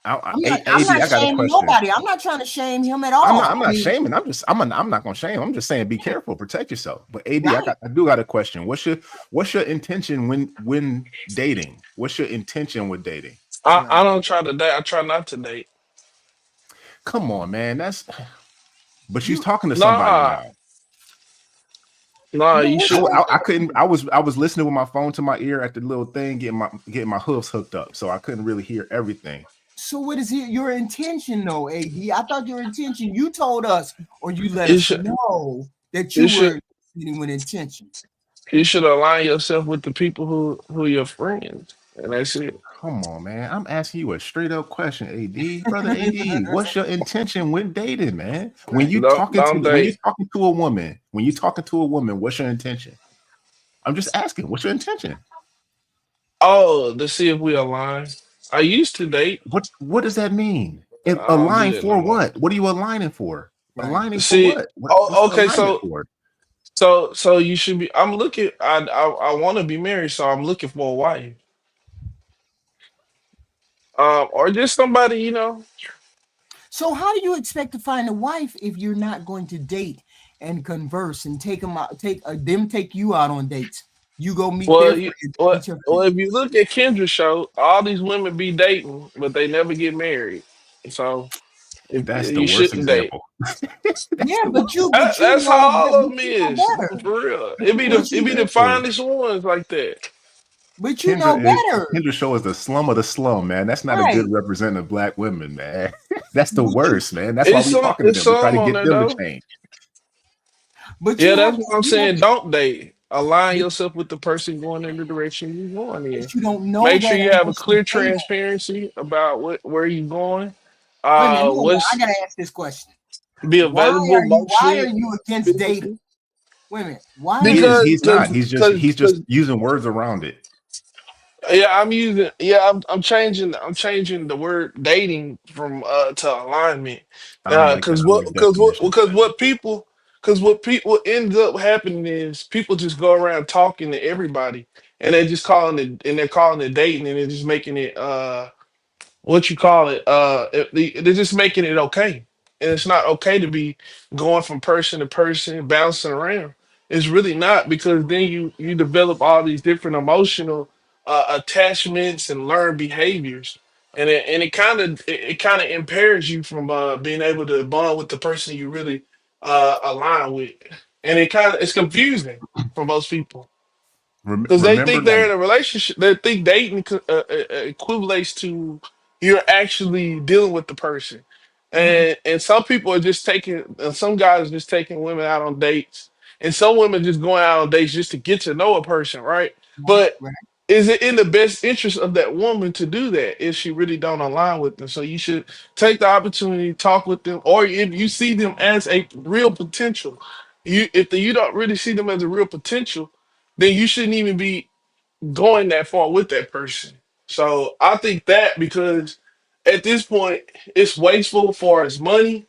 Speaker 1: I'm not shaming nobody. I'm not trying to shame him at all.
Speaker 4: I'm not shaming. I'm not gonna shame. I'm just saying be careful, protect yourself. But AD, right. I do got a question. What's your intention when dating? What's your intention with dating?
Speaker 3: I don't try to date. I try not to date.
Speaker 4: Come on, man. But she's talking to somebody now.
Speaker 3: No, you should.
Speaker 4: I couldn't. I was listening with my phone to my ear at the little thing, getting my hoofs hooked up, so I couldn't really hear everything.
Speaker 1: So what is your intention, though, AD? I thought your intention. You told us, or you let us know that you were sitting with intention.
Speaker 3: You should align yourself with the people who your friends, and that's it.
Speaker 4: Come on, man. I'm asking you a straight up question, AD. Brother AD, what's your intention when dating, man? When you
Speaker 3: Don't date.
Speaker 4: talking to a woman, what's your intention? I'm just asking, what's your intention?
Speaker 3: Oh, to see if we align. I used to date.
Speaker 4: What does that mean? It
Speaker 3: I don't do
Speaker 4: align
Speaker 3: that no
Speaker 4: for
Speaker 3: more.
Speaker 4: what? What are you aligning for?
Speaker 1: Right.
Speaker 4: Aligning for
Speaker 3: See,
Speaker 4: what? What's the
Speaker 3: okay,
Speaker 4: alignment for?
Speaker 3: so you should be. I'm looking. I want to be married, so I'm looking for a wife, or just somebody,
Speaker 1: So how do you expect to find a wife if you're not going to date and converse and take them out, take you out on dates? You go meet their
Speaker 3: Well,
Speaker 1: friends.
Speaker 3: well,
Speaker 1: Meet your
Speaker 3: well,
Speaker 1: friends.
Speaker 3: if you look at Kendra's show, all these women be dating, but they never get married. So if
Speaker 4: That's the
Speaker 3: you
Speaker 4: worst
Speaker 3: shouldn't date.
Speaker 4: example.
Speaker 1: Yeah, but you
Speaker 3: That's how
Speaker 1: know
Speaker 3: all of them is,
Speaker 1: better.
Speaker 3: for real.
Speaker 1: But
Speaker 3: It be the finest ones like that.
Speaker 1: But you know better.
Speaker 4: Kendra show is the slum of the slum, man. That's not a
Speaker 1: Right.
Speaker 4: good representative of black women, man. That's the worst, man. That's
Speaker 3: It's
Speaker 4: why we talking to
Speaker 3: it's
Speaker 4: them. We try
Speaker 3: some
Speaker 4: to
Speaker 3: on
Speaker 4: get
Speaker 3: there
Speaker 4: them to
Speaker 3: though.
Speaker 4: change.
Speaker 1: But
Speaker 3: Yeah,
Speaker 1: you have
Speaker 3: that's
Speaker 1: to,
Speaker 3: what I'm
Speaker 1: you have
Speaker 3: saying.
Speaker 1: to,
Speaker 3: Don't date. Align
Speaker 1: but,
Speaker 3: yourself with the person going in the direction you're going in.
Speaker 1: but you don't know
Speaker 3: Make
Speaker 1: that
Speaker 3: sure you have a
Speaker 1: unless you
Speaker 3: clear
Speaker 1: date.
Speaker 3: transparency about where you're going.
Speaker 1: Wait a minute, hold on. I
Speaker 3: What's
Speaker 1: gotta ask this question.
Speaker 3: be
Speaker 1: Why
Speaker 3: available
Speaker 1: are
Speaker 3: emotionally,
Speaker 1: you against dating?
Speaker 3: physically.
Speaker 1: Wait a minute. Why are you
Speaker 3: Because
Speaker 4: He's not. He's just
Speaker 3: because
Speaker 4: using words around it.
Speaker 3: I'm changing the word dating from to alignment.
Speaker 4: I don't like that other definition.
Speaker 3: What people ends up happening is people just go around talking to everybody, and they're calling it dating, and they're just making it what you call it they're just making it okay, and it's not okay to be going from person to person bouncing around. It's really not, because then you develop all these different emotional attachments and learned behaviors, and it kind of impairs you from being able to bond with the person you really align with, and it's confusing for most people because they
Speaker 4: Remember,
Speaker 3: think they're
Speaker 4: like
Speaker 3: in a relationship. They think dating equivalates to you're actually dealing with the person,
Speaker 1: Mhm.
Speaker 3: and some people are just taking. And some guys are just taking women out on dates, and some women just going out on dates just to get to know a person, right?
Speaker 1: Right,
Speaker 3: But
Speaker 1: right.
Speaker 3: is it in the best interest of that woman to do that if she really don't align with them? So you should take the opportunity, talk with them, or if you see them as a real potential, you don't really see them as a real potential, then you shouldn't even be going that far with that person. So I think that, because at this point it's wasteful as far as money,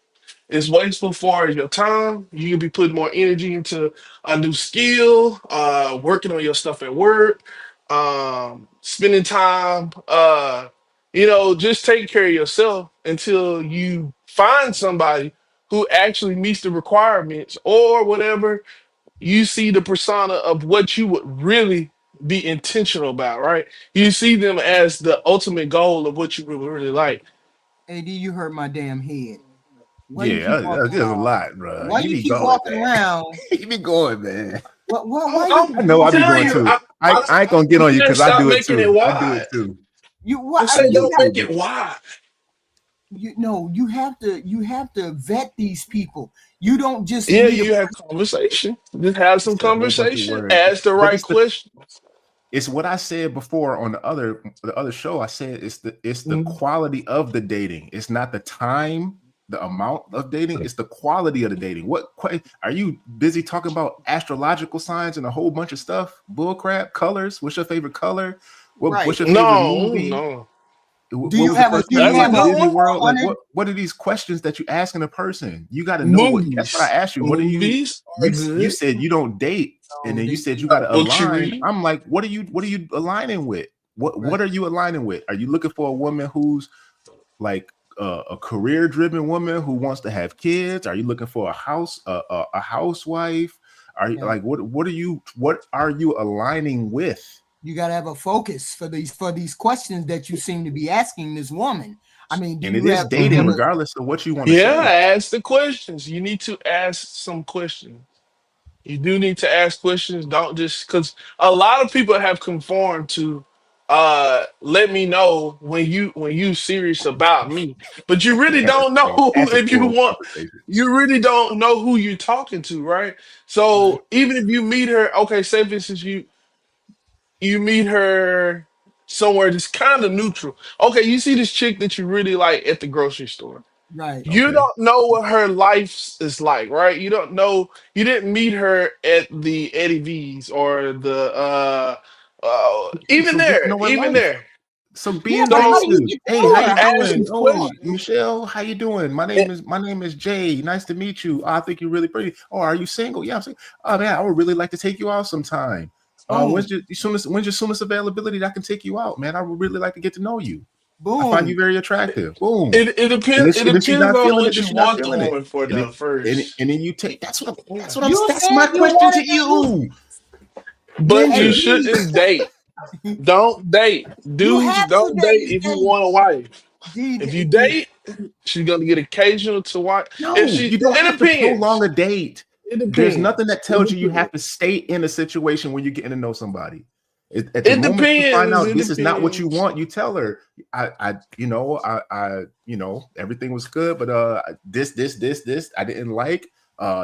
Speaker 3: it's wasteful as far as your time. You can be putting more energy into a new skill, working on your stuff at work, spending time, just taking care of yourself until you find somebody who actually meets the requirements or whatever. You see the persona of what you would really be intentional about, right? You see them as the ultimate goal of what you would really like.
Speaker 1: AD, you hurt my damn head. Why you keep
Speaker 4: yeah,
Speaker 1: walking
Speaker 4: there's a
Speaker 1: around?
Speaker 4: lot, bro.
Speaker 1: Why
Speaker 4: You
Speaker 1: you
Speaker 4: be
Speaker 1: keep
Speaker 4: going,
Speaker 1: walking
Speaker 4: man.
Speaker 1: around?
Speaker 4: You be going, man.
Speaker 1: Why you
Speaker 3: I'm,
Speaker 4: I know I
Speaker 3: I'm
Speaker 4: be
Speaker 3: telling
Speaker 4: going
Speaker 3: you,
Speaker 4: too. I ain't gonna get on you because I
Speaker 3: stop
Speaker 4: do it
Speaker 3: making it
Speaker 4: too. I do it
Speaker 3: wide.
Speaker 4: too.
Speaker 3: I'm saying
Speaker 4: I do
Speaker 1: you
Speaker 4: it
Speaker 3: don't
Speaker 1: got
Speaker 4: too,
Speaker 3: make it
Speaker 4: bro.
Speaker 3: wide.
Speaker 1: you have to vet these people. You don't just
Speaker 3: Yeah,
Speaker 1: meet a
Speaker 3: you have conversation. Just have
Speaker 4: You
Speaker 3: some
Speaker 4: said a whole bunch of
Speaker 3: conversation.
Speaker 4: words,
Speaker 3: Ask the
Speaker 4: but
Speaker 3: right questions.
Speaker 4: it's what I said before on the other show. I said it's the
Speaker 3: Mhm.
Speaker 4: quality of the dating. It's not the time, the amount of dating. It's the quality of the dating. Are you busy talking about astrological signs and a whole bunch of stuff? Bullcrap. Colors. What's your favorite color?
Speaker 1: right.
Speaker 4: What's your favorite
Speaker 3: No,
Speaker 4: movie?
Speaker 3: no.
Speaker 1: Do
Speaker 4: What
Speaker 1: you
Speaker 4: was the
Speaker 1: have a
Speaker 4: first time you
Speaker 3: That's a
Speaker 4: went to
Speaker 3: good
Speaker 4: Disney
Speaker 3: one.
Speaker 4: World? Like
Speaker 1: 100?
Speaker 4: what are these questions that you asking a person? You got to know what. That's what I
Speaker 3: Movies.
Speaker 4: asked you. What are you?
Speaker 3: Movies are
Speaker 4: You
Speaker 3: good.
Speaker 4: said you don't date, and then you said you got to
Speaker 3: Books you
Speaker 4: align.
Speaker 3: read.
Speaker 4: I'm like, what are you aligning with? What
Speaker 1: Right.
Speaker 4: are you aligning with? Are you looking for a woman who's like a career driven woman who wants to have kids? Are you looking for a housewife? Are you
Speaker 1: Yeah.
Speaker 4: like what are you aligning with?
Speaker 1: You got to have a focus for these questions that you seem to be asking this woman. I mean, do
Speaker 4: And it
Speaker 1: you
Speaker 4: is
Speaker 1: have
Speaker 4: dating,
Speaker 3: Mhm.
Speaker 4: regardless of what you want to
Speaker 3: Yeah,
Speaker 4: say.
Speaker 3: ask the questions. You need to ask some questions. You do need to ask questions. Don't just, because a lot of people have conformed to let me know when you serious about me. But you really
Speaker 4: That's
Speaker 3: don't know
Speaker 4: that's a
Speaker 3: if you
Speaker 4: close
Speaker 3: want,
Speaker 4: conversation.
Speaker 3: you really don't know who you're talking to, right?
Speaker 1: Right.
Speaker 3: So even if you meet her, okay, say for instance you meet her somewhere that's kind of neutral. Okay, you see this chick that you really like at the grocery store.
Speaker 1: Right.
Speaker 3: You
Speaker 4: Okay.
Speaker 3: don't know what her life is like, right? You don't know. You didn't meet her at the Eddie V's or the even
Speaker 4: So get to
Speaker 3: there,
Speaker 4: know her
Speaker 3: even
Speaker 4: life.
Speaker 3: there.
Speaker 4: So be
Speaker 1: Yeah, but how do
Speaker 3: So
Speaker 1: you
Speaker 4: invasive.
Speaker 1: get to
Speaker 4: Hey,
Speaker 1: know
Speaker 4: how
Speaker 1: her?
Speaker 4: you
Speaker 1: How
Speaker 3: ask
Speaker 1: do
Speaker 3: some
Speaker 4: doing?
Speaker 1: you get to know
Speaker 4: Oh,
Speaker 1: her?
Speaker 3: questions.
Speaker 4: Michelle, how you doing? My name is Jay. Nice to meet you. I think you're really pretty. Oh, are you single? Yeah, I'm single. Oh man, I would really like to take you out sometime.
Speaker 1: Boom,
Speaker 4: When's your soonest availability that I can take you out, man? I would really like to get to know you. I find you
Speaker 1: boom.
Speaker 4: very attractive. Boom.
Speaker 3: It
Speaker 4: And
Speaker 3: depends. It
Speaker 4: then she's
Speaker 3: depends
Speaker 4: not
Speaker 3: on
Speaker 4: feeling it.
Speaker 3: what
Speaker 4: Then
Speaker 3: you
Speaker 4: she's not
Speaker 3: want the
Speaker 4: feeling it.
Speaker 3: woman for,
Speaker 4: And
Speaker 3: though.
Speaker 4: then and,
Speaker 3: First,
Speaker 4: and then you take
Speaker 1: You
Speaker 4: that's
Speaker 1: said
Speaker 4: my
Speaker 1: you
Speaker 4: question to
Speaker 1: wanted to.
Speaker 4: you,
Speaker 3: but
Speaker 1: Hey,
Speaker 3: you
Speaker 4: Ninja.
Speaker 1: D,
Speaker 3: shouldn't date. Don't date.
Speaker 1: you
Speaker 3: Dudes
Speaker 1: have to
Speaker 3: don't date
Speaker 1: date.
Speaker 3: if you
Speaker 1: Hey,
Speaker 3: want a wife.
Speaker 1: D,
Speaker 3: If you
Speaker 1: D,
Speaker 3: date, she's gonna get occasional to wife. If
Speaker 4: No,
Speaker 3: she,
Speaker 4: you don't
Speaker 3: it
Speaker 4: have to prolong
Speaker 3: depends.
Speaker 4: a date.
Speaker 3: It
Speaker 4: There's nothing
Speaker 3: depends.
Speaker 4: that
Speaker 3: It
Speaker 4: tells you have
Speaker 3: depends.
Speaker 4: to stay in a situation when you're getting to know somebody. At the
Speaker 3: It
Speaker 4: moment you find
Speaker 3: depends.
Speaker 4: out
Speaker 3: It
Speaker 4: this is not what you
Speaker 3: depends.
Speaker 4: want, you tell her, everything was good, but this, I didn't like.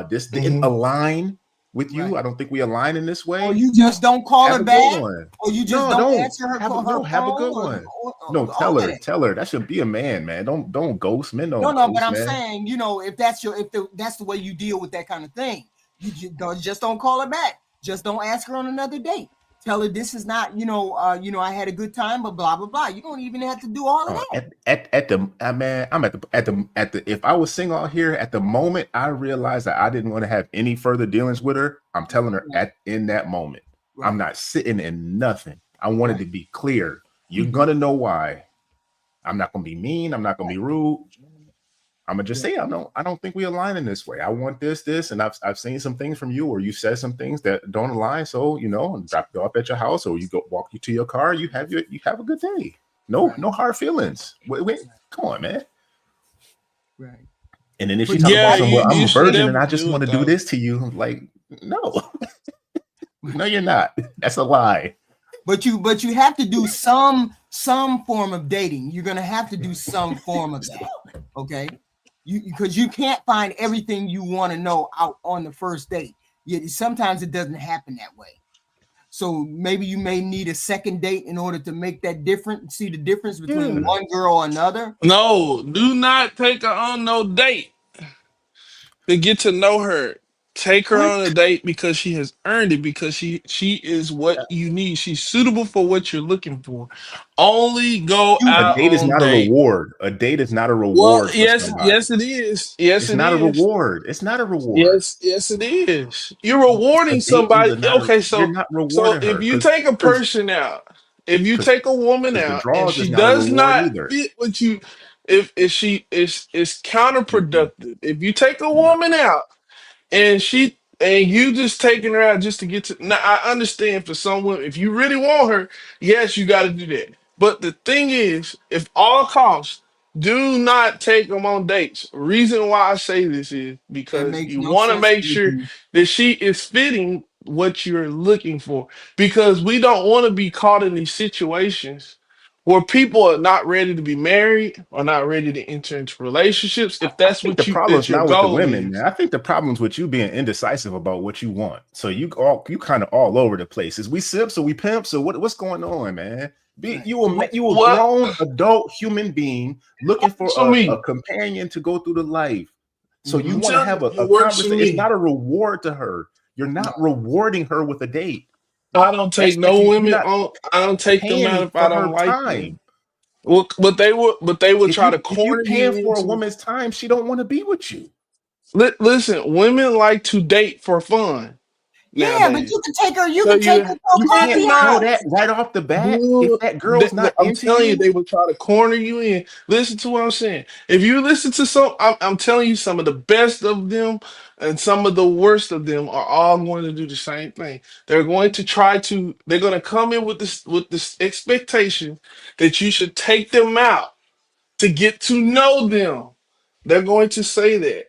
Speaker 4: This didn't
Speaker 3: Mhm.
Speaker 4: align with you.
Speaker 1: right.
Speaker 4: I don't think we align in this
Speaker 1: Or
Speaker 4: way.
Speaker 1: you just don't call
Speaker 4: Have
Speaker 1: her
Speaker 4: a good
Speaker 1: back,
Speaker 4: one.
Speaker 1: or you just
Speaker 4: No,
Speaker 1: don't
Speaker 4: don't
Speaker 1: answer her
Speaker 4: have a
Speaker 1: her
Speaker 4: no. Have a
Speaker 1: phone,
Speaker 4: good one. No,
Speaker 1: or all of that.
Speaker 4: tell her that should be a man, man. Don't ghost men.
Speaker 1: No,
Speaker 4: Don't
Speaker 1: no, but
Speaker 4: ghost,
Speaker 1: I'm
Speaker 4: man.
Speaker 1: saying, if that's the way you deal with that kind of thing, just don't call her back. Just don't ask her on another date. Tell her this is not, I had a good time, but blah blah blah. You don't even have to do all of that.
Speaker 4: At the man, I'm at the if I was single out here at the moment I realized that I didn't want to have any further dealings with her, I'm telling her
Speaker 1: Right,
Speaker 4: in that moment. I'm
Speaker 1: right,
Speaker 4: not sitting in nothing. I wanted
Speaker 1: right,
Speaker 4: to be clear. You're gonna know why. I'm not gonna be mean, I'm not gonna be rude. I'm gonna just
Speaker 1: right,
Speaker 4: say I don't think we align in this way. I want this, and I've seen some things from you, or you said some things that don't align. So and drop you off at your house, or you go walk you to your car. You have a good day. No,
Speaker 1: right,
Speaker 4: no hard feelings. Wait, come on, man.
Speaker 1: right.
Speaker 4: And then if she
Speaker 1: But
Speaker 4: talk
Speaker 1: you
Speaker 3: Yeah,
Speaker 4: about
Speaker 1: have
Speaker 4: some,
Speaker 3: you
Speaker 4: well,
Speaker 1: to.
Speaker 4: I'm
Speaker 3: you
Speaker 4: a
Speaker 3: should
Speaker 4: virgin and
Speaker 3: never
Speaker 4: I just
Speaker 3: do
Speaker 4: want
Speaker 3: it
Speaker 4: to do
Speaker 3: though.
Speaker 4: this to you, I'm like, no, no, you're not. That's a lie.
Speaker 1: But you have to do some form of dating. You're gonna have to do some form of that. Okay. Because you can't find everything you want to know out on the first date. Yet sometimes it doesn't happen that way. So maybe you may need a second date in order to make that difference, see the difference between
Speaker 4: Yeah.
Speaker 1: one girl or another.
Speaker 3: No, do not take her on no date to get to know her. Take her
Speaker 1: What?
Speaker 3: on a date because she has earned it, because she is what you need. She's suitable for what you're looking for. Only go
Speaker 1: You
Speaker 4: A
Speaker 3: out
Speaker 4: date is
Speaker 3: on
Speaker 4: not a
Speaker 3: date.
Speaker 4: reward. A date is not a
Speaker 3: Well,
Speaker 4: reward for
Speaker 3: yes,
Speaker 1: right.
Speaker 3: yes,
Speaker 4: somebody.
Speaker 3: it is. Yes,
Speaker 4: It's
Speaker 3: it
Speaker 4: not a
Speaker 3: is.
Speaker 4: reward. It's not a reward.
Speaker 3: Yes, yes, it is. You're
Speaker 4: A
Speaker 3: rewarding
Speaker 4: date is
Speaker 3: somebody.
Speaker 4: a not a.
Speaker 3: Okay,
Speaker 4: You're
Speaker 3: so
Speaker 4: not
Speaker 3: so
Speaker 4: rewarding
Speaker 3: if
Speaker 4: her
Speaker 3: you
Speaker 4: because
Speaker 3: take a
Speaker 4: because
Speaker 3: person out, if you
Speaker 4: because
Speaker 3: take a woman
Speaker 4: because the
Speaker 3: out and
Speaker 4: draws
Speaker 3: she
Speaker 4: is not a
Speaker 3: does
Speaker 4: reward
Speaker 3: not
Speaker 4: either.
Speaker 3: fit what you, if she is
Speaker 4: Mm-mm.
Speaker 3: counterproductive. If you take a
Speaker 4: No.
Speaker 3: woman out and you just taking her out just to get to, now I understand for someone, if you really want her, yes, you got to do that. But the thing is, if all costs, do not take them on dates. Reason why I say this is
Speaker 1: That
Speaker 3: because
Speaker 1: makes
Speaker 3: you
Speaker 1: no
Speaker 3: want to
Speaker 1: sense to
Speaker 3: make
Speaker 1: me,
Speaker 3: sure
Speaker 1: D.
Speaker 3: that she is fitting what you're looking for, because we don't want to be caught in these situations where people are not ready to be married or not ready to enter into relationships, if
Speaker 4: I
Speaker 3: that's
Speaker 4: think the
Speaker 3: what you, that
Speaker 4: problem's
Speaker 3: your
Speaker 4: not with the
Speaker 3: goal
Speaker 4: women,
Speaker 3: is.
Speaker 4: man. I think the problem's with you being indecisive about what you want. So you kind of all over the place. Is we simps or we pimps or what's going on, man? Be
Speaker 1: Right.
Speaker 4: you a
Speaker 3: What
Speaker 4: grown adult human being looking for
Speaker 3: works for
Speaker 4: a
Speaker 3: me?
Speaker 4: companion to go through the life. So you
Speaker 3: I'm
Speaker 1: Mm-hmm.
Speaker 4: want to
Speaker 3: telling
Speaker 4: have
Speaker 3: you,
Speaker 4: a
Speaker 3: it works for
Speaker 4: conversation. It's
Speaker 3: me.
Speaker 4: not a reward to her. You're not
Speaker 1: No.
Speaker 4: rewarding her with a date.
Speaker 3: I don't
Speaker 4: That's
Speaker 3: take
Speaker 4: like
Speaker 3: no
Speaker 4: you're
Speaker 3: women
Speaker 4: not
Speaker 3: on. I don't take them out
Speaker 4: paying
Speaker 3: if I
Speaker 4: for her
Speaker 3: don't like them.
Speaker 4: time.
Speaker 3: Well, but they would try to
Speaker 4: If you
Speaker 3: corner
Speaker 4: paying
Speaker 3: you
Speaker 4: for a
Speaker 3: into.
Speaker 4: woman's time, she don't want to be with you.
Speaker 3: Listen, women like to date for fun
Speaker 1: Yeah, but
Speaker 3: nowadays.
Speaker 1: you
Speaker 3: So
Speaker 1: can take her to a
Speaker 4: You can't
Speaker 1: coffee
Speaker 4: tell
Speaker 1: house.
Speaker 4: that right off the bat if
Speaker 3: do
Speaker 4: that girl's not
Speaker 3: I'm
Speaker 4: into
Speaker 3: telling you,
Speaker 4: you.
Speaker 3: they will try to corner you in. Listen to what I'm saying. If you listen to I'm telling you, some of the best of them and some of the worst of them are all going to do the same thing. They're going to come in with this expectation that you should take them out to get to know them. They're going to say that.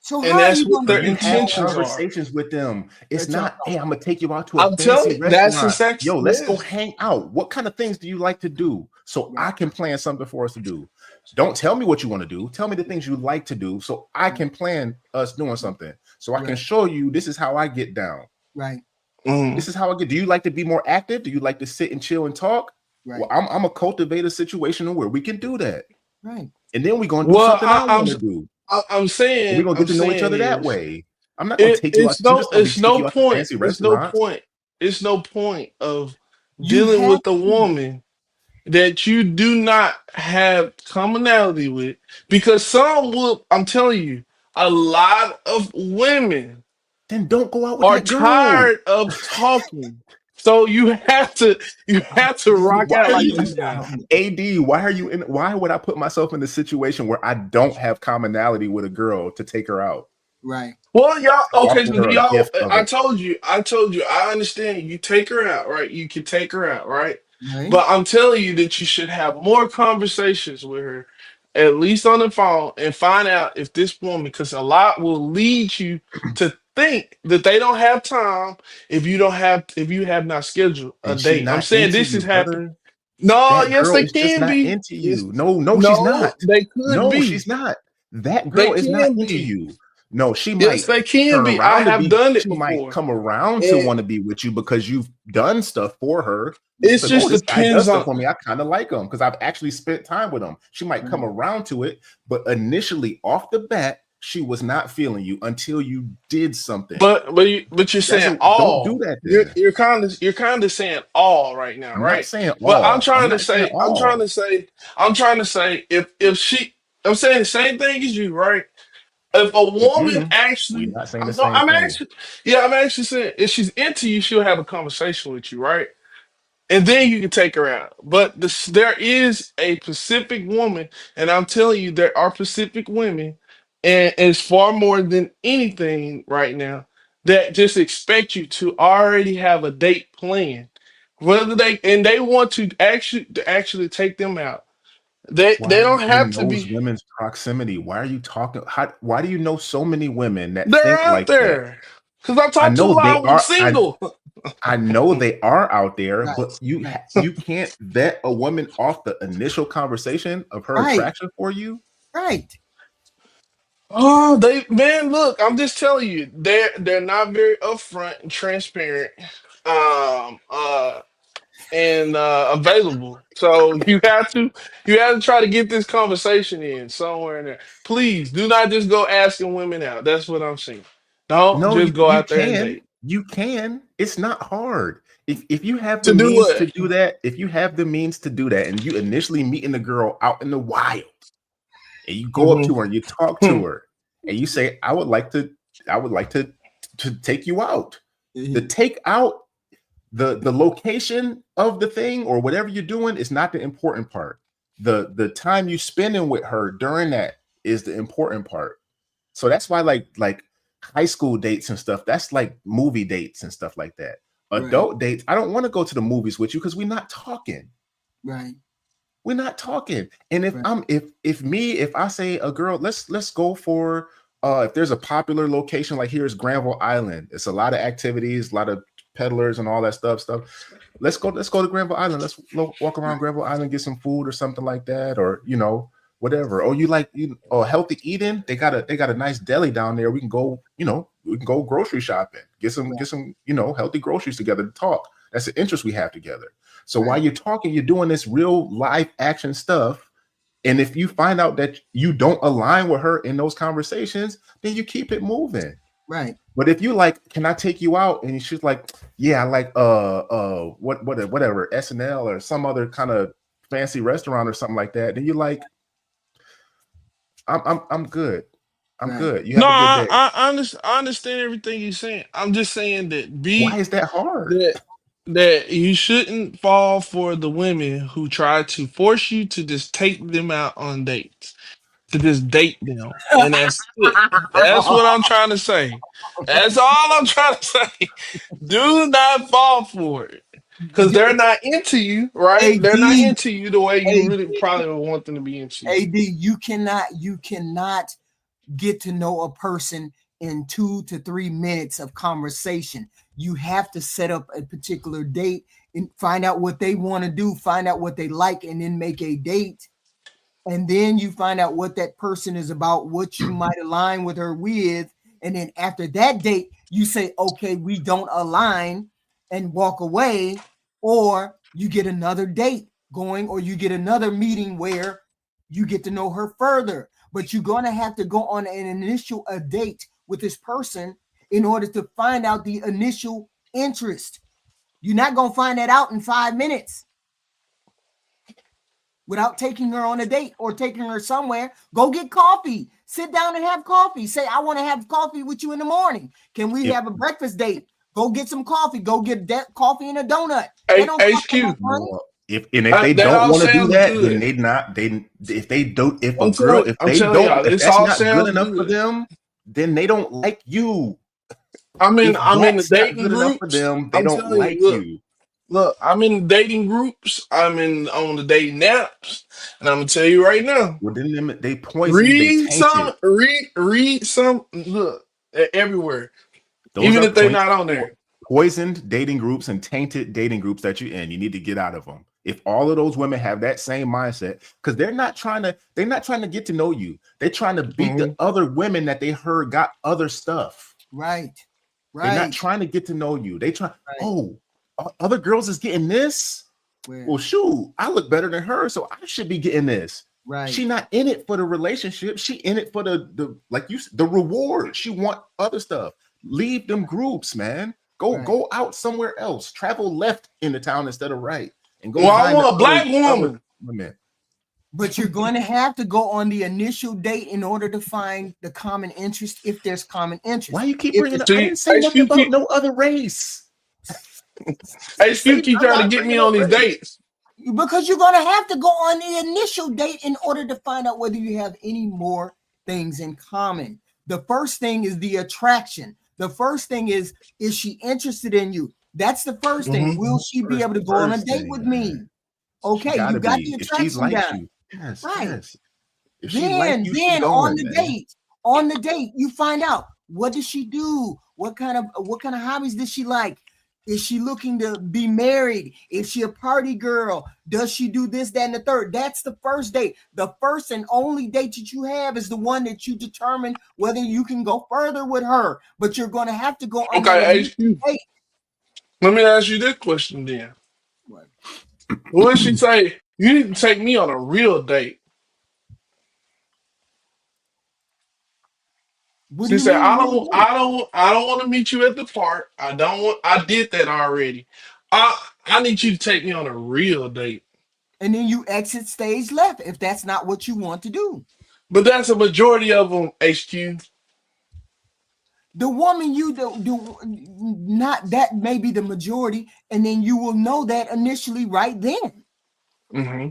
Speaker 1: So
Speaker 3: and
Speaker 1: how are
Speaker 3: that's
Speaker 1: you
Speaker 3: what
Speaker 1: gonna
Speaker 3: their
Speaker 4: You have
Speaker 3: intentions
Speaker 1: control?
Speaker 3: are.
Speaker 4: conversations with them. It's
Speaker 1: That's all.
Speaker 4: not, hey, I'm gonna take you out to a
Speaker 3: I'm telling
Speaker 4: fancy
Speaker 3: you, that's the
Speaker 4: restaurant.
Speaker 3: sex.
Speaker 4: Yo, let's
Speaker 3: Yeah.
Speaker 4: go hang out. What kind of things do you like to do? So I
Speaker 1: Right.
Speaker 4: can plan something for us to do. Don't tell me what you want to do. Tell me the things you like to do so I can plan us doing something. So I can
Speaker 1: Right.
Speaker 4: show you this is how I get down.
Speaker 1: Right.
Speaker 3: Mhm.
Speaker 4: This is how I get. Do you like to be more active? Do you like to sit and chill and talk?
Speaker 1: Right.
Speaker 4: Well, I'm a cultivate a situation where we can do that.
Speaker 1: Right.
Speaker 4: And then we're gonna do
Speaker 3: Well,
Speaker 4: something I want to do.
Speaker 3: I'm
Speaker 4: We're
Speaker 3: saying,
Speaker 4: gonna get
Speaker 3: I'm
Speaker 4: to know each
Speaker 3: saying
Speaker 4: other that
Speaker 3: is
Speaker 4: way. I'm not gonna take you out. I'm just gonna be
Speaker 3: it's
Speaker 4: taking
Speaker 3: no
Speaker 4: you out to
Speaker 3: point.
Speaker 4: fancy
Speaker 3: It's no
Speaker 4: restaurants.
Speaker 3: point. It's no point of
Speaker 1: You
Speaker 3: dealing
Speaker 1: have
Speaker 3: with a
Speaker 1: to.
Speaker 3: woman that you do not have commonality with, because some will. I'm telling you, a lot of women
Speaker 4: Then don't go out with
Speaker 3: are
Speaker 4: that girl.
Speaker 3: tired of talking. So you have to rock
Speaker 4: Why
Speaker 3: out
Speaker 4: are
Speaker 3: like
Speaker 4: you
Speaker 3: this now.
Speaker 4: AD? Why are you in? Why would I put myself in the situation where I don't have commonality with a girl to take her out?
Speaker 1: Right.
Speaker 3: Well, y'all,
Speaker 4: To
Speaker 3: okay,
Speaker 4: offer
Speaker 3: so
Speaker 4: her
Speaker 3: do
Speaker 4: a
Speaker 3: y'all,
Speaker 4: gift of
Speaker 3: I
Speaker 4: it.
Speaker 3: told you, I understand you take her out, right? You can take her out, right?
Speaker 1: Right.
Speaker 3: But I'm telling you that you should have more conversations with her, at least on the phone, and find out if this woman, because a lot will lead you to think that they don't have time if you have not scheduled a
Speaker 4: And she
Speaker 3: date. I'm
Speaker 4: not
Speaker 3: saying
Speaker 4: into
Speaker 3: this
Speaker 4: you,
Speaker 3: is happening.
Speaker 4: brother.
Speaker 3: No,
Speaker 4: That
Speaker 3: yes,
Speaker 4: girl
Speaker 3: they
Speaker 4: is just
Speaker 3: can
Speaker 4: not
Speaker 3: be.
Speaker 4: into
Speaker 3: Yes,
Speaker 4: you. No, she's
Speaker 3: no,
Speaker 4: not.
Speaker 3: they could
Speaker 4: No,
Speaker 3: be.
Speaker 4: she's not. That
Speaker 3: They
Speaker 4: girl is not
Speaker 3: can
Speaker 4: into
Speaker 3: be.
Speaker 4: you. No, she
Speaker 3: Yes,
Speaker 4: might
Speaker 3: they can
Speaker 4: turn
Speaker 3: be. I
Speaker 4: around to
Speaker 3: have
Speaker 4: be,
Speaker 3: done it
Speaker 4: she might
Speaker 3: before.
Speaker 4: come around to
Speaker 3: And
Speaker 4: want to be with you because you've done stuff for her.
Speaker 3: it
Speaker 4: Like, oh,
Speaker 3: just
Speaker 4: this guy does
Speaker 3: depends
Speaker 4: stuff
Speaker 3: on.
Speaker 4: for me. I kind of like him because I've actually spent time with him. She might come
Speaker 1: Right.
Speaker 4: around to it, but initially off the bat, she was not feeling you until you did something.
Speaker 3: But you're saying
Speaker 4: Don't do
Speaker 3: all.
Speaker 4: that then.
Speaker 3: You're kind of saying all right now,
Speaker 4: I'm not
Speaker 3: right?
Speaker 4: saying
Speaker 3: But
Speaker 4: all. I'm not saying all.
Speaker 3: I'm trying to say if she, I'm saying the same thing as you, right? If a woman
Speaker 4: Mm-mm. We're
Speaker 3: actually,
Speaker 4: not saying the same
Speaker 3: I'm
Speaker 4: thing.
Speaker 3: actually, yeah, I'm actually saying if she's into you, she'll have a conversation with you, right? And then you can take her out. But there is a Pacific woman, and I'm telling you, there are Pacific women, and it's far more than anything right now that just expect you to already have a date planned. Whether they want to actually take them out.
Speaker 4: Why
Speaker 3: They
Speaker 4: are
Speaker 3: don't
Speaker 4: you
Speaker 3: have
Speaker 4: in
Speaker 3: to
Speaker 4: those
Speaker 3: be.
Speaker 4: women's proximity? Why are you talking? Why do you know so many women that
Speaker 3: They're
Speaker 4: think
Speaker 3: out
Speaker 4: like that?
Speaker 3: there. Because I
Speaker 4: I
Speaker 3: talked to a
Speaker 4: know
Speaker 3: lot
Speaker 4: they
Speaker 3: of them
Speaker 4: are.
Speaker 3: single.
Speaker 4: I know they are out there,
Speaker 1: Right.
Speaker 4: but
Speaker 1: Right.
Speaker 4: you can't vet a woman off the initial conversation of her
Speaker 1: Right.
Speaker 4: attraction for you.
Speaker 1: Right.
Speaker 3: Oh, man, look, I'm just telling you, they're not very upfront and transparent, um, uh, and available. So you have to try to get this conversation in somewhere in there. Please do not just go asking women out. That's what I'm saying. Don't
Speaker 4: No,
Speaker 3: just go
Speaker 4: you
Speaker 3: out there and
Speaker 4: can.
Speaker 3: date.
Speaker 4: You can. It's not hard. If you have the
Speaker 3: To do
Speaker 4: means to
Speaker 3: what?
Speaker 4: do that, if you have the means to do that, and you initially meeting the girl out in the wild, and you go up to her and you talk to her, and you say, I would like to take you out. The take out, the location of the thing or whatever you're doing is not the important part. The time you spending with her during that is the important part. So that's why like high school dates and stuff, that's like movie dates and stuff like that.
Speaker 1: Right.
Speaker 4: Adult dates, I don't want to go to the movies with you because we're not talking.
Speaker 1: Right.
Speaker 4: We're not talking. And if
Speaker 1: Right.
Speaker 4: I'm if I say a girl, let's go for if there's a popular location like here's Granville Island. It's a lot of activities, a lot of peddlers and all that stuff. Let's go to Granville Island. Let's walk around Granville Island, get some food or something like that, or whatever. Oh, healthy eating? They got a nice deli down there. We can go, grocery shopping, get some healthy groceries together to talk. That's an interest we have together. So while you're talking, you're doing this real life action stuff. And if you find out that you don't align with her in those conversations, then you keep it moving.
Speaker 1: Right.
Speaker 4: But if you like, can I take you out? And she's like, yeah, I like whatever, SNL or some other kind of fancy restaurant or something like that, then you're like, I'm good. I'm
Speaker 1: Right.
Speaker 4: good. You
Speaker 3: No,
Speaker 4: have a good day.
Speaker 3: I understand everything you're saying. I'm just saying that
Speaker 4: Why is that hard?
Speaker 3: that you shouldn't fall for the women who try to force you to just take them out on dates, to just date them, and that's it. That's what I'm trying to say. That's all I'm trying to say. Do not fall for it, because they're not into you, right? They're not
Speaker 1: AD,
Speaker 3: into you the way you
Speaker 1: AD,
Speaker 3: really probably would want them to be into you.
Speaker 1: AD, you cannot get to know a person in 2 to 3 minutes of conversation. You have to set up a particular date and find out what they want to do, find out what they like, and then make a date. And then you find out what that person is about, what you might align with her with. And then after that date, you say, okay, we don't align, and walk away, or you get another date going, or you get another meeting where you get to know her further. But you're going to have to go on an initial date with this person in order to find out the initial interest. You're not going to find that out in 5 minutes without taking her on a date or taking her somewhere. Go get coffee. Sit down and have coffee. Say, I want to have coffee with you in the morning. Can we have a breakfast date? Go get some coffee. Go get coffee and a donut.
Speaker 3: Hey,
Speaker 1: They don't
Speaker 3: HQ.
Speaker 1: cost money.
Speaker 4: If they
Speaker 3: That
Speaker 4: don't
Speaker 3: all
Speaker 4: want to do
Speaker 3: sounds
Speaker 4: that,
Speaker 3: good.
Speaker 4: then if a girl, if
Speaker 3: I'm telling y'all,
Speaker 4: if
Speaker 3: this
Speaker 4: that's
Speaker 3: all
Speaker 4: not
Speaker 3: sounds
Speaker 4: good enough for
Speaker 3: good.
Speaker 4: them, then they don't like you.
Speaker 3: I'm in
Speaker 4: If
Speaker 3: the
Speaker 4: that's not
Speaker 3: dating
Speaker 4: good enough for
Speaker 3: groups.
Speaker 4: them, they
Speaker 3: I'm
Speaker 4: don't
Speaker 3: telling
Speaker 4: like
Speaker 3: you,
Speaker 4: you.
Speaker 3: look, I'm in the dating groups. I'm on the dating apps, and I'm gonna tell you right now.
Speaker 4: Well, then they poisoned, they
Speaker 3: Read
Speaker 4: tainted.
Speaker 3: some. Look, they're everywhere,
Speaker 4: Those
Speaker 3: even
Speaker 4: are
Speaker 3: if they're not on there.
Speaker 4: poisoned dating groups and tainted dating groups that you're in. You need to get out of them. If all of those women have that same mindset, because they're not trying to get to know you. They're trying to beat the other women that they heard got other stuff.
Speaker 1: Right.
Speaker 4: They're not trying to get to know you. They try, other girls is getting this. Well, shoot, I look better than her, so I should be getting this.
Speaker 1: Right.
Speaker 4: She not in it for the relationship. She in it for the reward. She want other stuff. Leave them groups, man. Go out somewhere else. Travel left in the town instead of right. And go.
Speaker 3: Well, I want a black woman.
Speaker 1: But you're going to have to go on the initial date in order to find the common interest, if there's common interest.
Speaker 4: Why you keep bringing up? I didn't say nothing about no other race.
Speaker 3: HQ keep trying to get me on these dates.
Speaker 1: Because you're going to have to go on the initial date in order to find out whether you have any more things in common. The first thing is the attraction. The first thing is she interested in you? That's the first thing. Will she be able to go on a date with me? Okay, you got the attraction down.
Speaker 4: Yes,
Speaker 1: right.
Speaker 4: Yes.
Speaker 1: Then on the date, you find out, what does she do? What kind of hobbies does she like? Is she looking to be married? Is she a party girl? Does she do this, that, and the third? That's the first date. The first and only date that you have is the one that you determine whether you can go further with her. But you're going to have to go on
Speaker 3: HQ. Let me ask you this question then. What if she say, you need to take me on a real date? She said, I don't want to meet you at the park. I did that already. I need you to take me on a real date.
Speaker 1: And then you exit stage left if that's not what you want to do.
Speaker 3: But that's a majority of them, HQ.
Speaker 1: The woman you do not, that may be the majority, and then you will know that initially right then.
Speaker 3: Mm-hmm.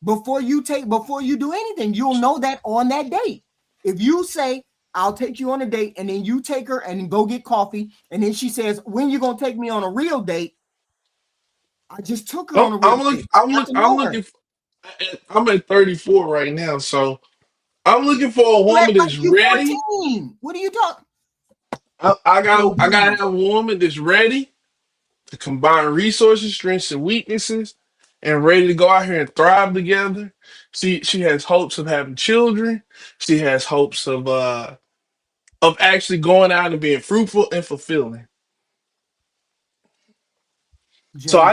Speaker 1: Before you do anything, you'll know that on that date. If you say, I'll take you on a date, and then you take her and go get coffee, and then she says, when you gonna take me on a real date? I just took her on a real date.
Speaker 3: I'm at 34 right now, so I'm looking for a woman that's ready.
Speaker 1: 14. What are you talking?
Speaker 3: I gotta have a woman that's ready to combine resources, strengths, and weaknesses, and ready to go out here and thrive together. She has hopes of having children. She has hopes of actually going out and being fruitful and fulfilling. Jay, so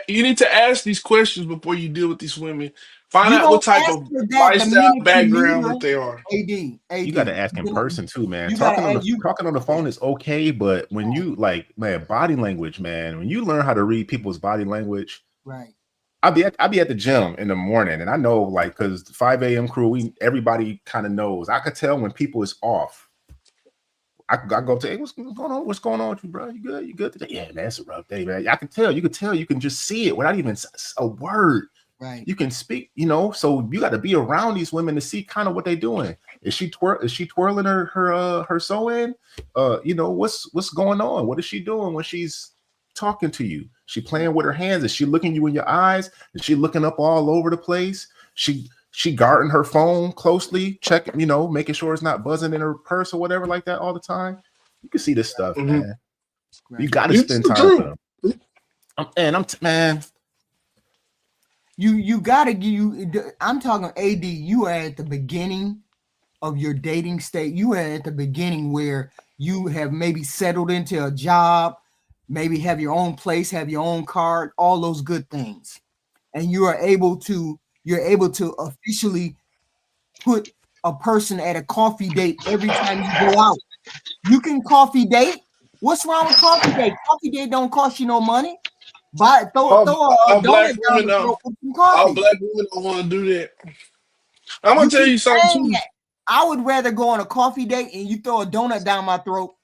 Speaker 3: you need to ask these questions before you deal with these women. Find out what type of lifestyle background that they are.
Speaker 1: AD,
Speaker 4: you got to ask in person too, man. Talking on the phone is okay, but when you body language, man, when you learn how to read people's body language,
Speaker 1: right?
Speaker 4: I'll be at the gym in the morning, and I know, because 5 a.m. crew, everybody kind of knows. I could tell when people is off. I go up to, hey, what's going on? What's going on with you, bro? You good? You good today? Yeah, man, it's a rough day, man. I can tell. You can tell. You can just see it without even a word.
Speaker 1: Right.
Speaker 4: You can speak. So you got to be around these women to see kind of what they're doing. Is she twirling her sew-in? What's going on? What is she doing when she's talking to you? She playing with her hands? Is she looking you in your eyes? Is she looking up all over the place? She she guarding her phone closely, checking, making sure it's not buzzing in her purse or whatever like that all the time. You can see this stuff, man. You got to spend time with them. Man.
Speaker 1: You gotta I'm talking AD. You are at the beginning of your dating state. You are at the beginning where you have maybe settled into a job, maybe have your own place, have your own car, all those good things, and you're able to officially put a person at a coffee date every time you go out. You can coffee date. What's wrong with coffee date? Coffee date don't cost you no money. But
Speaker 3: all black women don't want to do that. I'm gonna tell you something too.
Speaker 1: I would rather go on a coffee date and you throw a donut down my throat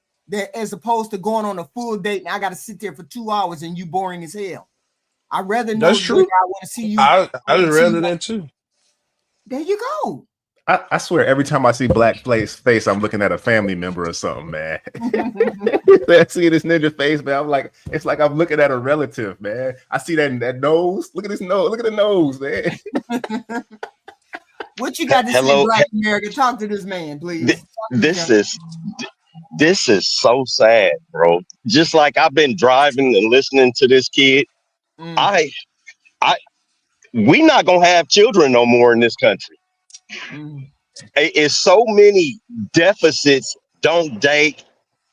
Speaker 1: as opposed to going on a full date and I got to sit there for 2 hours and you boring as hell. I'd rather know.
Speaker 3: That's true.
Speaker 1: I want to see you.
Speaker 3: I'd rather that too.
Speaker 1: There you go.
Speaker 4: I swear, every time I see black face, I'm looking at a family member or something, man. I see this ninja face, man. I'm like, it's like I'm looking at a relative, man. I see that nose. Look at his nose. Look at the nose, man.
Speaker 1: What you got to say, Black America? Talk to this man, please.
Speaker 2: This is so sad, bro. Just like I've been driving and listening to this kid, we not gonna have children no more in this country. It's so many deficits. Don't date.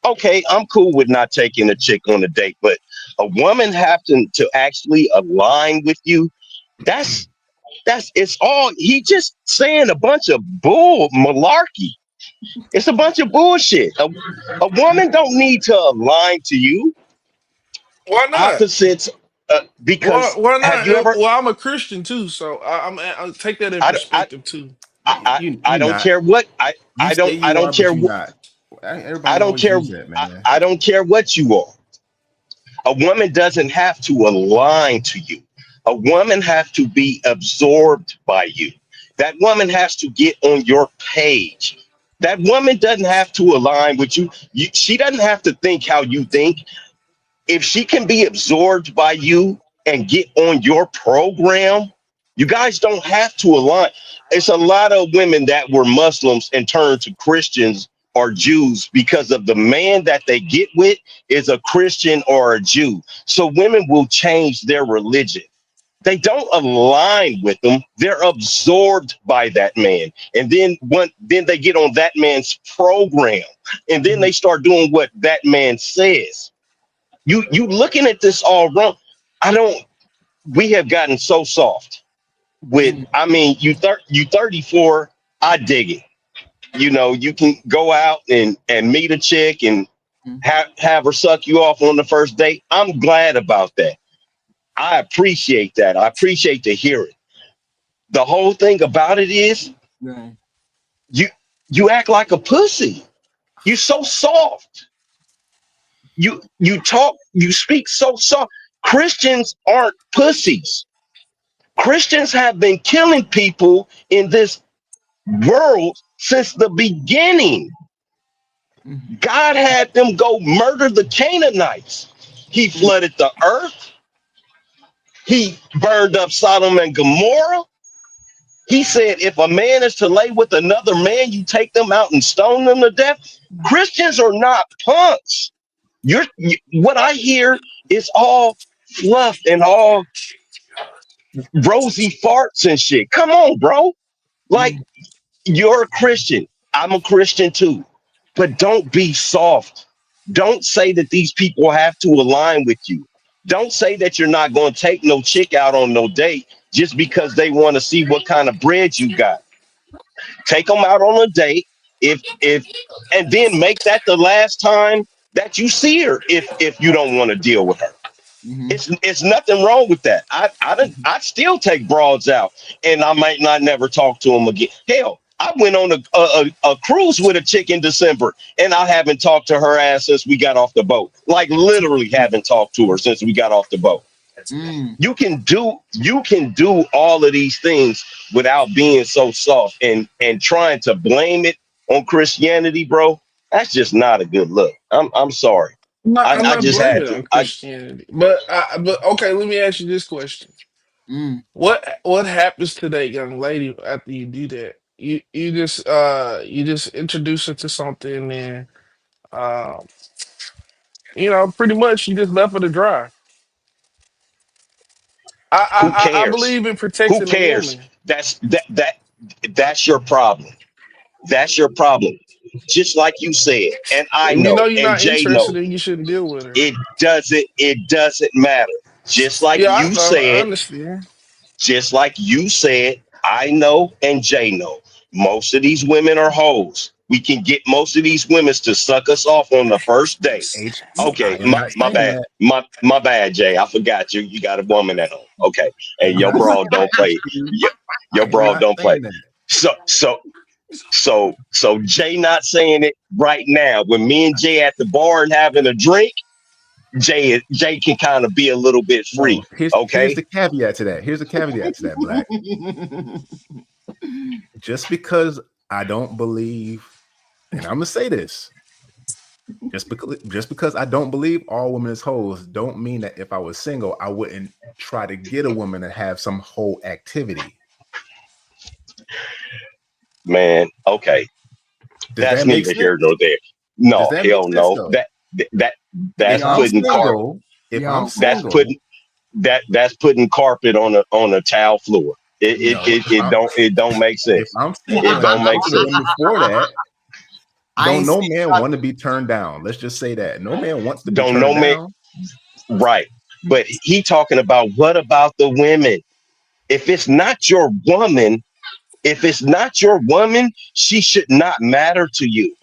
Speaker 2: Okay, I'm cool with not taking a chick on a date, but a woman having to actually align with you, it's all he just saying a bunch of malarkey. It's a bunch of bullshit. A woman don't need to align to you.
Speaker 3: Why not?
Speaker 2: Opposites. Because
Speaker 3: why not? Well, I'm a Christian too, so I'll take that in perspective too.
Speaker 2: I don't care what I don't care what I don't care. I don't care what you are. A woman doesn't have to align to you. A woman has to be absorbed by you. That woman has to get on your page. That woman doesn't have to align with you. She doesn't have to think how you think. If she can be absorbed by you and get on your program, you guys don't have to align. It's a lot of women that were Muslims and turned to Christians or Jews because of the man that they get with is a Christian or a Jew. So women will change their religion. They don't align with them. They're absorbed by that man. And then they get on that man's program. And then they start doing what that man says. You looking at this all wrong. We have gotten so soft with, you 34, I dig it. You can go out and meet a chick and have her suck you off on the first date. I'm glad about that. I appreciate that. I appreciate to hear it. The whole thing about it is you act like a pussy. You're so soft. You speak so soft. Christians aren't pussies. Christians have been killing people in this world since the beginning. God had them go murder the Canaanites. He flooded the earth. He burned up Sodom and Gomorrah. He said, if a man is to lay with another man, you take them out and stone them to death. Christians are not punks. What I hear is all fluff and all rosy farts and shit. Come on, bro. Like, you're a Christian. I'm a Christian too. But don't be soft. Don't say that these people have to align with you. Don't say that you're not going to take no chick out on no date just because they want to see what kind of bread you got. Take them out on a date and then make that the last time that you see her if you don't want to deal with her. It's nothing wrong with that. I still take broads out and I might not never talk to them again. Hell, I went on a cruise with a chick in December and I haven't talked to her ass since we got off the boat. Like literally haven't talked to her since we got off the boat. You can do all of these things without being so soft and trying to blame it on Christianity, bro. That's just not a good look. I'm sorry.
Speaker 3: I'm not just had to. Christianity. But okay, let me ask you this question. What happens to that young lady after you do that? You just introduce her to something and uh, pretty much you just left her to dry.
Speaker 2: Who
Speaker 3: I
Speaker 2: cares?
Speaker 3: believe in
Speaker 2: Who
Speaker 3: protecting the
Speaker 2: cares?
Speaker 3: woman.
Speaker 2: That's your problem. That's your problem. Just like you said, and I
Speaker 3: If you
Speaker 2: know,
Speaker 3: know you're
Speaker 2: and
Speaker 3: not
Speaker 2: Jay know,
Speaker 3: interested in, you shouldn't deal with her.
Speaker 2: it doesn't matter. Just like
Speaker 3: Yeah, I
Speaker 2: you
Speaker 3: know. I
Speaker 2: said,
Speaker 3: understand.
Speaker 2: just like you said, I know and Jay know. Most of these women are hoes. We can get most of these women to suck us off on the first date.
Speaker 4: H, I
Speaker 2: Okay,
Speaker 4: am not
Speaker 2: my
Speaker 4: saying
Speaker 2: bad.
Speaker 4: that.
Speaker 2: My bad, Jay. I forgot you got a woman at home. Okay. And
Speaker 4: I'm
Speaker 2: your
Speaker 4: not saying
Speaker 2: bro don't
Speaker 4: that.
Speaker 2: play. Your
Speaker 4: I am
Speaker 2: bro
Speaker 4: not
Speaker 2: don't play.
Speaker 4: saying that.
Speaker 2: So Jay not saying it right now. When me and Jay at the bar and having a drink, Jay can kind of be a little bit
Speaker 4: No,
Speaker 2: free.
Speaker 4: here's
Speaker 2: Okay.
Speaker 4: the caveat to that. Here's the caveat to that, Black. Just because I don't believe, and I'm gonna say this, just because I don't believe all women is hoes, don't mean that if I was single, I wouldn't try to get a woman to have some whole activity.
Speaker 2: Man, okay.
Speaker 4: Does
Speaker 2: That's
Speaker 4: that make
Speaker 2: neither
Speaker 4: sense?
Speaker 2: here nor there.
Speaker 4: Does
Speaker 2: No,
Speaker 4: that make
Speaker 2: hell
Speaker 4: sense
Speaker 2: no.
Speaker 4: though?
Speaker 2: That that's
Speaker 4: If I'm
Speaker 1: Yo,
Speaker 2: putting carpet.
Speaker 4: single, if I'm
Speaker 1: yo,
Speaker 2: That's
Speaker 4: single,
Speaker 2: putting that's putting carpet on a tile floor. It it
Speaker 4: no,
Speaker 2: it, it don't it don't make
Speaker 4: if
Speaker 2: sense.
Speaker 4: I'm single
Speaker 2: It
Speaker 4: and
Speaker 2: don't
Speaker 4: I'm
Speaker 2: make
Speaker 4: dating
Speaker 2: sense.
Speaker 4: women for that,
Speaker 1: I
Speaker 4: don't
Speaker 1: ain't
Speaker 4: no
Speaker 1: saying
Speaker 4: man
Speaker 1: y'all,
Speaker 4: want to be turned down. Let's just say that. No man wants to be
Speaker 2: Don't know
Speaker 4: turned
Speaker 2: me
Speaker 4: down.
Speaker 2: right. But he talking about what about the women? If it's not your woman, if it's not your woman, she should not matter to you.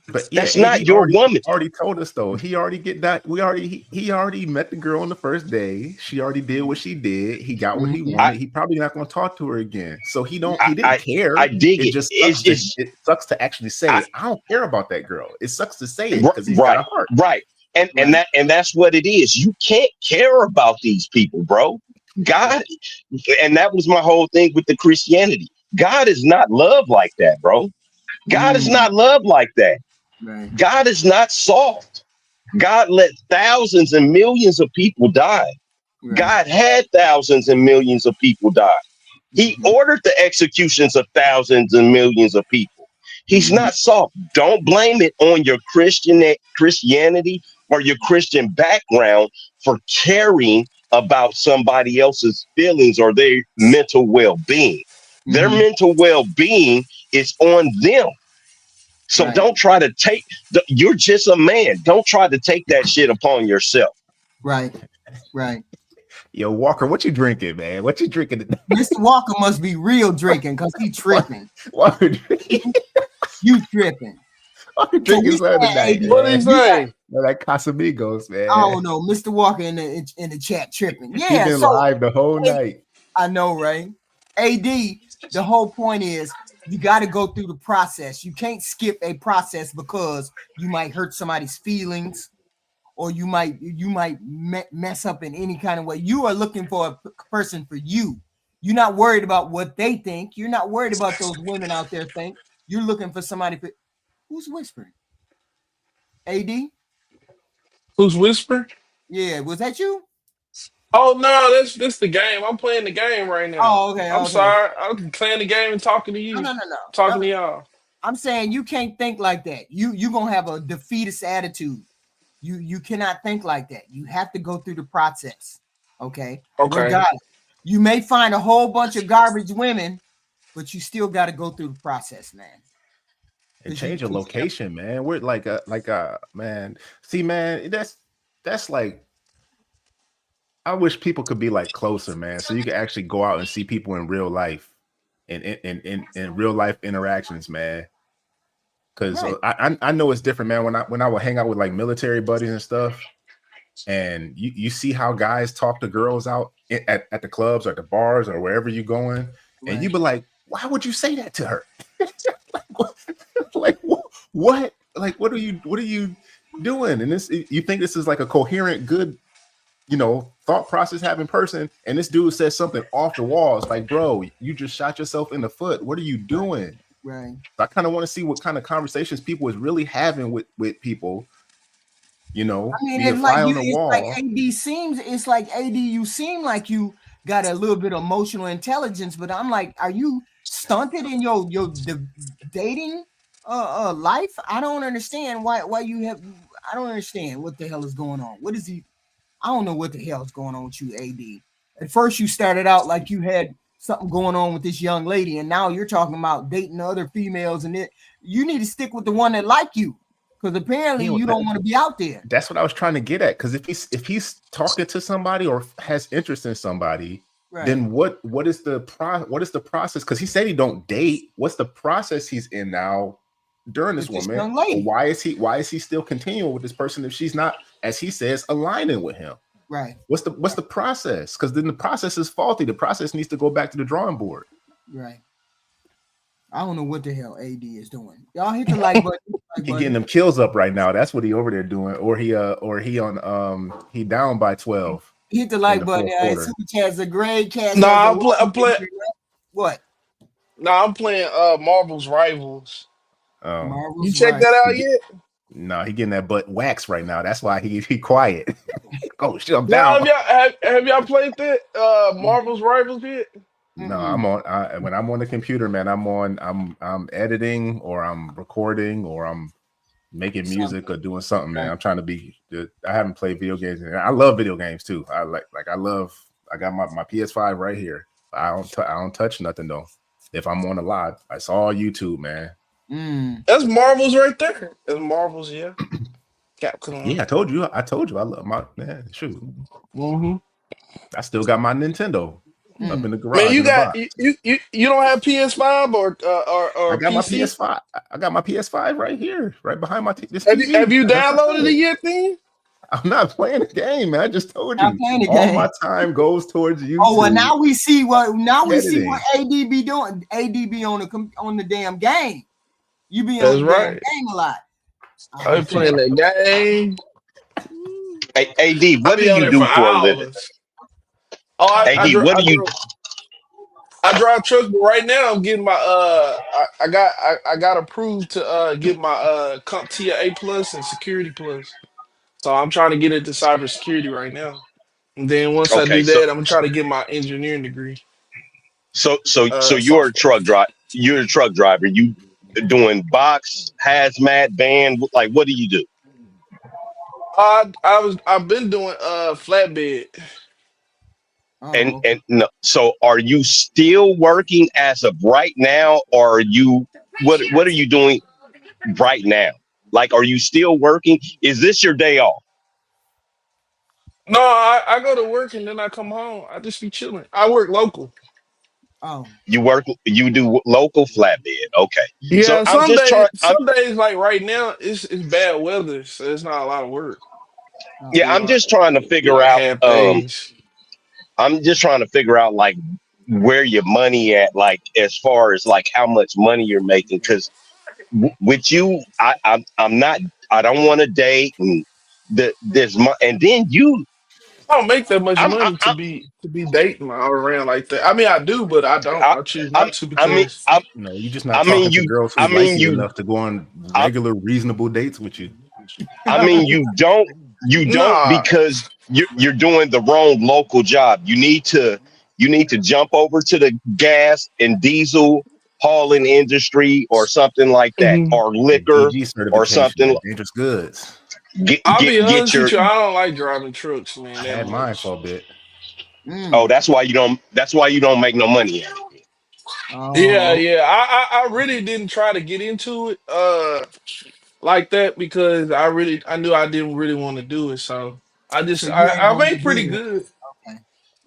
Speaker 4: But yeah,
Speaker 2: That's
Speaker 4: AD
Speaker 2: not your woman.
Speaker 4: already told us though. He already get that. He already met the girl on the first day. She already did what she did. He got what he
Speaker 2: I
Speaker 4: wanted. He probably not going to talk to her again. So he
Speaker 2: I
Speaker 4: didn't
Speaker 2: I,
Speaker 4: care.
Speaker 2: I dig
Speaker 4: It
Speaker 2: it.
Speaker 4: just sucks
Speaker 2: It's
Speaker 4: it sucks to actually say
Speaker 2: I,
Speaker 4: it. I don't care about that girl. It sucks to say it because he's got
Speaker 2: right,
Speaker 4: a heart.
Speaker 2: right.
Speaker 1: right.
Speaker 2: And that's what it is. You can't care about these people, bro. God, and that was my whole thing with the Christianity. God is not love like that, bro. God is
Speaker 1: Mm,
Speaker 2: not love like that.
Speaker 1: right.
Speaker 2: God is not soft. God let thousands and millions of people die.
Speaker 1: Right.
Speaker 2: God had thousands and millions of people die. He
Speaker 1: Mm-hmm.
Speaker 2: ordered the executions of thousands and millions of people. He's
Speaker 1: Mm-hmm.
Speaker 2: not soft. Don't blame it on your Christianity or your Christian background for caring about somebody else's feelings or their mental well-being. Their
Speaker 1: Mm-hmm.
Speaker 2: mental well-being is on them. So
Speaker 1: Right.
Speaker 2: don't try to take you're just a man. Don't try to take that shit upon yourself.
Speaker 1: Right. Right.
Speaker 4: Yo, Walker, what you drinking, man? What you drinking today?
Speaker 1: Mr. Walker must be real drinking because he tripping.
Speaker 4: Walker drinking,
Speaker 1: You tripping.
Speaker 4: Walker
Speaker 1: So
Speaker 4: drinking
Speaker 1: we
Speaker 4: something
Speaker 1: saying,
Speaker 4: tonight,
Speaker 1: AD,
Speaker 3: What do you
Speaker 4: man.
Speaker 1: you got,
Speaker 3: say?
Speaker 4: Like Casamigos,
Speaker 1: I
Speaker 4: man.
Speaker 1: don't know, Mr. Walker in the chat tripping.
Speaker 4: He
Speaker 1: Yeah,
Speaker 4: been
Speaker 1: so
Speaker 4: live the whole night.
Speaker 1: I know, right? AD, the whole point is you got to go through the process. You can't skip a process because you might hurt somebody's feelings or you might mess up in any kind of way. You are looking for a person for you. You're not worried about what they think. You're not worried about those women out there think. You're looking for somebody who's whispering. AD?
Speaker 3: Who's whispering?
Speaker 1: Yeah, was that you?
Speaker 3: Oh no, that's the game. I'm playing the game right now.
Speaker 1: Oh, okay,
Speaker 3: I'm
Speaker 1: okay.
Speaker 3: sorry. I'm playing the game and talking to
Speaker 1: No,
Speaker 3: you.
Speaker 1: no, no, no.
Speaker 3: Talking
Speaker 1: No.
Speaker 3: to y'all.
Speaker 1: I'm saying you can't think like that. You gonna have a defeatist attitude. You cannot think like that. You have to go through the process. Okay.
Speaker 3: Okay.
Speaker 1: Regardless, you may find a whole bunch of garbage women, but you still got to go through the process, man.
Speaker 4: And change your location, man. We're like man. See, man, that's like I wish people could be like closer, man. So you can actually go out and see people in real life and in real life interactions, man. Because
Speaker 1: Right.
Speaker 4: I know it's different, man. When I would hang out with like military buddies and stuff, and you see how guys talk to girls out at the clubs or at the bars or wherever you're going, and you be like, why would you say that to her? like what? Like what are you doing? And this you think this is like a coherent, good, thought process having person, and this dude says something off the walls, like, bro, you just shot yourself in the foot. What are you doing?
Speaker 1: Right.
Speaker 4: I kind of want to see what kind of conversations people is really having with people.
Speaker 1: I mean,
Speaker 4: be a
Speaker 1: it's like
Speaker 4: fly on
Speaker 1: you.
Speaker 4: the
Speaker 1: It's
Speaker 4: wall.
Speaker 1: like AD seems. It's like AD. You seem like you got a little bit of emotional intelligence, but I'm like, are you stunted in your dating life? I don't understand why you have. I don't understand what the hell is going on. What is he? I don't know what the hell is going on with you, AD. At first, you started out like you had something going on with this young lady, and now you're talking about dating other females, and you need to stick with the one that like you, because apparently you don't want to be out there.
Speaker 4: That's what I was trying to get at. Because if he's talking to somebody or has interest in somebody, right, then what is the process? Because he said he don't date. What's the process he's in now during this woman? Young lady. Why is he still continuing with this person if she's not, as he says, aligning with him?
Speaker 1: Right.
Speaker 4: What's the process? Because then the process is faulty. The process needs to go back to the drawing board.
Speaker 1: Right. I don't know what the hell AD is doing. Y'all hit the like button.
Speaker 4: He getting them kills up right now. That's what he over there doing. Or he he down by 12.
Speaker 1: Hit the like button. Super Chat's a great cat.
Speaker 3: No, I'm playing.
Speaker 1: What?
Speaker 3: No, I'm playing Marvel's Rivals.
Speaker 1: Marvel's
Speaker 3: you check that out yet?
Speaker 4: No, he getting that butt waxed right now. That's why he quiet. Oh shit, I'm down.
Speaker 3: Have y'all played that Marvel's Rivals yet?
Speaker 4: No, I'm on. When I'm on the computer, man, I'm editing or I'm recording or I'm making music or doing something, man. I'm trying to be. I haven't played video games. I love video games too. I got my PS5 right here. I don't touch nothing though. If I'm on a live, it's all YouTube, man.
Speaker 3: That's Marvel's right there. That's Marvel's, yeah. Capcom.
Speaker 4: Yeah, I told you. I love my man. Shoot.
Speaker 3: Mm-hmm.
Speaker 4: I still got my Nintendo up in the garage.
Speaker 3: Man, you don't have PS5 or
Speaker 4: I got
Speaker 3: PC?
Speaker 4: my PS5. I got my PS5 right here, right behind my this
Speaker 3: have
Speaker 4: TV.
Speaker 3: Have you downloaded it yet, then?
Speaker 4: I'm not playing the game, man. I just told you. All my time goes towards YouTube.
Speaker 1: Oh well, now we see what AD be doing. AD be on the damn game. You be on the damn game a lot.
Speaker 3: I be playing that game.
Speaker 2: Hey, AD, what do you do for a living?
Speaker 3: Oh,
Speaker 2: AD, what do you?
Speaker 3: I drive trucks, but right now I'm getting my I got approved to get my CompTIA A+ and Security Plus. So I'm trying to get into cybersecurity right now. And then once I do that, I'm gonna try to get my engineering degree.
Speaker 2: So you're a truck driver. You're a truck driver. You doing box, hazmat, van? Like, what do you do?
Speaker 3: I've been doing flatbed.
Speaker 2: And no, so are you still working as of right now, or are you what are you doing right now? Like, are you still working? Is this your day off?
Speaker 3: No, I go to work and then I come home. I just be chilling. I work local.
Speaker 1: Oh,
Speaker 2: you do local flatbed. Okay.
Speaker 3: Yeah, so some days like right now it's bad weather, so it's not a lot of work.
Speaker 2: Yeah, I'm just trying to figure out I'm just trying to figure out like where your money at, like as far as like how much money you're making, because with you, I'm not, I don't want to date and and then you.
Speaker 3: I don't make that much money to be dating all around like that. I mean, I do, but I don't. I choose not to because
Speaker 4: you're just not talking to girls who like you enough to go on regular, reasonable dates with you.
Speaker 2: I mean, you don't because you're doing the wrong local job. You need to jump over to the gas and diesel hauling industry or something like that, or liquor or something.
Speaker 4: Dangerous goods.
Speaker 3: I'll be honest with you, I don't like driving trucks, man.
Speaker 4: I had mine for a bit.
Speaker 2: Oh, that's why you don't make no money.
Speaker 3: Yeah. I really didn't try to get into it like that because I knew I didn't really want to do it. So I made pretty good.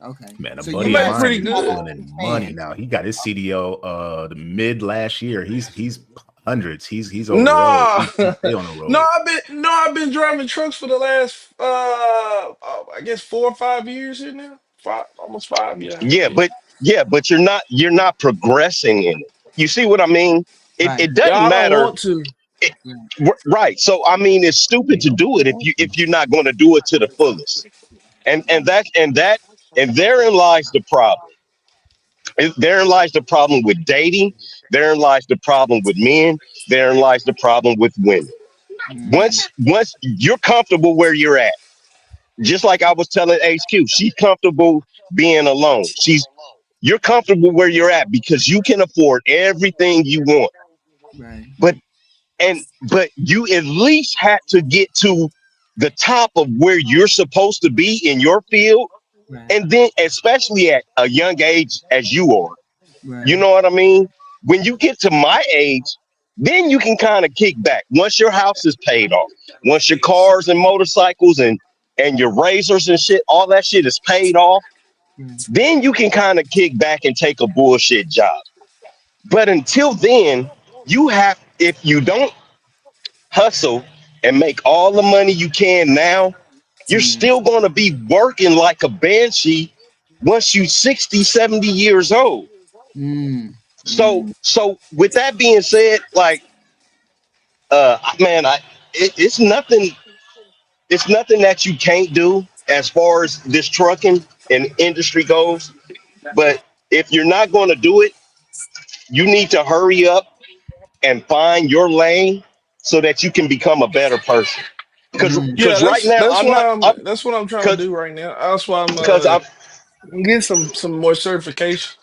Speaker 1: Okay.
Speaker 4: Man, a buddy of mine is doing money now. He got his CDO the mid last year. He's hundreds. He's on the road. He's on the road.
Speaker 3: I've been driving trucks for the last I guess 4 or 5 years here now. Almost 5, yeah.
Speaker 2: But you're not progressing in it. You see what I mean? It doesn't matter.
Speaker 3: I don't want to.
Speaker 2: Right. So I mean, it's stupid to do it if you're not going to do it to the fullest. And therein lies the problem. Therein lies the problem with dating. Therein lies the problem with men. Therein lies the problem with women. Once you're comfortable where you're at, just like I was telling HQ, she's comfortable being alone. You're comfortable where you're at because you can afford everything you want.
Speaker 1: Right.
Speaker 2: But but you at least had to get to the top of where you're supposed to be in your field.
Speaker 1: Right.
Speaker 2: And then especially at a young age as you are, you
Speaker 1: Right.
Speaker 2: know what I mean? When you get to my age, then you can kind of kick back once your house is paid off, once your cars and motorcycles and your razors and shit, all that shit is paid off.
Speaker 1: Right.
Speaker 2: Then you can kind of kick back and take a bullshit job. But until then, if you don't hustle and make all the money you can now, you're
Speaker 1: Mm.
Speaker 2: still going to be working like a banshee once you 60, 70 years old.
Speaker 1: Mm.
Speaker 2: So
Speaker 1: Mm.
Speaker 2: with that being said, like man, it's nothing that you can't do as far as this trucking and industry goes. But if you're not going to do it, you need to hurry up and find your lane so that you can become a better person. Because
Speaker 1: Mm.
Speaker 3: Yeah,
Speaker 2: right now
Speaker 3: that's
Speaker 2: I'm
Speaker 3: what
Speaker 2: not
Speaker 3: I'm
Speaker 2: I'm
Speaker 3: that's what I'm trying to
Speaker 2: because
Speaker 3: do right now. That's why
Speaker 2: because I'm
Speaker 3: I'm getting some more certification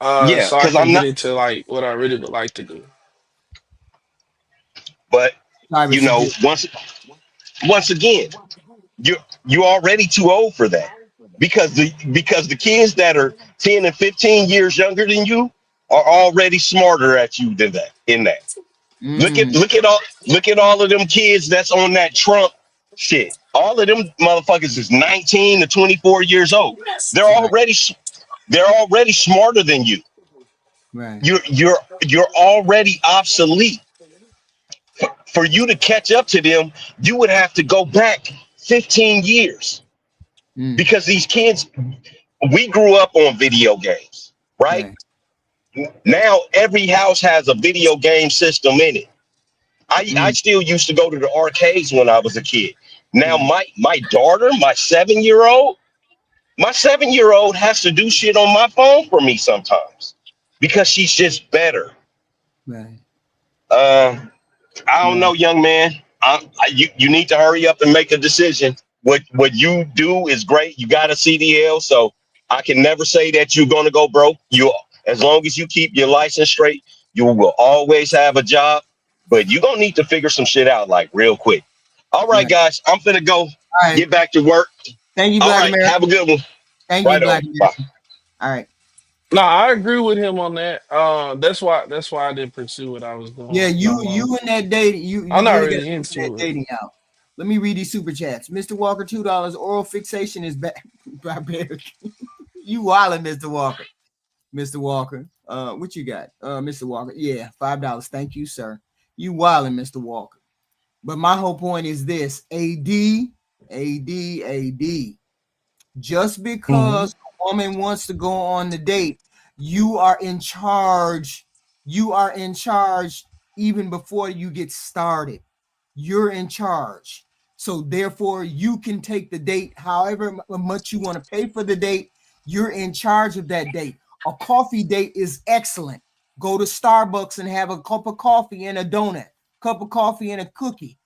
Speaker 2: yeah
Speaker 3: so I
Speaker 2: because
Speaker 3: can
Speaker 2: I'm
Speaker 3: get
Speaker 2: not.
Speaker 3: into like what I really would like to do.
Speaker 2: But you know,
Speaker 1: Cybersecurity.
Speaker 2: once again, you're already too old for that because the kids that are 10 and 15 years younger than you are already smarter at you than that in that. Look at
Speaker 1: Mm.
Speaker 2: all of them kids that's on that Trump shit. All of them motherfuckers is 19 to 24 years old. They're
Speaker 1: Right.
Speaker 2: already they're already smarter than you.
Speaker 1: Right.
Speaker 2: You're already obsolete. For you to catch up to them, you would have to go back 15 years
Speaker 1: Mm.
Speaker 2: because these kids, we grew up on video games, right?
Speaker 1: Right.
Speaker 2: Now every house has a video game system in it. I
Speaker 1: Mm.
Speaker 2: still used to go to the arcades when I was a kid. Now
Speaker 1: Right.
Speaker 2: my daughter, my 7 year old has to do shit on my phone for me sometimes because she's just better.
Speaker 1: Right.
Speaker 2: Uh, I don't
Speaker 1: Right.
Speaker 2: know, young man. You need to hurry up and make a decision. What you do is great. You got a CDL, so I can never say that you're gonna go broke. You as long as you keep your license straight, you will always have a job. But you're gonna need to figure some shit out like real quick. All right,
Speaker 1: Right.
Speaker 2: guys, I'm finna go
Speaker 1: All right.
Speaker 2: get back to work.
Speaker 1: Thank you,
Speaker 2: All
Speaker 1: Black
Speaker 2: right,
Speaker 1: America.
Speaker 2: have a good one.
Speaker 1: Thank you,
Speaker 2: Right on.
Speaker 1: Black
Speaker 2: Bye.
Speaker 1: America. All right.
Speaker 3: No, I agree with him on that. That's why I didn't pursue what I was
Speaker 1: Yeah,
Speaker 3: doing no
Speaker 1: you
Speaker 3: longer.
Speaker 1: and that dating,
Speaker 3: I'm
Speaker 1: you
Speaker 3: not
Speaker 1: really got to
Speaker 3: really
Speaker 1: figure that
Speaker 3: into it.
Speaker 1: dating out. Let me read these super chats. Mr. Walker, $2. Oral fixation is back. Barbaric. You wildin', Mr. Walker. Mr. Walker. What you got? Mr. Walker. Yeah, $5. Thank you, sir. You wildin', Mr. Walker. But my whole point is this: AD. Just
Speaker 3: Hmm.
Speaker 1: because a woman wants to go on the date, you are in charge. You are in charge even before you get started. You're in charge. So therefore, you can take the date however much you want to pay for the date. You're in charge of that date. A coffee date is excellent. Go to Starbucks and have a cup of coffee and a donut, cup of coffee and a cookie.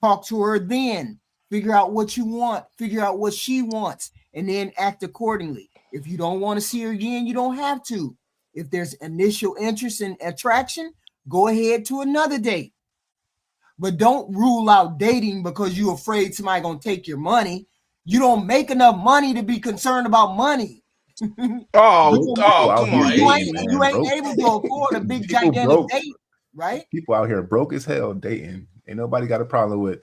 Speaker 1: Talk to her then. Figure out what you want. Figure out what she wants and then act accordingly. If you don't want to see her again, you don't have to. If there's initial interest and attraction, go ahead to another date. But don't rule out dating because you're afraid somebody gonna take your money. You don't make enough money to be concerned about money.
Speaker 3: Oh,
Speaker 4: Broke people
Speaker 3: oh,
Speaker 4: out
Speaker 3: come
Speaker 4: here
Speaker 3: on,
Speaker 1: you
Speaker 4: dating,
Speaker 1: ain't
Speaker 3: Aiden.
Speaker 1: you
Speaker 4: man.
Speaker 1: ain't
Speaker 4: Broke
Speaker 1: able to afford a big
Speaker 4: people
Speaker 1: gigantic
Speaker 4: broke.
Speaker 1: date, right?
Speaker 4: People out here broke as hell dating. Ain't nobody got a problem with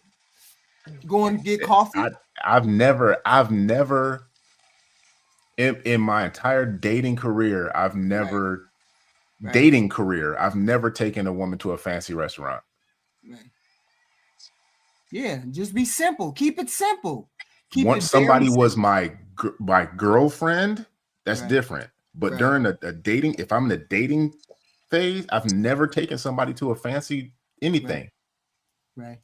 Speaker 1: Go and get
Speaker 4: it.
Speaker 1: coffee.
Speaker 4: I've never in my entire dating career, I've
Speaker 1: Right,
Speaker 4: never
Speaker 1: right,
Speaker 4: dating career, I've never taken a woman to a fancy restaurant.
Speaker 1: right. Yeah, just be simple. Keep it simple. Keep
Speaker 4: Once
Speaker 1: it very
Speaker 4: somebody was
Speaker 1: simple.
Speaker 4: my girlfriend, that's
Speaker 1: Right,
Speaker 4: different. But
Speaker 1: right,
Speaker 4: during a dating, if I'm in a dating phase, I've never taken somebody to a fancy
Speaker 1: right,
Speaker 4: anything.
Speaker 1: right.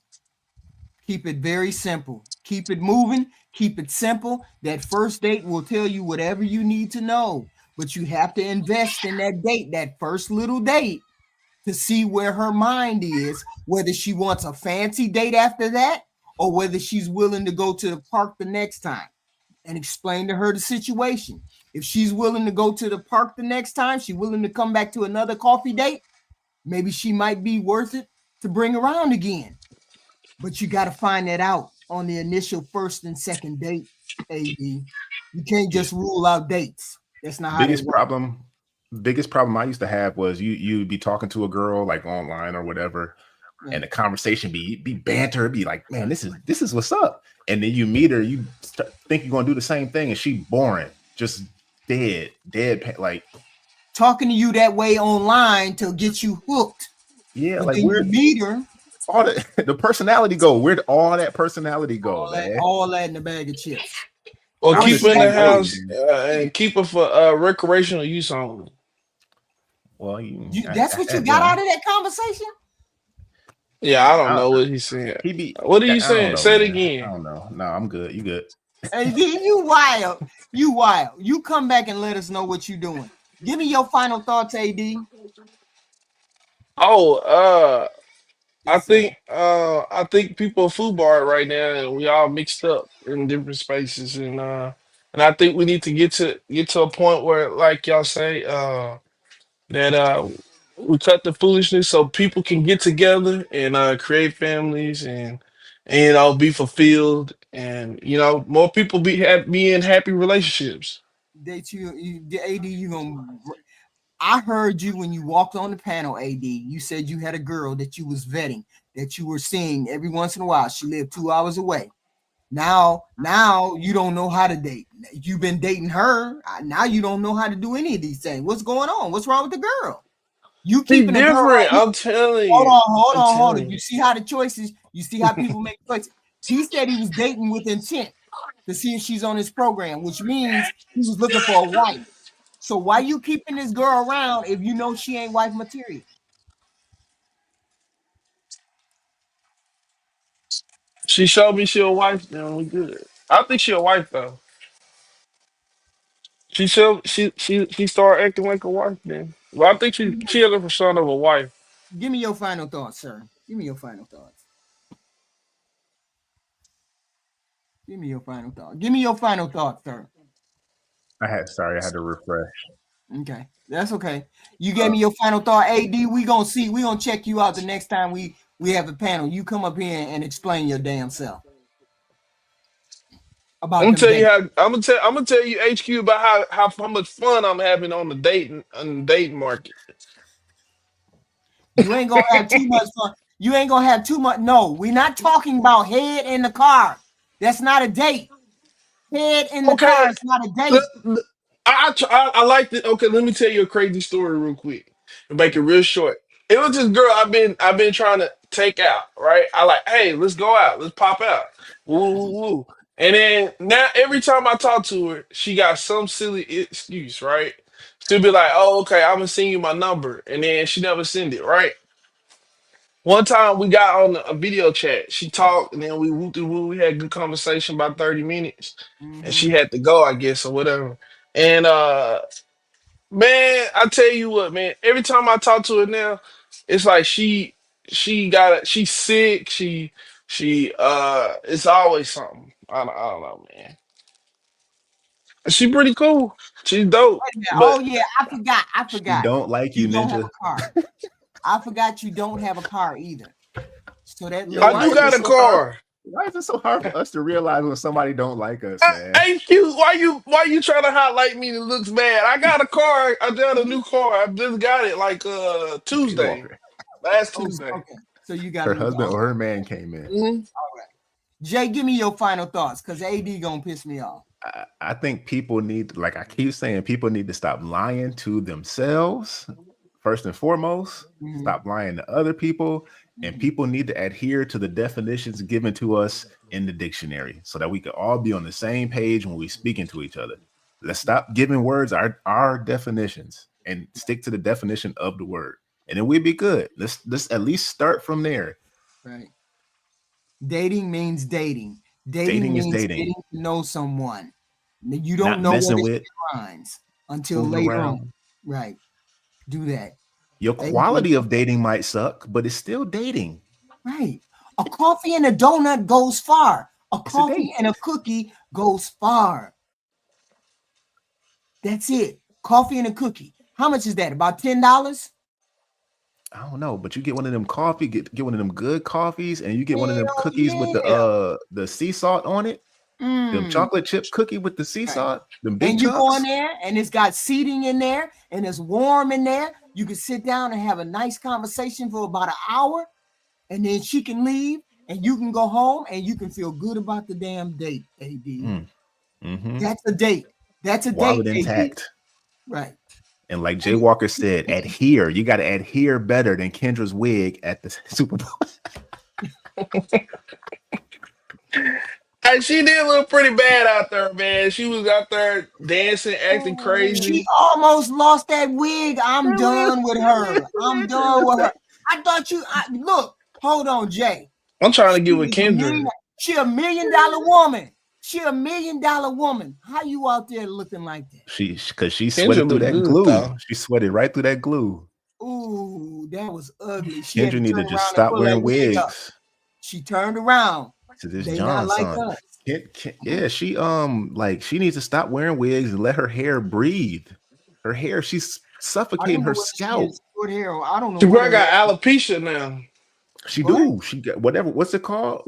Speaker 1: Keep it very simple. Keep it moving. Keep it simple. That first date will tell you whatever you need to know, but you have to invest in that date, that first little date, to see where her mind is, whether she wants a fancy date after that or whether she's willing to go to the park the next time and explain to her the situation. If she's willing to go to the park the next time, she's willing to come back to another coffee date, maybe she might be worth it to bring around again. But you got to find that out on the initial first and second date, AD. You can't just rule out dates. That's not how
Speaker 4: biggest
Speaker 1: that works.
Speaker 4: problem I used to have was you'd be talking to a girl like online or whatever, and the conversation be banter, be like, man, this is what's up. And then you meet her, you think you're gonna do the same thing, and she boring, just dead, like
Speaker 1: talking to you that way online to get you hooked.
Speaker 4: Yeah,
Speaker 1: but
Speaker 4: like
Speaker 1: where meet her,
Speaker 4: all the personality go. Where'd all that personality go?
Speaker 1: All that in the bag of chips.
Speaker 3: Or keep her in the house and keep her for recreational use only.
Speaker 4: Well,
Speaker 1: that's what you got out of that conversation?
Speaker 3: Yeah, I don't know what he's saying. What are you saying? Say it again.
Speaker 4: I don't know. No, I'm good. You good.
Speaker 1: Hey, you wild. You wild. You come back and let us know what you're doing. Give me your final thoughts, AD.
Speaker 3: Oh, I think people are foobar right now, and we all mixed up in different spaces, and I think we need to get to a point where, like y'all say, that we cut the foolishness so people can get together and create families and be fulfilled, and more people be in happy relationships.
Speaker 1: AD, you gonna. I heard you when you walked on the panel, AD. You said you had a girl that you was vetting, that you were seeing every once in a while. She lived 2 hours away. Now you don't know how to date. You've been dating her. Now you don't know how to do any of these things. What's going on? What's wrong with the girl? You keeping
Speaker 3: different. Right, I'm telling you.
Speaker 1: Hold on. You see how the choices, you see how people make choices. He said he was dating with intent to see if she's on his program, which means he was looking for a wife. So why you keeping this girl around if you know she ain't wife material?
Speaker 3: She showed me she a wife, then we good. I think she a wife though. She started acting like a wife then. Well, I think she had a persona of a wife.
Speaker 1: Give me your final thoughts, sir. Give me your final thoughts. Give me your final thought. Give me your final thought, sir.
Speaker 4: I had to refresh.
Speaker 1: Okay, that's okay. You gave me your final thought, AD. We gonna check you out the next time we have a panel. You come up here and explain your damn self.
Speaker 3: I'm gonna tell you HQ about how much fun I'm having on the dating market.
Speaker 1: You ain't gonna have too much fun. You ain't gonna have too much. No, we're not talking about head in the car. That's not a date. Head in the car is not a date.
Speaker 3: I liked it. Okay, let me tell you a crazy story real quick and make it real short. It was this girl I've been trying to take out, right? I like, hey, let's go out, let's pop out. Woo, woo, woo. And then now every time I talk to her, she got some silly excuse, right? She'll be like, oh, okay, I'm gonna send you my number. And then she never send it, right? One time we got on a video chat. She talked, and then we woo through woo. We had a good conversation about 30 minutes, and she had to go, I guess, or whatever. And man, I tell you what, man. Every time I talk to her now, it's like she's sick. It's always something. I don't know, man. She pretty cool. She's dope.
Speaker 1: Oh yeah, I forgot.
Speaker 4: She don't like you,
Speaker 1: don't
Speaker 4: Ninja.
Speaker 1: have a car. I forgot you don't have a car either. So that
Speaker 3: I do got a car.
Speaker 4: Why is it so hard for us to realize when somebody don't like us, man?
Speaker 3: HQ, why you trying to highlight me that looks bad? I got a car. I got a new car. I just got it like Tuesday. Last Tuesday.
Speaker 1: Okay. So you got
Speaker 4: her husband or her man came in.
Speaker 1: Mm-hmm. All right. Jay, give me your final thoughts because AD gonna piss me off.
Speaker 4: I think people need, like I keep saying, people need to stop lying to themselves first and foremost. Mm-hmm. Stop lying to other people. And people need to adhere to the definitions given to us in the dictionary so that we can all be on the same page when we're speaking to each other. Let's stop giving words our definitions and stick to the definition of the word. And then we'll be good. Let's at least start from there.
Speaker 1: Right. Dating means dating. Dating means getting to know someone. You don't know what with minds until later on. Right. Do that.
Speaker 4: Your quality of dating might suck, but it's still dating.
Speaker 1: Right. A coffee and a donut goes far. A
Speaker 4: It's a
Speaker 1: coffee
Speaker 4: date.
Speaker 1: and a cookie goes far. That's it. Coffee and a cookie. How much is that? About $10?
Speaker 4: I don't know, but you get one of them coffee, get one of them good coffees, and you get one of them
Speaker 1: Hell
Speaker 4: cookies with
Speaker 1: yeah.
Speaker 4: the sea salt on it. Them
Speaker 1: Mm.
Speaker 4: chocolate chip cookie with the sea
Speaker 1: Right.
Speaker 4: salt, them big
Speaker 1: And you go in
Speaker 4: chunks.
Speaker 1: there and it's got seating in there and it's warm in there. You can sit down and have a nice conversation for about an hour, and then she can leave and you can go home and you can feel good about the damn date, AD.
Speaker 4: Mm-hmm.
Speaker 1: That's a date. That's a
Speaker 4: Wallet
Speaker 1: date, AD.
Speaker 4: intact.
Speaker 1: Right.
Speaker 4: And like Jay Walker said, adhere. You got to adhere better than Kendra's wig at the Super Bowl.
Speaker 3: Hey, she did look pretty bad out there, man. She was out there dancing, acting
Speaker 1: She
Speaker 3: crazy.
Speaker 1: almost lost that wig. I'm done with her. I'm done with her. I thought look, hold on, Jay.
Speaker 3: I'm trying to get with
Speaker 1: She
Speaker 3: Kendra.
Speaker 1: a $1 million woman. She a $1 million woman. How you out there looking like that?
Speaker 4: Because she
Speaker 3: Kendra
Speaker 4: sweated through
Speaker 3: look
Speaker 4: that
Speaker 3: good,
Speaker 4: glue.
Speaker 3: though.
Speaker 4: She sweated right through that glue.
Speaker 1: Ooh, that was ugly. She had
Speaker 4: Kendra
Speaker 1: to
Speaker 4: need
Speaker 1: turn
Speaker 4: to just
Speaker 1: around and
Speaker 4: stop
Speaker 1: pull
Speaker 4: wearing
Speaker 1: that wig up.
Speaker 4: wigs.
Speaker 1: She turned around.
Speaker 4: To this
Speaker 1: They
Speaker 4: John
Speaker 1: not like
Speaker 4: son.
Speaker 1: us.
Speaker 4: Yeah, she like she needs to stop wearing wigs and let her hair breathe. Her hair, she's
Speaker 1: I
Speaker 4: suffocating
Speaker 1: don't know
Speaker 4: her
Speaker 1: what she
Speaker 4: scalp.
Speaker 1: is. Short hair. I don't know
Speaker 3: She
Speaker 1: what
Speaker 3: probably
Speaker 1: her hair.
Speaker 3: got alopecia now.
Speaker 4: She
Speaker 1: What?
Speaker 4: do. She got whatever. What's it called?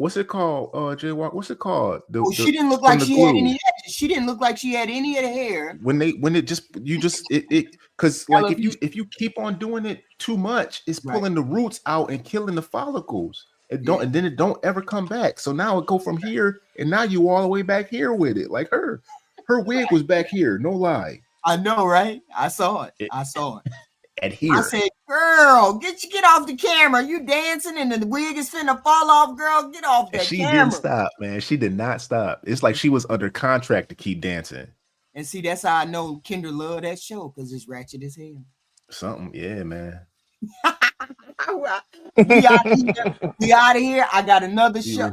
Speaker 4: Jay Walk? What's it called?
Speaker 1: She didn't look
Speaker 4: from
Speaker 1: like
Speaker 4: the
Speaker 1: she had
Speaker 4: glue.
Speaker 1: any. She didn't look like she had any of the hair.
Speaker 4: When it just because like if you keep on doing it too much, it's
Speaker 1: Right.
Speaker 4: pulling the roots out and killing the follicles. And then it don't ever come back. So now it go from here, and now you all the way back here with it. Like her wig was back here, no lie.
Speaker 1: I know, right? I saw it. I
Speaker 4: Adhere.
Speaker 1: I said, "Girl, get off the camera. You dancing and the wig is finna fall off, girl. Get off that
Speaker 4: She
Speaker 1: camera."
Speaker 4: didn't stop, man. She did not stop. It's like she was under contract to keep dancing.
Speaker 1: And see, that's how I know Kendra loved that show, because it's ratchet as hell.
Speaker 4: Something, yeah, man.
Speaker 1: We out of here. I got another show.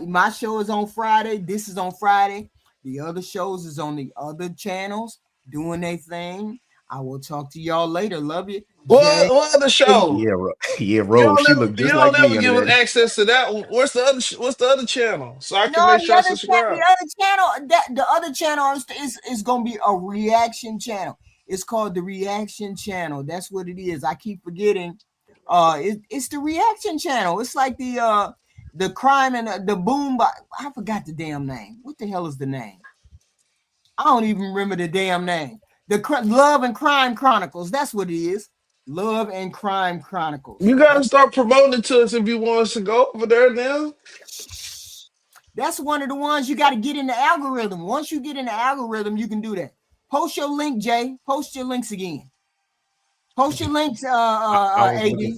Speaker 1: My show is on Friday. This is on Friday. The other shows is on the other channels doing their thing. I will talk to y'all later. Love you.
Speaker 3: What other show?
Speaker 4: Yeah, Rose. She looked just like me.
Speaker 3: You don't never give us access to that one. What's the other channel? So I can make sure I subscribe.
Speaker 1: The other channel is gonna be a reaction channel. It's called the Reaction Channel. That's what it is. I keep forgetting. It's the Reaction Channel. It's like the crime and the boom. I forgot the damn name. What the hell is the name? I don't even remember the damn name. The Love and Crime Chronicles. That's what it is. Love and Crime Chronicles.
Speaker 3: You gotta start promoting it to us if you want us to go over there now.
Speaker 1: That's one of the ones you got to get in the algorithm. Once you get in the algorithm, you can do that. Post your link, Jay. Post your links again. Post your links,
Speaker 4: I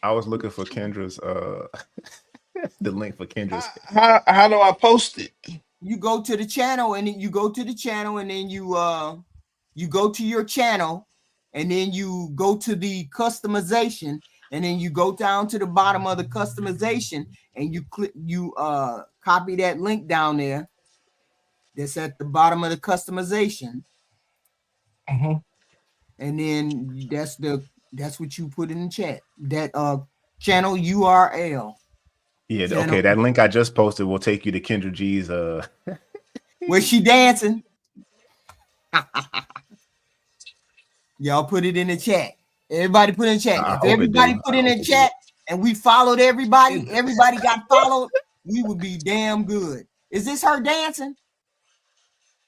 Speaker 4: was looking for Kendra's the link for Kendra's.
Speaker 3: How do I post it?
Speaker 1: You go to the channel and then you go to your channel and then you go to the customization and then you go down to the bottom of the customization and you copy that link down there that's at the bottom of the customization.
Speaker 3: Mm-hmm.
Speaker 1: And then that's what you put in the chat. That channel URL.
Speaker 4: Yeah, okay. That link I just posted will take you to Kendra G's
Speaker 1: where she dancing. Y'all put it in the chat. Everybody put in the chat. If everybody put in the chat and we followed everybody got followed, we would be damn good. Is this her dancing?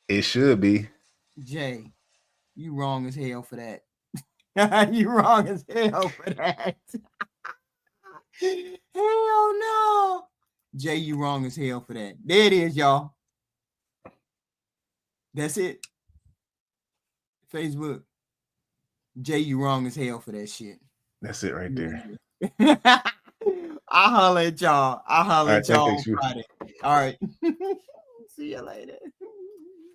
Speaker 4: It should be.
Speaker 1: Jay, you wrong as hell for that. You wrong as hell for that. Hell no. Jay, you wrong as hell for that. There it is, y'all. That's it. Facebook. Jay, you wrong as hell for that shit.
Speaker 4: That's it right there.
Speaker 1: I'll holler at y'all. I'll holler at y'all on
Speaker 4: Friday.
Speaker 1: All right. See you later.